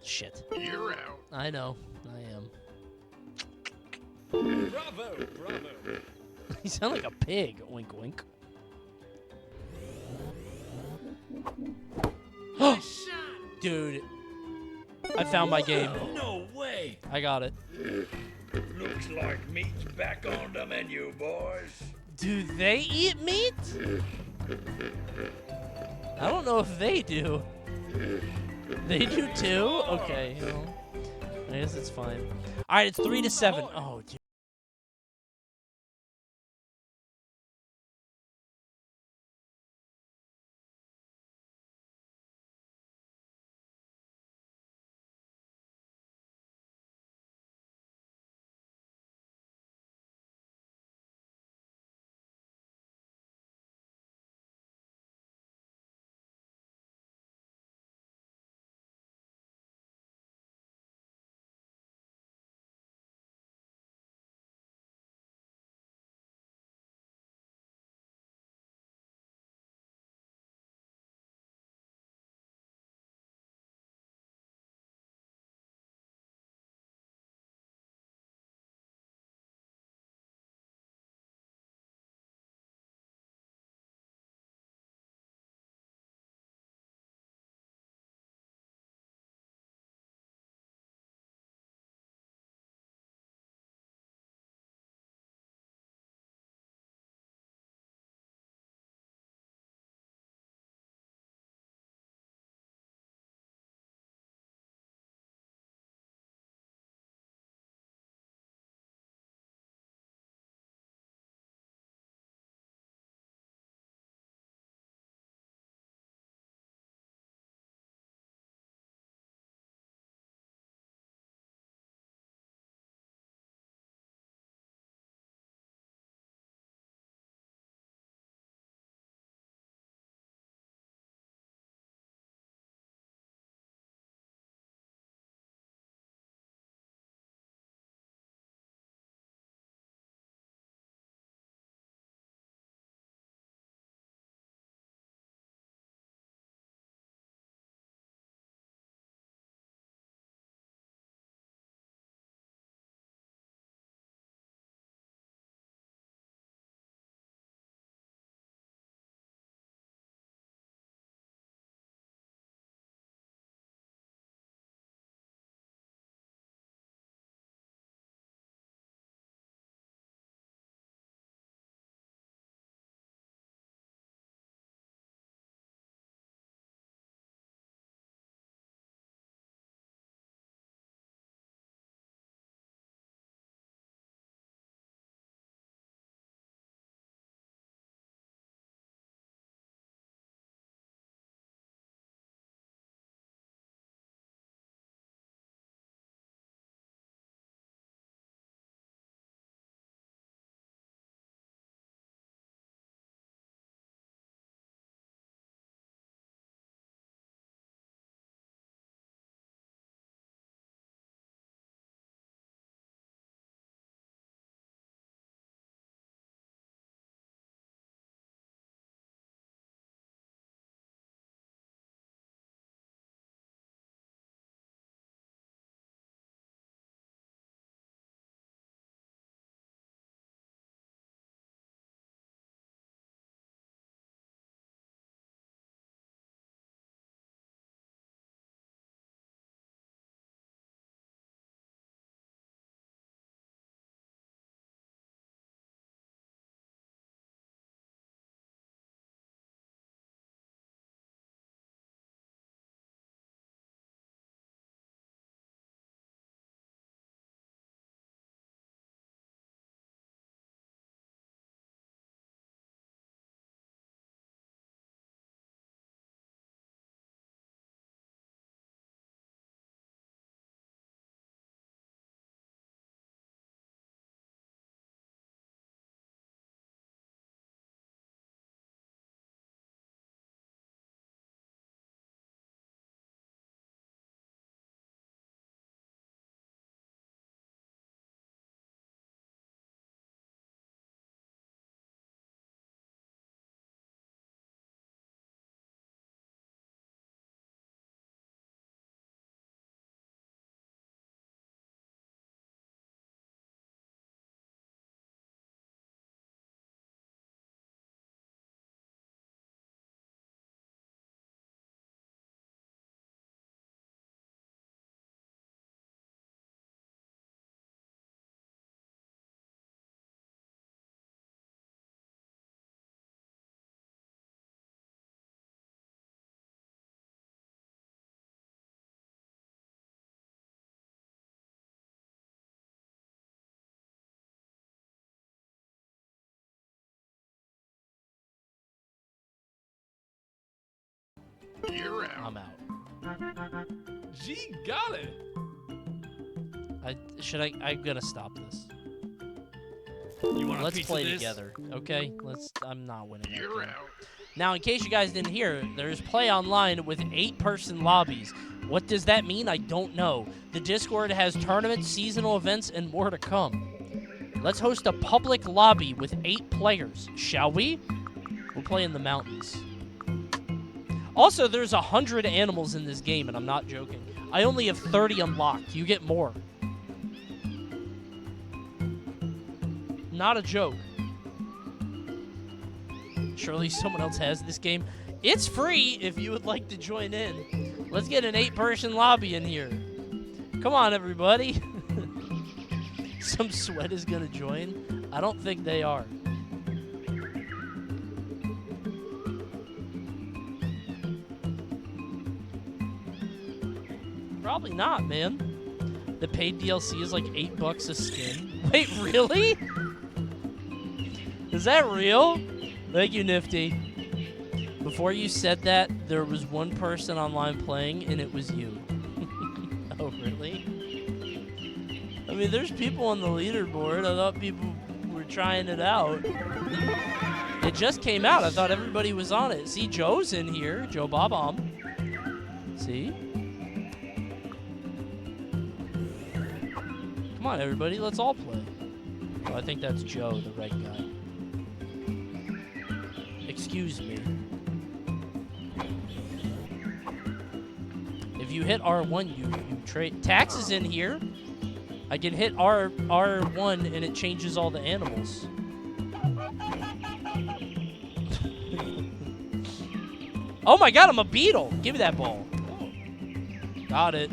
Shit. You're out. I know. I am. Bravo, bravo. You sound like a pig. Wink, wink. Nice shot. Dude. I found my game. No way. I got it. Looks like meat's back on the menu, boys. Do they eat meat? I don't know if they do. They do too? Okay, well, I guess it's fine. Alright, it's 3-7. Oh, dude. You're out. I'm out. Gee golly. I'm gonna stop this. You want a Let's piece play of this? together, okay? I'm not winning. that You're game. out. Now, in case you guys didn't hear, there's play online with 8-person lobbies. What does that mean? I don't know. The Discord has tournaments, seasonal events, and more to come. Let's host a public lobby with 8 players, shall we? We'll play in the mountains. Also, there's 100 animals in this game, and I'm not joking. I only have 30 unlocked. You get more. Not a joke. Surely someone else has this game. It's free if you would like to join in. Let's get an 8-person lobby in here. Come on, everybody. Some sweat is gonna join. I don't think they are. Probably not, man. The paid DLC is like $8 a skin. Wait, really? Is that real? Thank you, Nifty. Before you said that, there was one person online playing, and it was you. Oh, really? I mean, there's people on the leaderboard. I thought people were trying it out. It just came out. I thought everybody was on it. See, Joe's in here. Joe Bob-omb. See? Come on, everybody. Let's all play. Oh, I think that's Joe, the red guy. Excuse me. If you hit R1, you trade. Tax is in here. I can hit R1 and it changes all the animals. Oh my god, I'm a beetle. Give me that ball. Got it.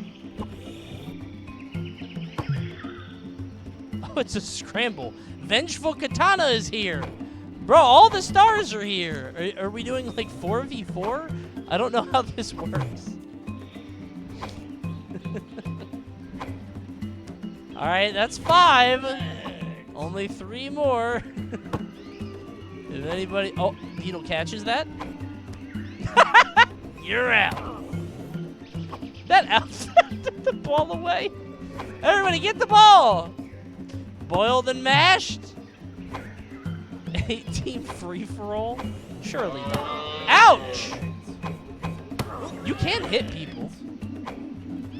Oh, it's a scramble. Vengeful Katana is here. Bro, all the stars are here. Are we doing like 4v4? I don't know how this works. All right, that's 5. Only 3 more. If anybody... Oh, Beetle catches that. You're out. That outfit took the ball away. Everybody get the ball. Boiled and mashed. 8-team free-for-all? Surely not. Ouch! You can't hit people.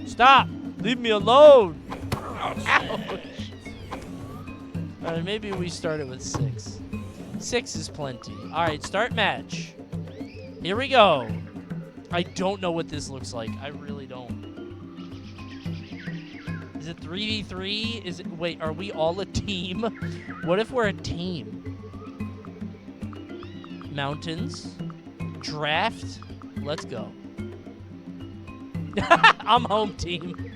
Stop. Leave me alone. Ouch. Alright, maybe we started with 6. 6 is plenty. Alright, start match. Here we go. I don't know what this looks like. I really don't. Is it 3v3? Is it... Wait, are we all a team? What if we're a team? Mountains. Draft. Let's go. I'm home team.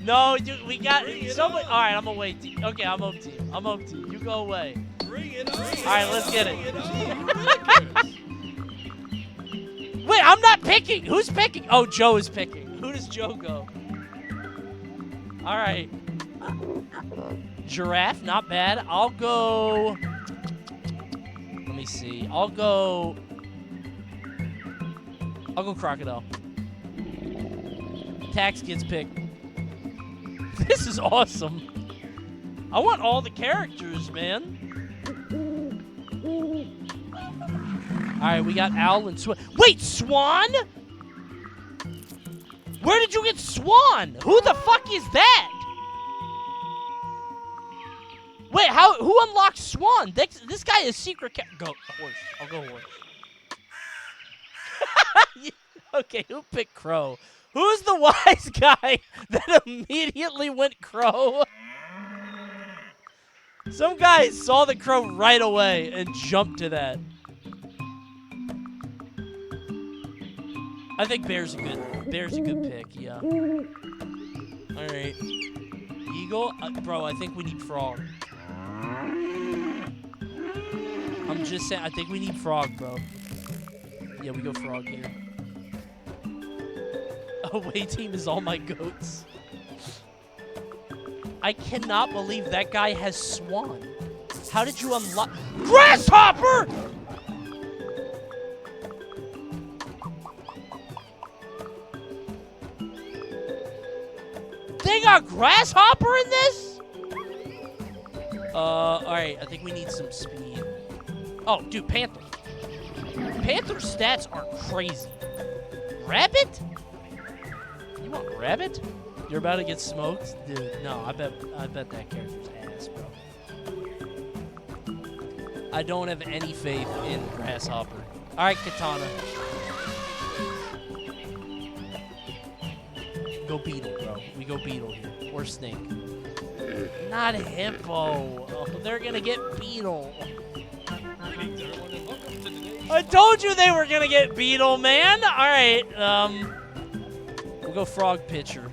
No, we got someone. All right, I'm away team. Okay, I'm home team. I'm home team. You go away. Bring it on. All right, let's get it. Wait, I'm not picking. Who's picking? Oh, Joe is picking. Who does Joe go? All right. Giraffe, not bad. I'll go. Let me see. I'll go crocodile. Tax gets picked. This is awesome. I want all the characters, man. All right, we got Owl and Swan. Wait, Swan? Where did you get Swan? Who the fuck is that? Wait, who unlocked Swan? This guy is secret go horse. I'll go horse. Okay, who picked Crow? Who's the wise guy that immediately went Crow? Some guy saw the crow right away and jumped to that. I think Bear's a good pick, yeah. All right. Eagle? Bro, I think we need Frog. I'm just saying, I think we need Frog, bro. Yeah, we go Frog here. Away team is all my goats. I cannot believe that guy has Swan. How did you unlock... Grasshopper! They got Grasshopper in this? Alright, I think we need some speed. Oh, dude, Panther. Panther's stats are crazy. Rabbit? You want Rabbit? You're about to get smoked? Dude, no, I bet that character's ass, bro. I don't have any faith in Grasshopper. Alright, Katana. Go Beetle, bro. We go Beetle here. Or Snake. Not Hippo. Oh, they're gonna get Beetle. Greetings, everyone, and welcome to today's I told you they were gonna get Beetle, man. Alright, we'll go Frog Pitcher.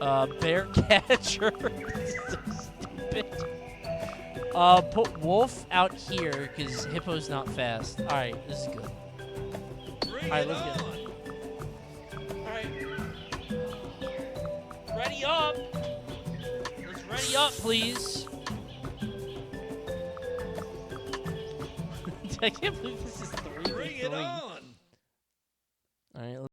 Bear Catcher. So stupid. Put Wolf out here, because Hippo's not fast. Alright, this is good. Alright, let's get it. Alright. Ready up. Let's ready up, please. I can't believe this is 3v3. Bring it on! Alright,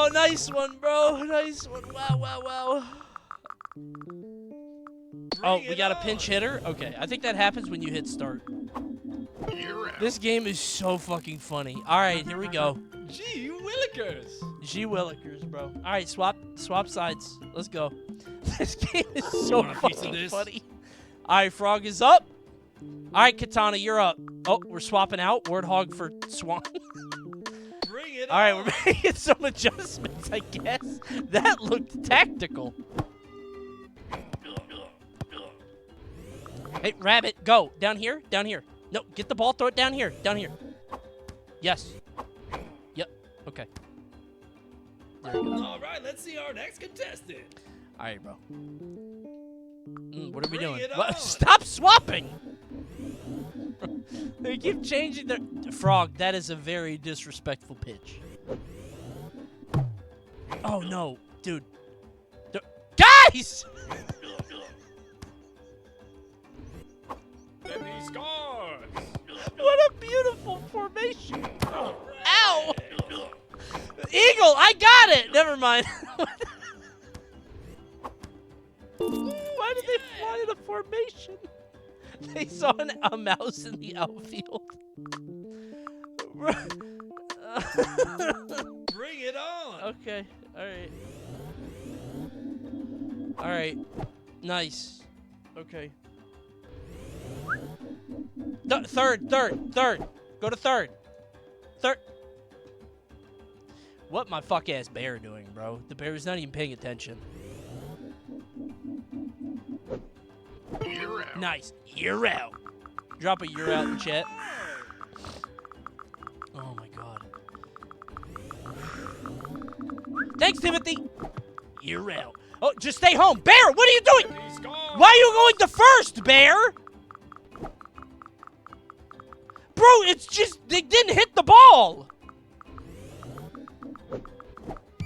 Oh, nice one, bro. Nice one. Wow, wow, wow. Oh, we got a pinch hitter? Okay, I think that happens when you hit start. This game is so fucking funny. All right, here we go. Gee willikers. Gee willikers, bro. All right, swap sides. Let's go. This game is so fucking funny. All right, Frog is up. All right, Katana, you're up. Oh, we're swapping out Warthog for Swan. Bring it All right, we're making some adjustments, I guess. That looked tactical. Hey, Rabbit, go. Down here, down here. No, get the ball, throw it down here, down here. Yes. Yep, okay. There we go. All right, let's see our next contestant. All right, bro. What are we Bring doing? it What? on. Stop swapping! They keep changing their... Frog, that is a very disrespectful pitch. Oh, no. Dude. Guys! Then he scores. What a beautiful formation. Ow! Eagle, I got it! Never mind. Why did they fly in a formation? They saw a mouse in the outfield. Bring it on. Okay, alright. Alright. Nice. Okay. Third. Go to third. Third. What my fuck ass bear doing, bro? The bear is not even paying attention. Yerr Out. Nice. Yerr Out. Drop a Yerr Out in chat. Oh my god. Thanks, Timothy. Yerr Out. Oh, just stay home. Bear, what are you doing? Why are you going to first, Bear? Bro, it's just, they didn't hit the ball.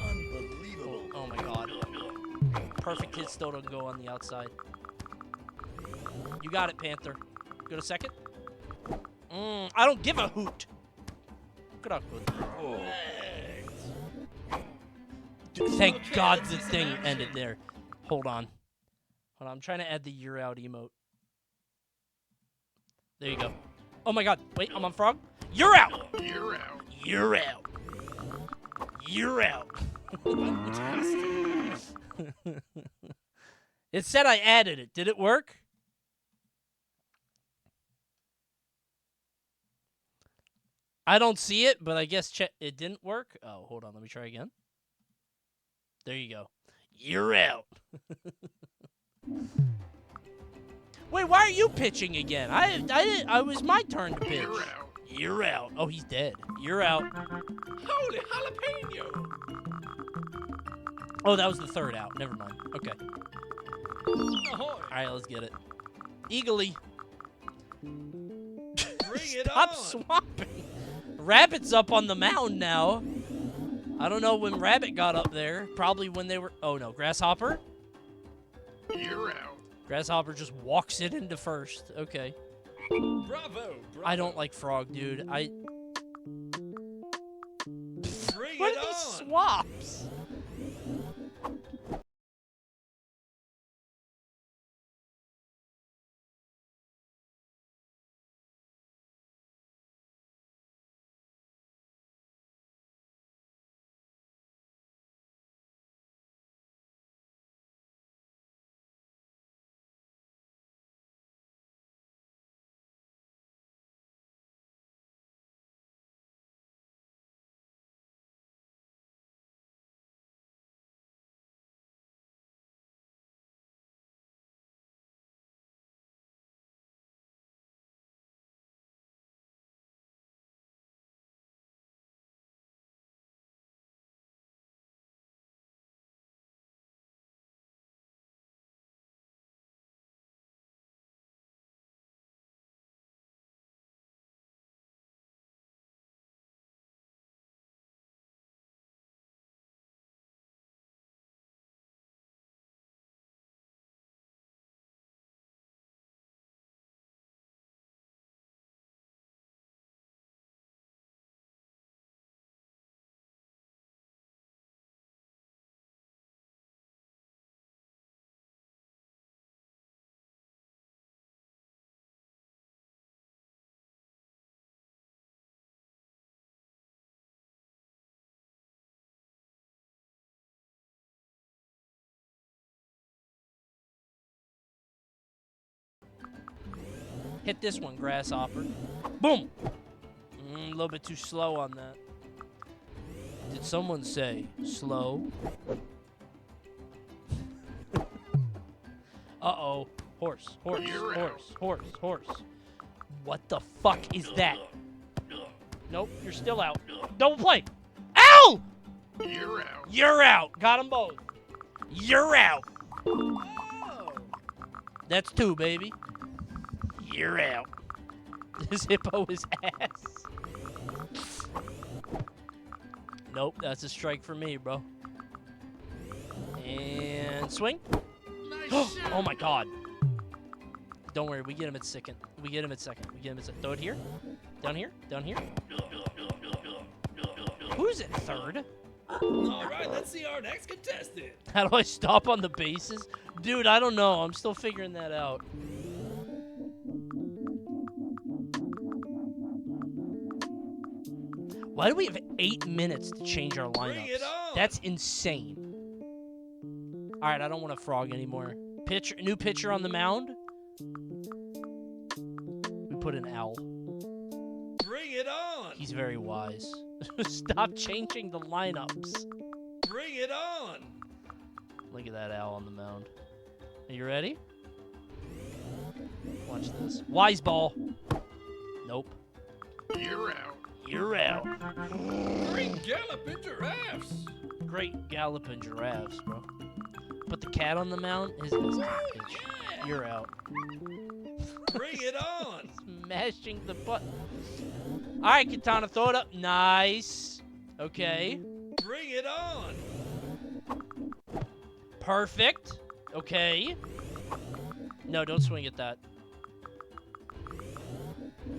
Unbelievable. Oh my god. Perfect hit still don't go on the outside. You got it, Panther. Go to second. I don't give a hoot. Good up, good. Dude, thank God the thing ended there. Hold on. Hold on, I'm trying to add the Yerr Out emote. There you go. Oh my god, wait, I'm on Frog. Yerr Out! Yerr Out. Yerr Out. Yerr Out. It said I added it. Did it work? I don't see it, but I guess it didn't work. Oh, hold on. Let me try again. There you go. Yerr Out. Wait, why are you pitching again? I was my turn to pitch. Yerr Out. Yerr Out. Oh, he's dead. Yerr Out. Holy jalapeno. Oh, that was the third out. Never mind. Okay. Ahoy. All right, let's get it. Eagerly. Bring it Stop on. swapping. Rabbit's up on the mound now. I don't know when Rabbit got up there. Probably when they were... Oh, no. Grasshopper? Yerr Out. Grasshopper just walks it into first. Okay. Bravo. I don't like Frog, dude. Bring What it are these on. swaps? Hit this one, grasshopper. Boom! A little bit too slow on that. Did someone say slow? Uh-oh. Horse. What the fuck is that? Nope, you're still out. Double play. Ow! You're out. You're out. Got them both. You're out. That's 2, baby. You're out. This hippo is ass. Nope, that's a strike for me, bro. And swing. Oh my god. Don't worry, we get him at second. Throw it here. Down here. Who's at third? All right, let's see our next contestant. How do I stop on the bases? Dude, I don't know. I'm still figuring that out. Why do we have 8 minutes to change our lineups? Bring it on. That's insane. All right, I don't want to frog anymore. New pitcher on the mound. We put an owl. Bring it on. He's very wise. Stop changing the lineups. Bring it on. Look at that owl on the mound. Are you ready? Watch this. Wise ball. Nope. You're out. You're out. Great galloping giraffes. Great galloping giraffes, bro. Put the cat on the mound. His ass can't pitch. You're out. Bring it on. Smashing the button. All right, Katana, throw it up. Nice. Okay. Bring it on. Perfect. Okay. No, don't swing at that.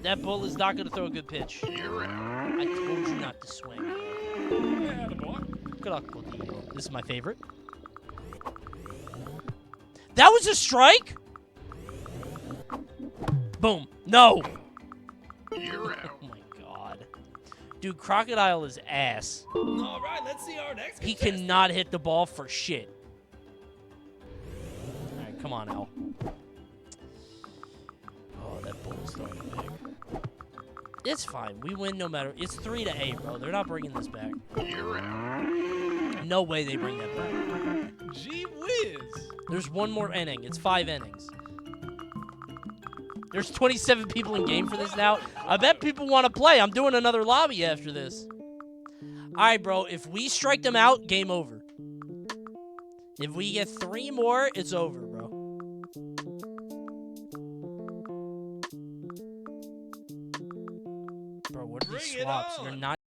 That bull is not going to throw a good pitch. You're out. I told you not to swing. Yeah, the boy. Good luck, Clodillo. This is my favorite. That was a strike? Boom. No. You're out. Oh my god. Dude, Crocodile is ass. All right, let's see our next He contestant. cannot hit the ball for shit. All right, come on, Al. Oh, that bull is throwing it big. It's fine. We win no matter. It's 3-8, bro. They're not bringing this back. You're out. No way they bring that back. Gee whiz. There's one more inning. It's 5 innings. There's 27 people in game for this now. I bet people want to play. I'm doing another lobby after this. All right, bro. If we strike them out, game over. If we get 3 more, it's over, bro. Bro, what are these swaps? You're not.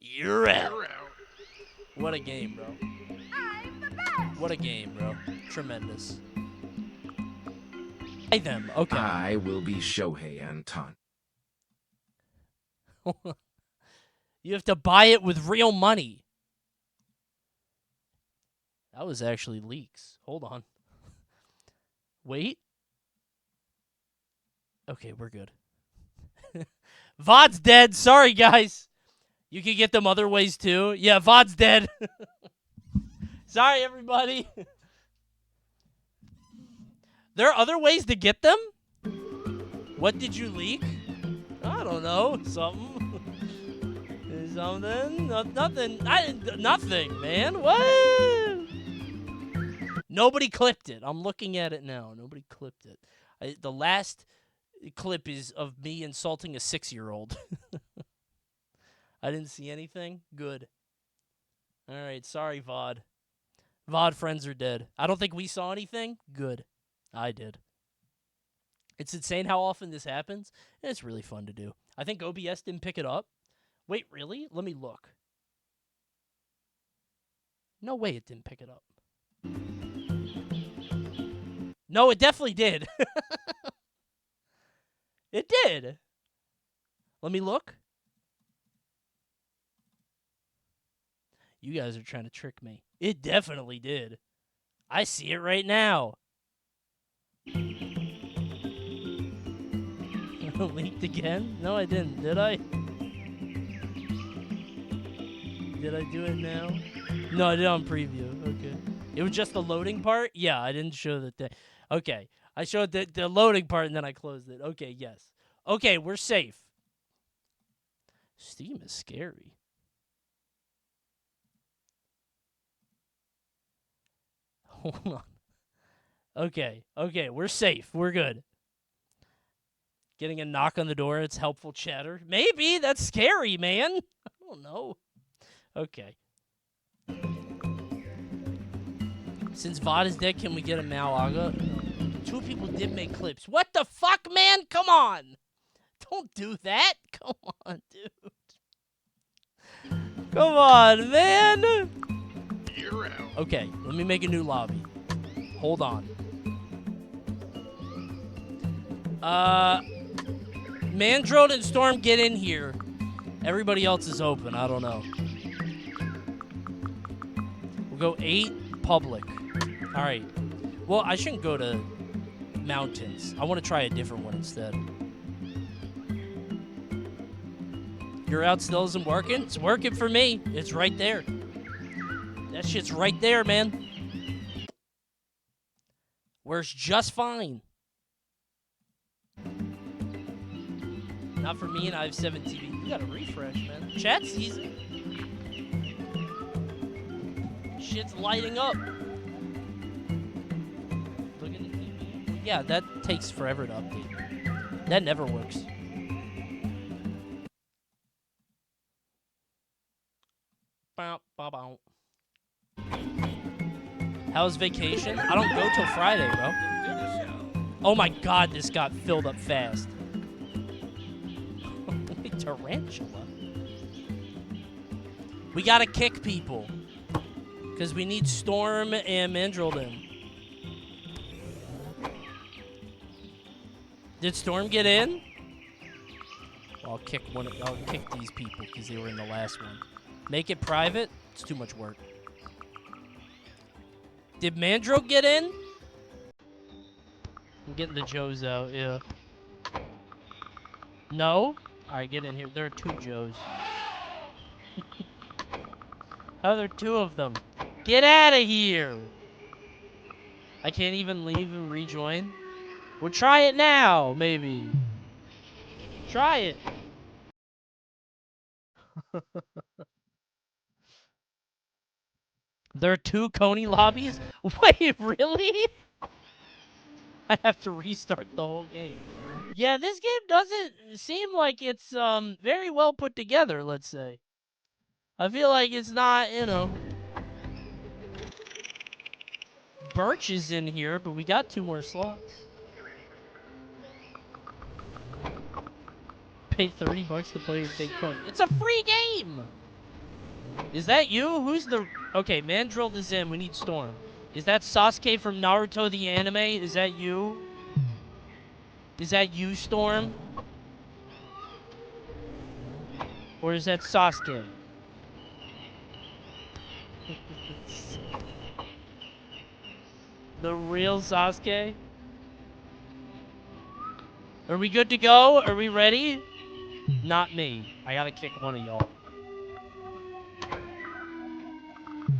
You're out. What a game, bro. What a game, bro. Tremendous. Buy them. Okay. I will be Shohei Anton. You have to buy it with real money. That was actually leaks. Hold on. Wait. Okay, we're good. VOD's dead. Sorry, guys. You can get them other ways, too. Yeah, VOD's dead. Sorry, everybody. There are other ways to get them? What did you leak? I don't know. Something. Something. Nothing. Nothing, man. What? Nobody clipped it. I'm looking at it now. Nobody clipped it. The last clip is of me insulting a 6-year-old. I didn't see anything. Good. All right. Sorry, VOD. VOD friends are dead. I don't think we saw anything. Good. I did. It's insane how often this happens, and it's really fun to do. I think OBS didn't pick it up. Wait, really? Let me look. No way it didn't pick it up. No, it definitely did. It did. Let me look. You guys are trying to trick me. It definitely did. I see it right now. Leaked again? No, I didn't. Did I? Did I do it now? No, I did it on preview. Okay. It was just the loading part? Yeah, I didn't show the thing. Okay. I showed the loading part and then I closed it. Okay, yes. Okay, we're safe. Steam is scary. Hold on. Okay, we're safe. We're good. Getting a knock on the door, it's helpful chatter. Maybe, that's scary, man. I don't know. Okay. Since VOD is dead, can we get a Malaga? No. 2 people did make clips. What the fuck, man? Come on. Don't do that. Come on, dude. Come on, man. Yerr Out. Okay, let me make a new lobby. Hold on. Mandrode and Storm, get in here. Everybody else is open. I don't know. We'll go 8 public. All right. Well, I shouldn't go to mountains. I want to try a different one instead. Yerr Out still isn't working? It's working for me. It's right there. That shit's right there, man. Works just fine. Not for me, and I have 7 TV. You gotta refresh, man. Chat season. Shit's lighting up. Look at the TV. Yeah, that takes forever to update. That never works. How's vacation? I don't go till Friday, bro. Oh my god, this got filled up fast. Tarantula. We gotta kick people. Because we need Storm and Mandrilled in. Did Storm get in? Well, I'll kick these people because they were in the last one. Make it private? It's too much work. Did Mandro get in? I'm getting the Joes out, yeah. No? Alright, get in here. There are 2 Joes. How are there 2 of them? Get out of here! I can't even leave and rejoin? Well, try it now, maybe. Try it. There are 2 Coney lobbies? Wait, really? I have to restart the whole game. Yeah, this game doesn't seem like it's very well put together, let's say. I feel like it's not, you know. Birch is in here, but we got 2 more slots. Pay $30 to play Big Coney. It's a free game! Is that you? Who's the... Okay, Mandrilled is in. We need Storm. Is that Sasuke from Naruto the anime? Is that you? Is that you, Storm? Or is that Sasuke? The real Sasuke? Are we good to go? Are we ready? Not me. I gotta kick one of y'all.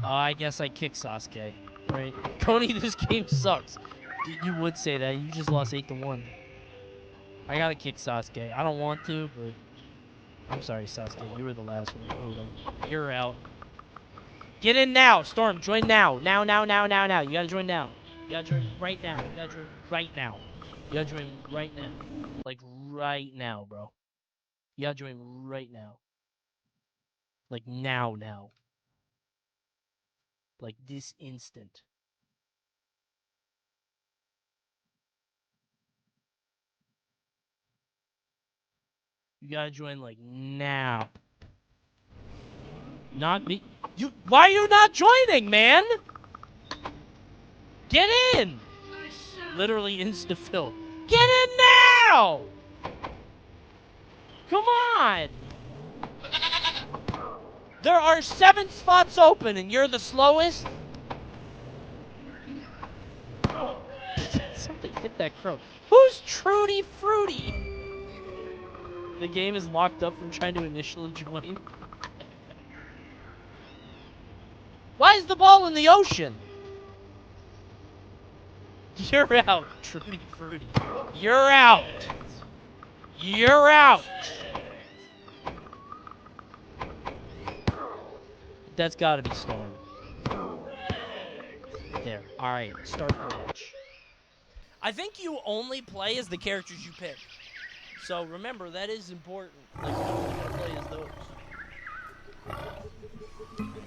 I guess I kick Sasuke. Right? Coney, this game sucks. You would say that. You just lost 8-1. I gotta kick Sasuke. I don't want to, but... I'm sorry, Sasuke. You were the last one. You're out. Get in now! Storm, join now. Now. You gotta join now. You gotta join right now. You gotta join right now. You gotta join right now. Like, right now, bro. You gotta join right now. Like, now. Like, this instant. You gotta join, like, now. Not me. Why are you not joining, man? Get in! Literally insta-fill. Get in now! Come on! There are 7 spots open and you're the slowest? Something hit that crow. Who's Trudy Fruity? The game is locked up from trying to initially join. Why is the ball in the ocean? You're out, Trudy Fruity. You're out. You're out. That's gotta be Storm. There. Alright, start your match. I think you only play as the characters you pick. So remember, that is important. Like, you're only gonna play as those.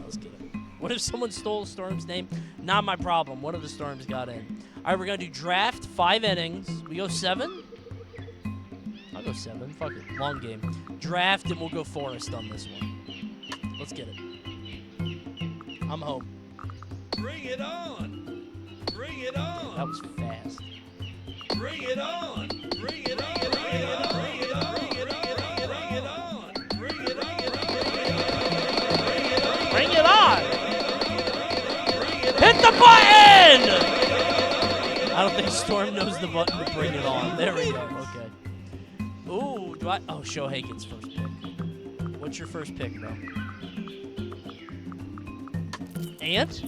Let's get it. What if someone stole Storm's name? Not my problem. One of the Storms got in. Alright, we're gonna do draft, 5 innings. We go 7? I'll go 7. Fuck it. Long game. Draft, and we'll go Forest on this one. Let's get it. I'm home. Bring it on! Bring it on! That was fast. Bring it on! Bring it on! Bring it on! Bring it on! Bring it on! Bring it on! Bring it on! Hit the button! I don't think Storm knows the button to bring it on. There we go. Okay. Ooh, do I? Oh, Shohei gets first pick. What's your first pick, bro? Ant?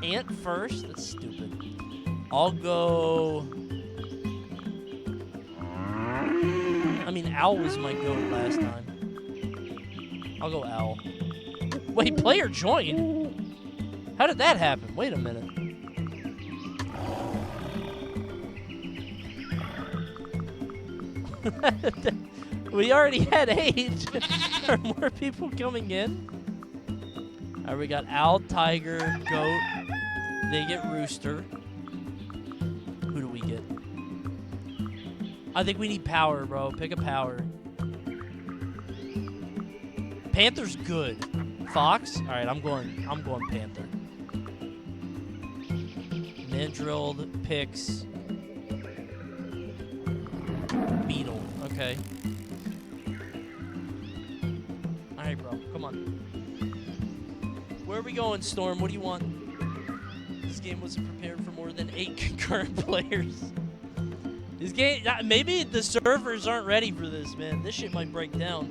Ant first? That's stupid. I'll go... I mean, Owl was my goat last time. I'll go Owl. Wait, player joined? How did that happen? Wait a minute. We already had 8. Are more people coming in? Alright, we got Owl, Tiger, Goat. They get Rooster. Who do we get? I think we need Power, bro. Pick a Power. Panther's good. Fox? Alright, I'm going Panther. Mandrilled picks Beetle. Okay. Alright, bro. Come on. Where are we going, Storm? What do you want? This game wasn't prepared for more than 8 concurrent players. This game... Maybe the servers aren't ready for this, man. This shit might break down.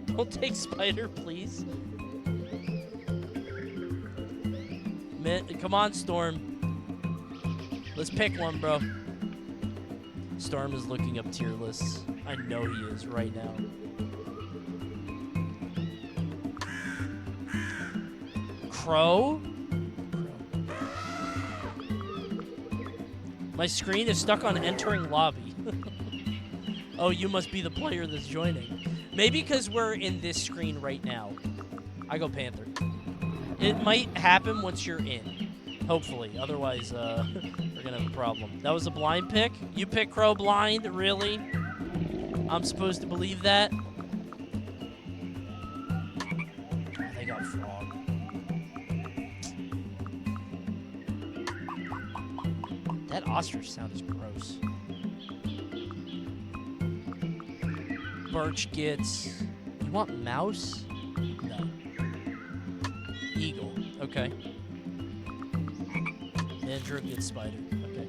Don't take Spider, please. Man, come on, Storm. Let's pick one, bro. Storm is looking up tier lists. I know he is right now. Crow? My screen is stuck on entering lobby. Oh, you must be the player that's joining. Maybe because we're in this screen right now. I go Panther. It might happen once you're in. Hopefully. Otherwise, we're going to have a problem. That was a blind pick? You pick Crow blind? Really? I'm supposed to believe that? Oh, they got Frog. That ostrich sound is gross. Birch gets... You want mouse? No. Eagle. Okay. Andrew gets spider. Okay.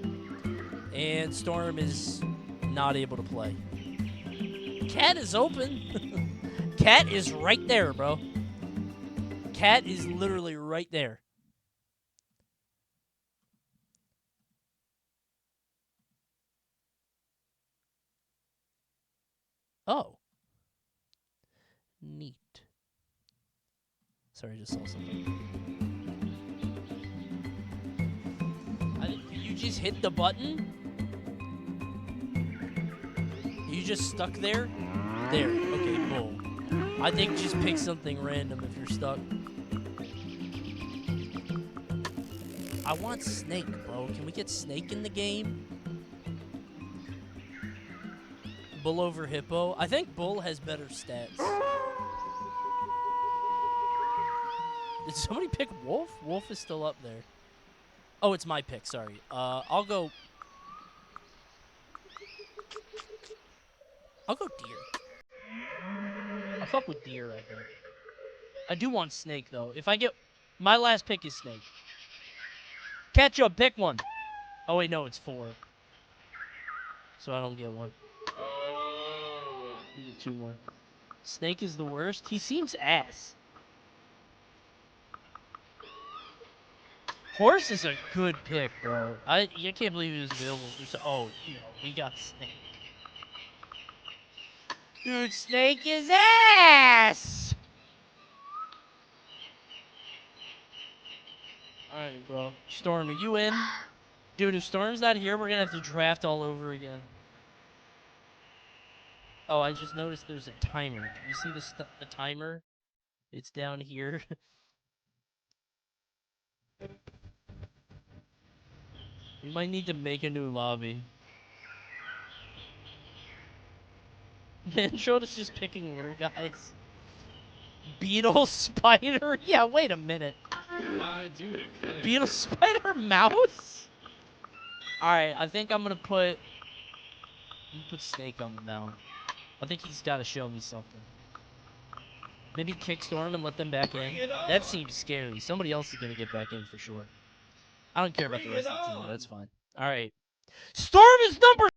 And Storm is not able to play. Cat is open. Cat is right there, bro. Cat is literally right there. Oh. Neat. Sorry, I just saw something. You just hit the button? You just stuck there? There. Okay, cool. I think just pick something random if you're stuck. I want Snake, bro. Can we get Snake in the game? Bull over Hippo. I think Bull has better stats. Did somebody pick Wolf? Wolf is still up there. Oh, it's my pick. Sorry. I'll go Deer. I'll fuck with Deer, I think. I do want Snake, though. If I get... My last pick is Snake. Ketchup, pick one. Oh, wait, no, it's 4. So I don't get one. You get 2 more. Snake is the worst? He seems ass. Horse is a good pick, bro. I can't believe he was available. Oh, we got Snake. Dude, Snake is ass! Alright, bro. Storm, are you in? Dude, if Storm's not here, we're gonna have to draft all over again. Oh, I just noticed there's a timer. Do you see the timer? It's down here. We might need to make a new lobby. Man, Schroeder's just picking little guys. Beetle, spider? Yeah, wait a minute. Dude. Beetle, spider, mouse? Alright, I think I'm gonna put Snake on the mound. I think he's gotta show me something. Maybe kick Storm and let them back in. That seems scary. Somebody else is gonna get back in for sure. I don't care about the rest of the team. That's fine. Alright. Storm is number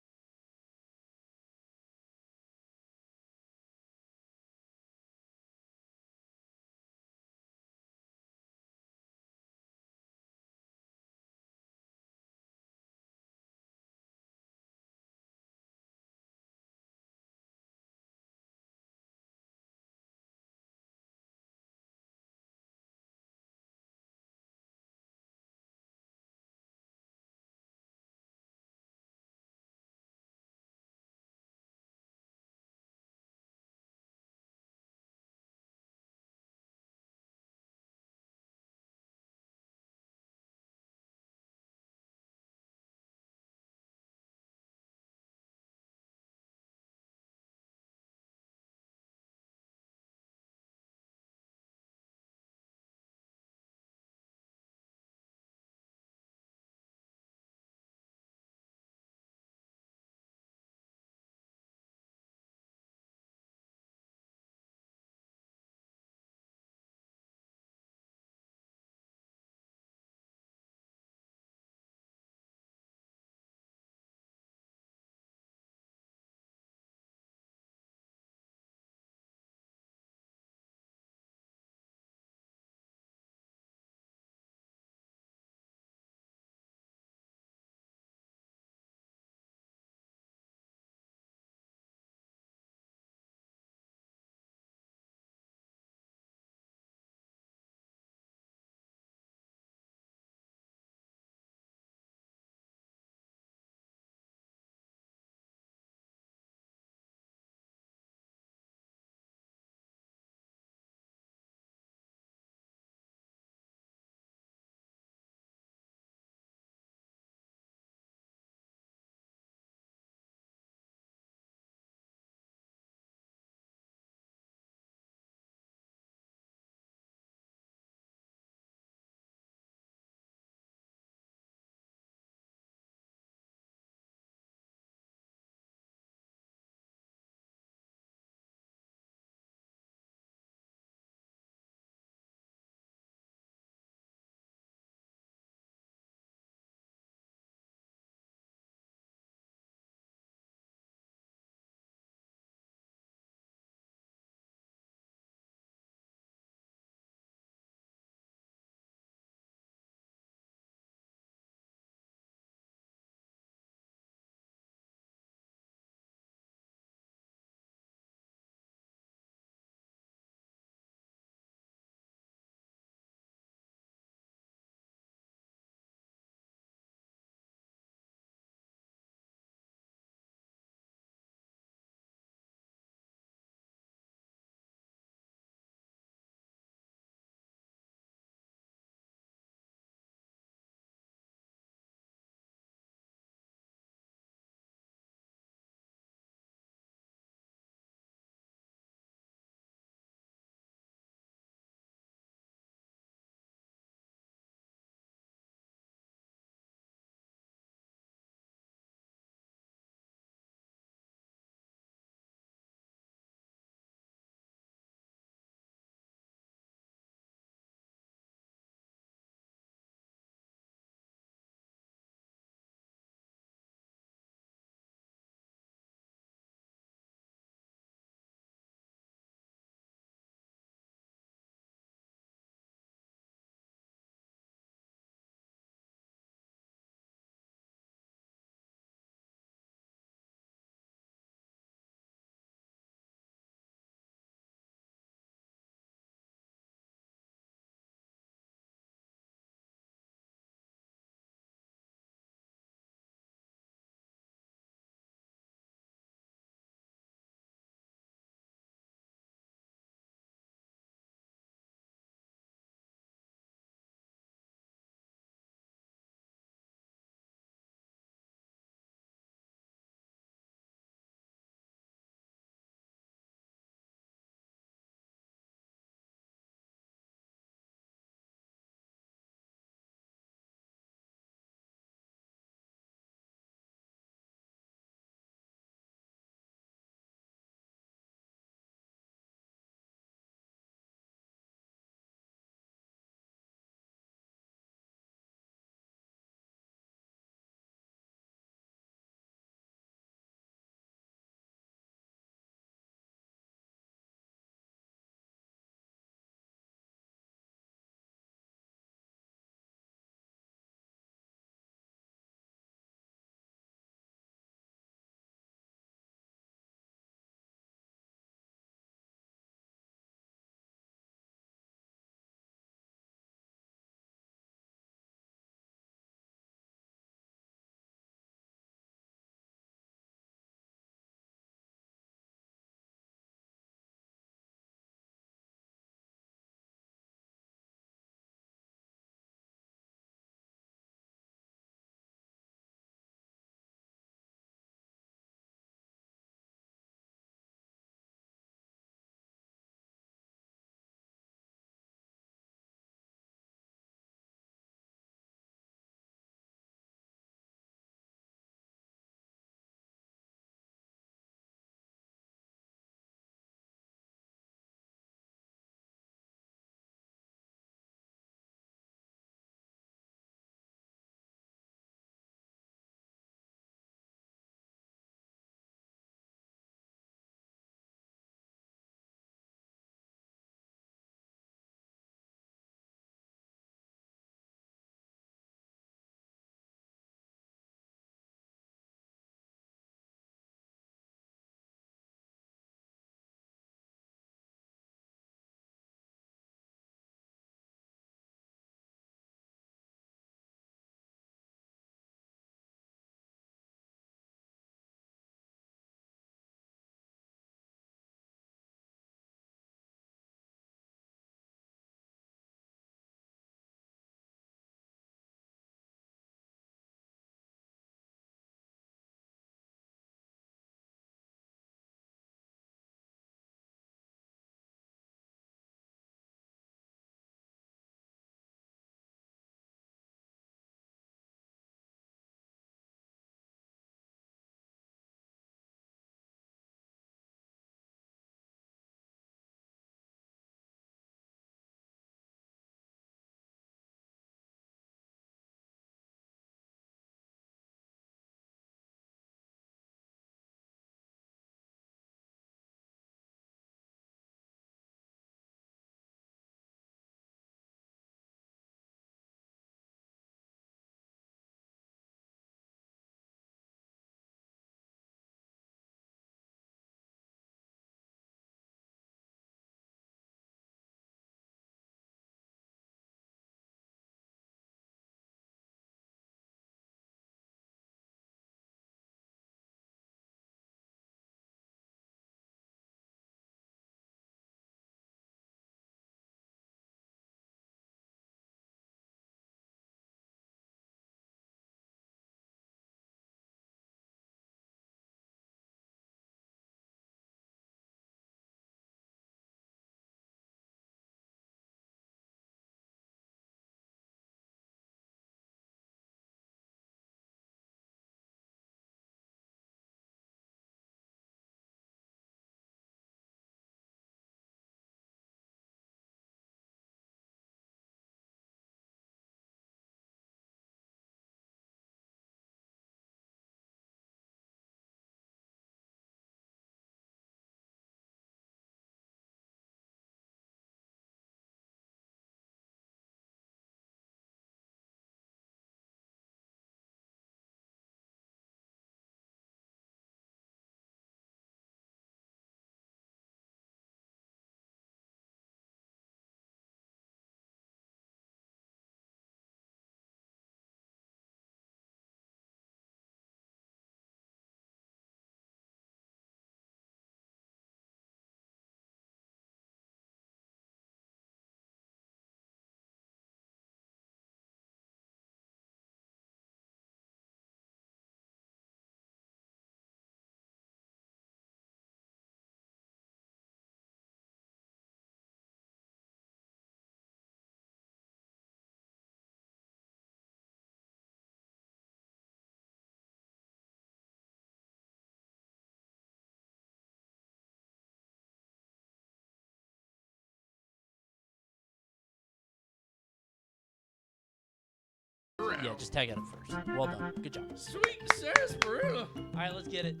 Yeah, just tag at him first. Well done. Good job. Sweet sarsaparilla. All right, let's get it.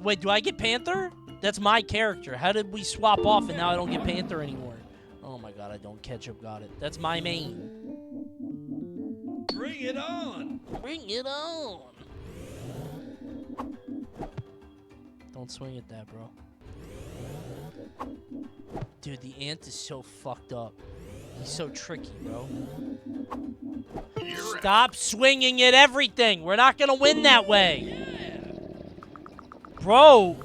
Wait, do I get Panther? That's my character. How did we swap off and now I don't get Panther anymore? Oh my god, I don't. Ketchup got it. That's my main. Bring it on. Bring it on. Don't swing at that, bro. Dude, the ant is so fucked up. He's so tricky, bro. Stop swinging at everything. We're not gonna win that way. Bro.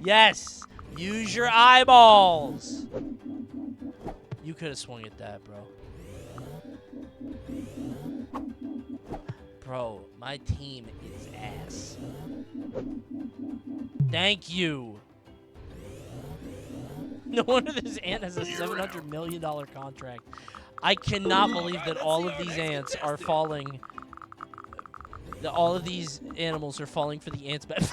Yes. Use your eyeballs. You could have swung at that, bro. Bro, my team is ass. Thank you. No wonder this ant has a $700 million contract. I cannot believe that all of these ants are falling. That all of these animals are falling for the ants' bed.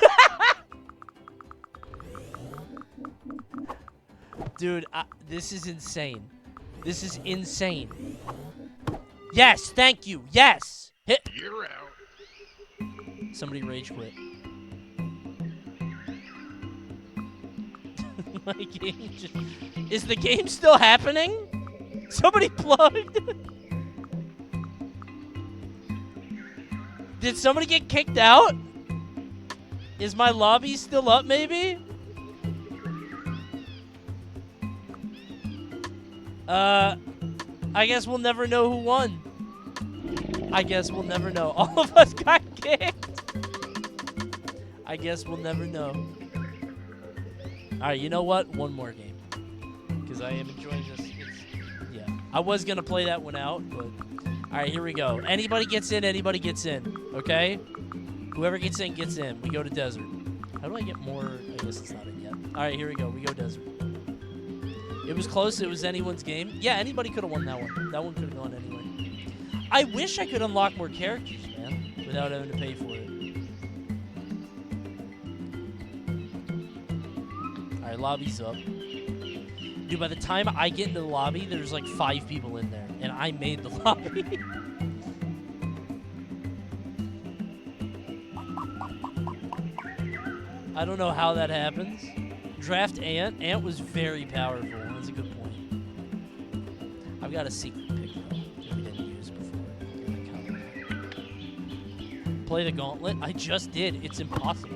Dude, this is insane. This is insane. Yes, thank you. Yes. Hit. You're out. Somebody rage quit. My game just... Is the game still happening? Somebody plugged. Did somebody get kicked out? Is my lobby still up, maybe? I guess we'll never know who won. I guess we'll never know. All of us got kicked. I guess we'll never know. Alright, you know what? One more game. Because I am enjoying this. Yeah. I was going to play that one out, but... Alright, here we go. Anybody gets in, anybody gets in. Okay? Whoever gets in, gets in. We go to desert. How do I get more? I guess it's not in yet. Alright, here we go. We go desert. It was close. It was anyone's game. Yeah, anybody could have won that one. That one could have gone anyway. I wish I could unlock more characters, man, without having to pay for it. Alright, lobby's up. Dude, by the time I get into the lobby, there's like 5 people in there, and I made the lobby. I don't know how that happens. Draft Ant. Ant was very powerful. That's a good point. I've got a secret pick, though, that we didn't use before. Play the gauntlet? I just did. It's impossible.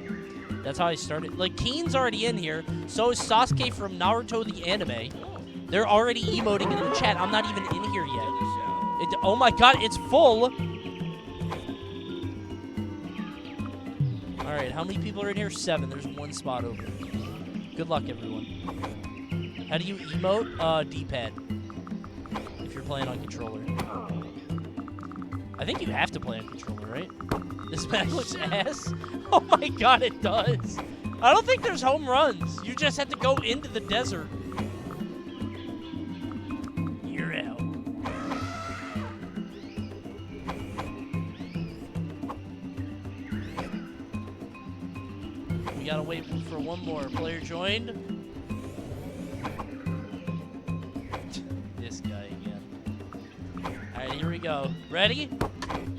That's how I started. Like, Keen's already in here. So is Sasuke from Naruto the anime. They're already emoting in the chat. I'm not even in here yet. Oh my god, it's full. Alright, how many people are in here? 7. There's 1 spot open. Good luck, everyone. How do you emote? D-pad. If you're playing on controller. I think you have to play on controller, right? This map looks ass. Oh my god, it does. I don't think there's home runs. You just have to go into the desert. You're out. We gotta wait for one more. Player joined. This guy again. Alright, here we go. Ready?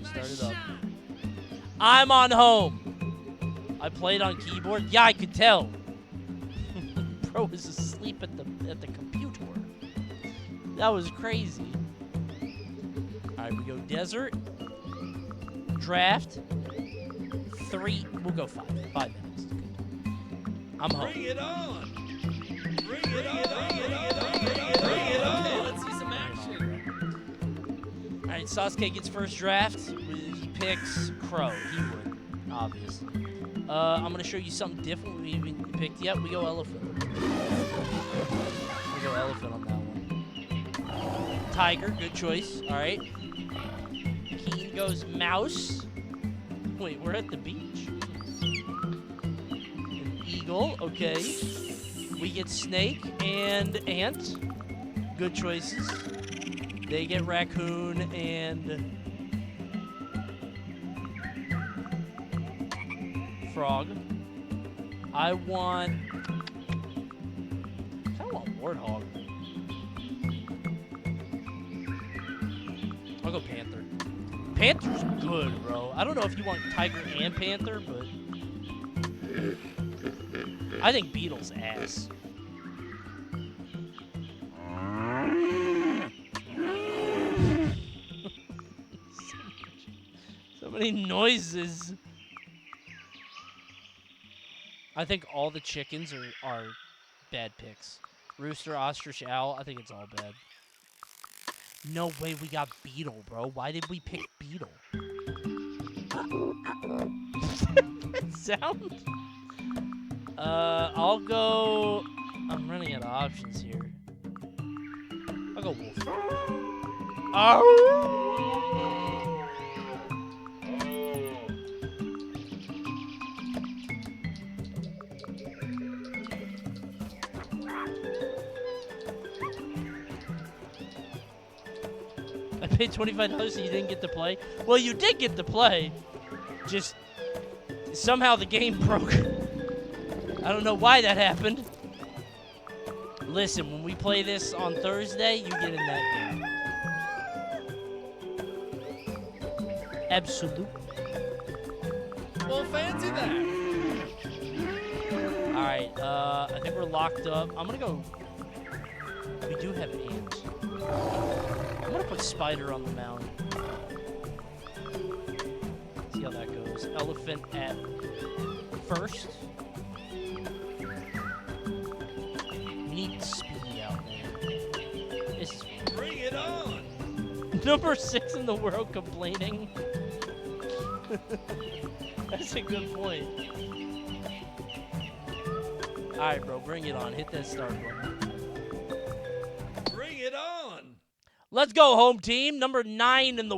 Start it up. I'm on home. I played on keyboard. Yeah, I could tell. Bro was asleep at the computer. That was crazy. Alright, we go desert. Draft. 3. We'll go 5. 5 minutes. I'm home. Bring it on. Bring it on. Bring it on. Let's see some action. Alright, Sasuke gets first draft. He picks Crow. He would, obviously. I'm going to show you something different we haven't picked yet. We go elephant. We go elephant on that one. Tiger, good choice. Alright. Keen goes mouse. Wait, we're at the beach. An eagle, okay. We get snake and ant. Good choices. They get raccoon and frog. I want warthog. I'll go Panther. Panther's good, bro. I don't know if you want Tiger and Panther, but I think Beetle's ass. So many noises. I think all the chickens are bad picks. Rooster, ostrich, owl, I think it's all bad. No way we got Beetle, bro. Why did we pick Beetle? That sound? I'll go... I'm running out of options here. I'll go wolf. Oh! I paid $25 so you didn't get to play? Well, you did get to play. Just somehow the game broke. I don't know why that happened. Listen, when we play this on Thursday, you get in that game. Absolute. Well, fancy that. Alright, I think we're locked up. I'm gonna go... We do have ants. I'm gonna put spider on the mound. See how that goes. Elephant at first. We need speed out there. Bring it on! Number 6 in the world complaining. That's a good point. Alright, bro, bring it on. Hit that start button. Bring it on! Let's go, home team. Number 9 in the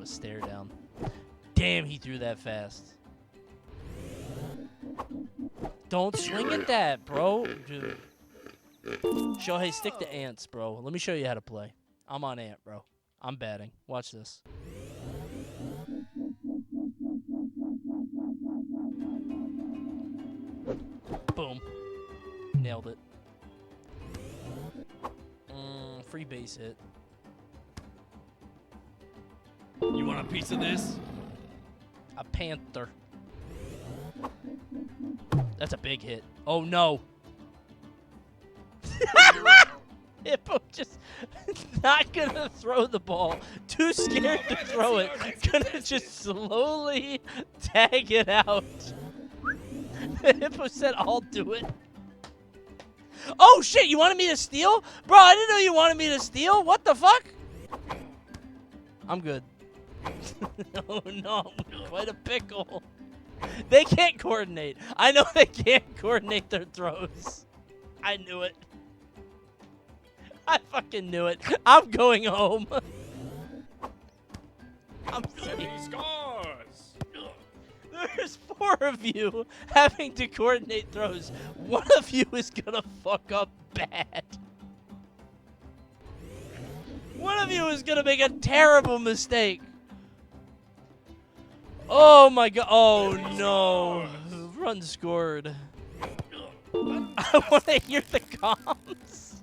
a stare down. Damn, he threw that fast. Don't swing at that, bro. Dude. Shohei, stick to ants, bro. Let me show you how to play. I'm on ant, bro. I'm batting. Watch this. Boom. Nailed it. Free base hit. You want a piece of this? A panther. That's a big hit. Oh, no. Hippo just not gonna throw the ball. Too scared to throw it. Gonna just slowly tag it out. The Hippo said, I'll do it. Oh, shit. You wanted me to steal? Bro, I didn't know you wanted me to steal. What the fuck? I'm good. Oh, no. I'm quite a pickle. They can't coordinate. I know they can't coordinate their throws. I knew it. I fucking knew it. I'm going home. I'm He scores! There's 4 of you having to coordinate throws. One of you is gonna fuck up bad. One of you is gonna make a terrible mistake. Oh my god. Oh no. Run scored. I want to hear the comms.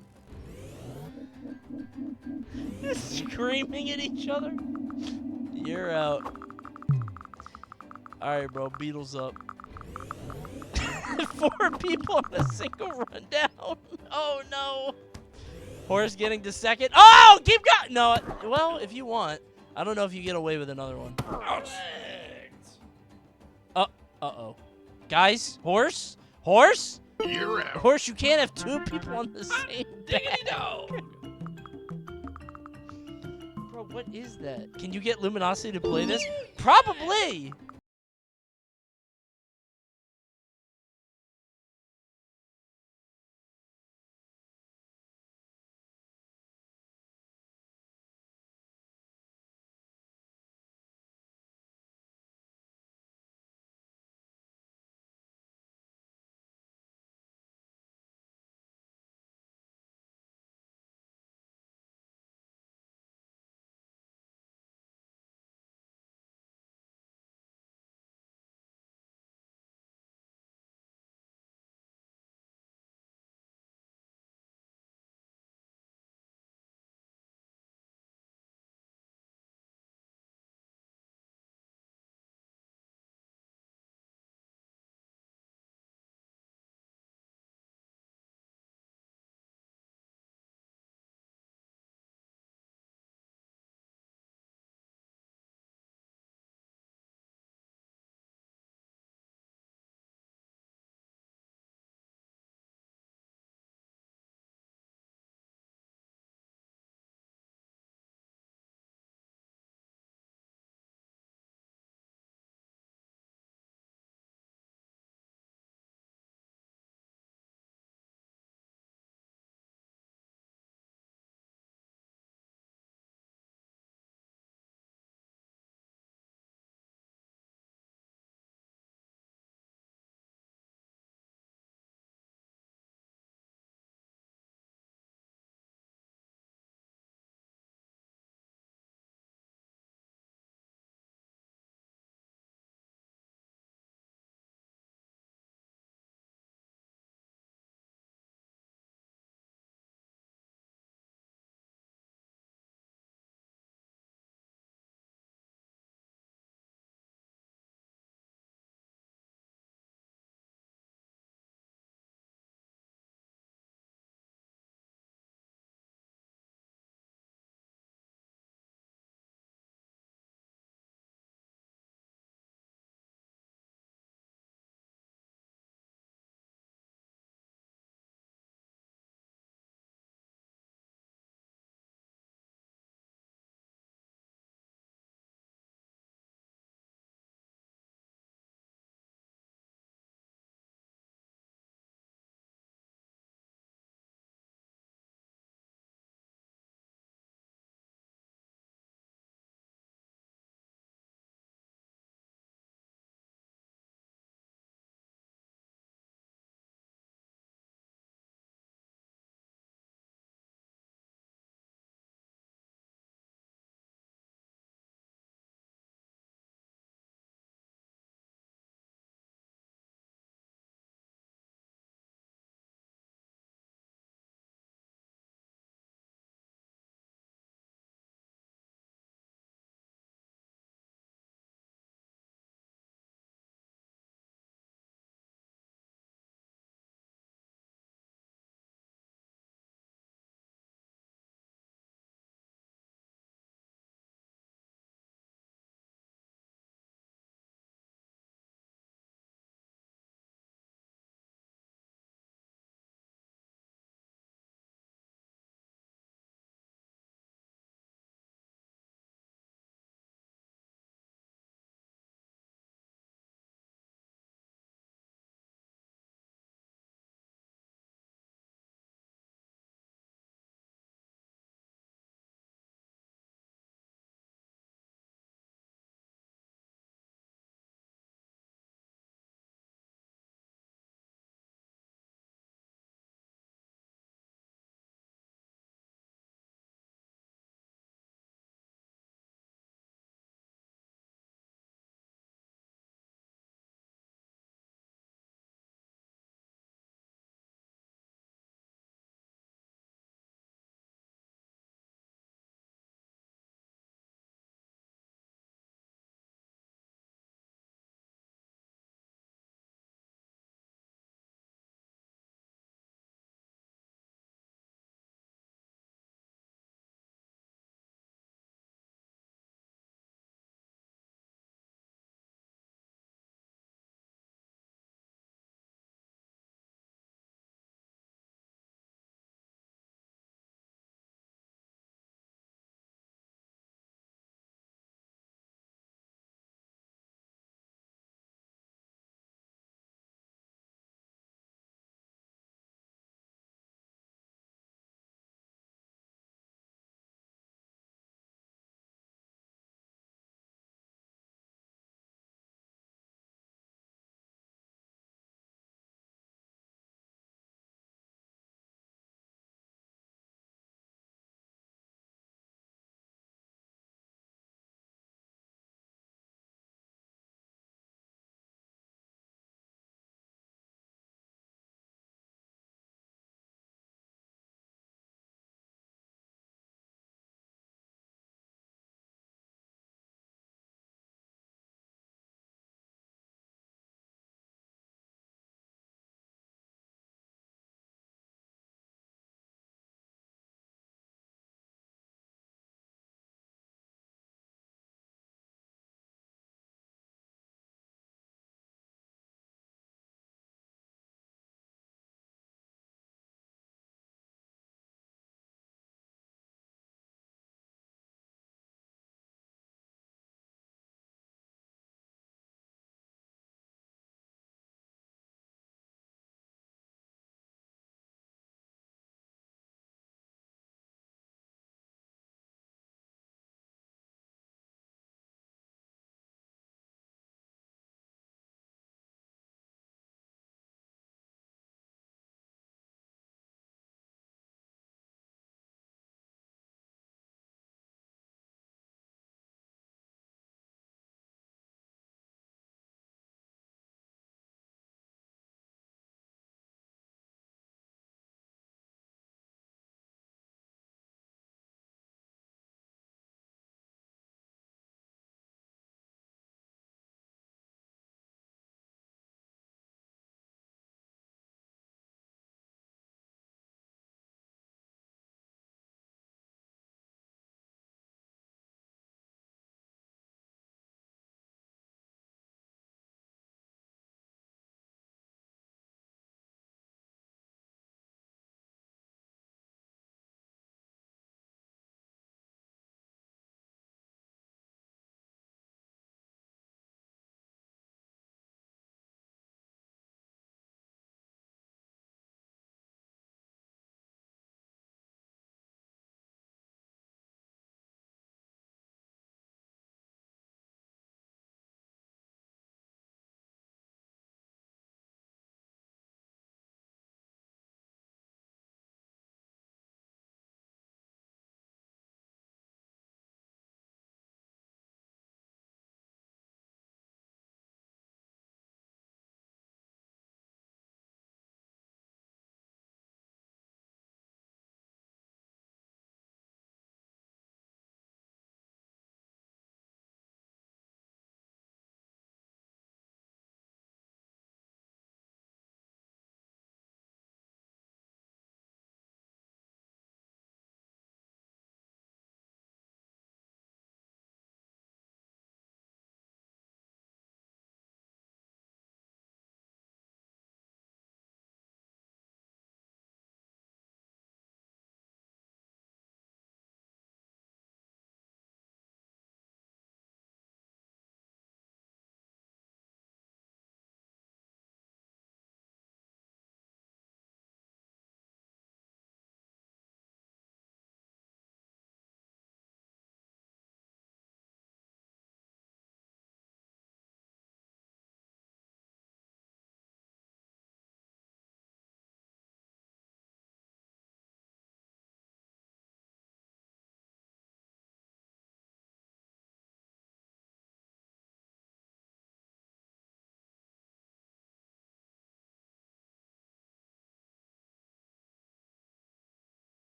Screaming at each other. You're out. Alright, bro. Beatles up. 4 people on a single rundown. Oh no. Horse getting to second. Oh, keep going. No, well, if you want. I don't know if you get away with another one. Uh-oh. Guys, horse? Horse? You're out. Horse, you can't have 2 people on the same bag. Bro, what is that? Can you get Luminosity to play this? Probably.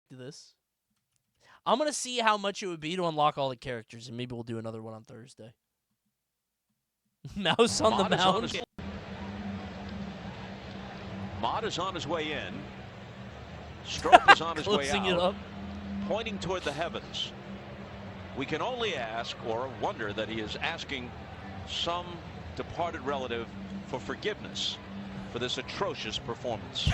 to this. I'm going to see how much it would be to unlock all the characters, and maybe we'll do another one on Thursday. Mouse on the mound. Mod is on his way in. Stroke is on his way Closing it out, up. pointing toward the heavens. We can only ask or wonder that he is asking some departed relative for forgiveness for this atrocious performance.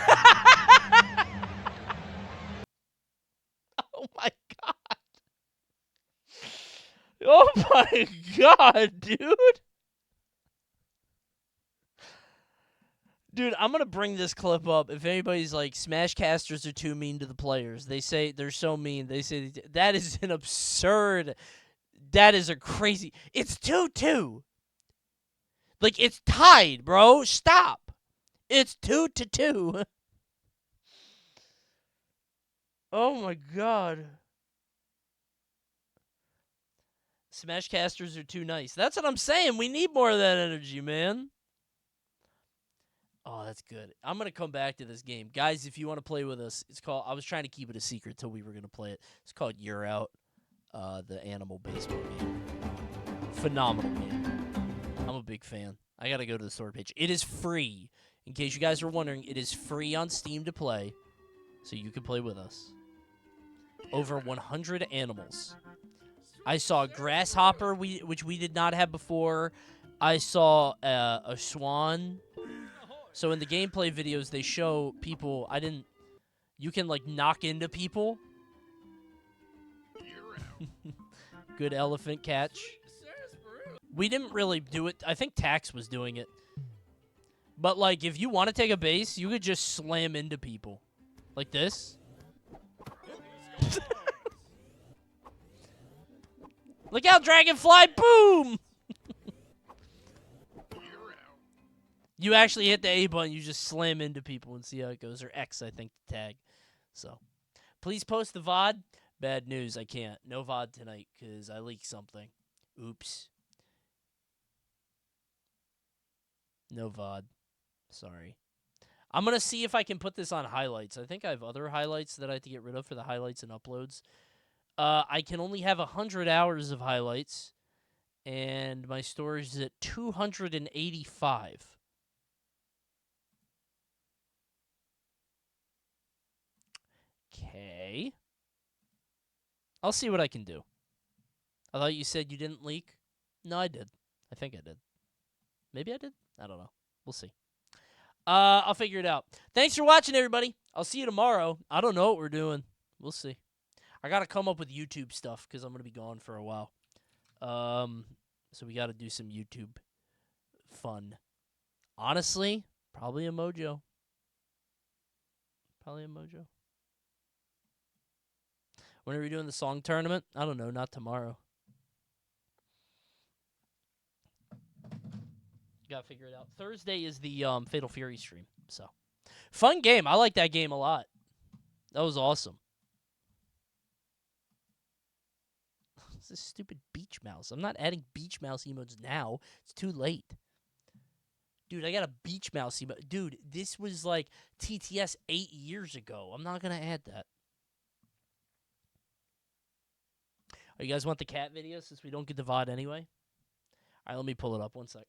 Oh my god. Oh my god, dude. Dude, I'm going to bring this clip up. If anybody's like, Smashcasters are too mean to the players. They say they're so mean. They say that is an absurd. That is a crazy. It's 2-2. Like, it's tied, bro. Stop. It's 2-2. Oh my god. Smashcasters are too nice. That's what I'm saying. We need more of that energy, man. Oh, that's good. I'm going to come back to this game. Guys, if you want to play with us, it's called, I was trying to keep it a secret till we were going to play it. It's called Yerr Out, the animal baseball game. Phenomenal game. I'm a big fan. I got to go to the store page. It is free. In case you guys were wondering, it is free on Steam to play, so you can play with us. Over 100 animals. I saw a grasshopper, which we did not have before. I saw a swan. So in the gameplay videos, they show people. You can like knock into people. Good elephant catch. We didn't really do it. I think Tax was doing it. But like, if you want to take a base, you could just slam into people, like this. Look out, Dragonfly! Boom! You actually hit the A button, you just slam into people and see how it goes. Or X, I think, the tag. So, please post the VOD. Bad news, I can't. No VOD tonight, because I leaked something. Oops. No VOD. Sorry. I'm going to see if I can put this on highlights. I think I have other highlights that I have to get rid of for the highlights and uploads. I can only have 100 hours of highlights, and my storage is at 285. Okay. I'll see what I can do. I thought you said you didn't leak. No, I did. I think I did. Maybe I did? I don't know. We'll see. I'll figure it out. Thanks for watching, everybody. I'll see you tomorrow. I don't know what we're doing. We'll see. I got to come up with YouTube stuff because I'm going to be gone for a while. So we got to do some YouTube fun. Honestly, probably a Mojo. Probably a Mojo. When are we doing the song tournament? I don't know. Not tomorrow. Gotta figure it out. Thursday is the Fatal Fury stream. So, fun game. I like that game a lot. That was awesome. It's this stupid beach mouse. I'm not adding beach mouse emotes now. It's too late. Dude, I got a beach mouse emote. Dude, this was like TTS 8 years ago. I'm not gonna add that. Oh, you guys want the cat video since we don't get the VOD anyway? All right, let me pull it up. 1 sec.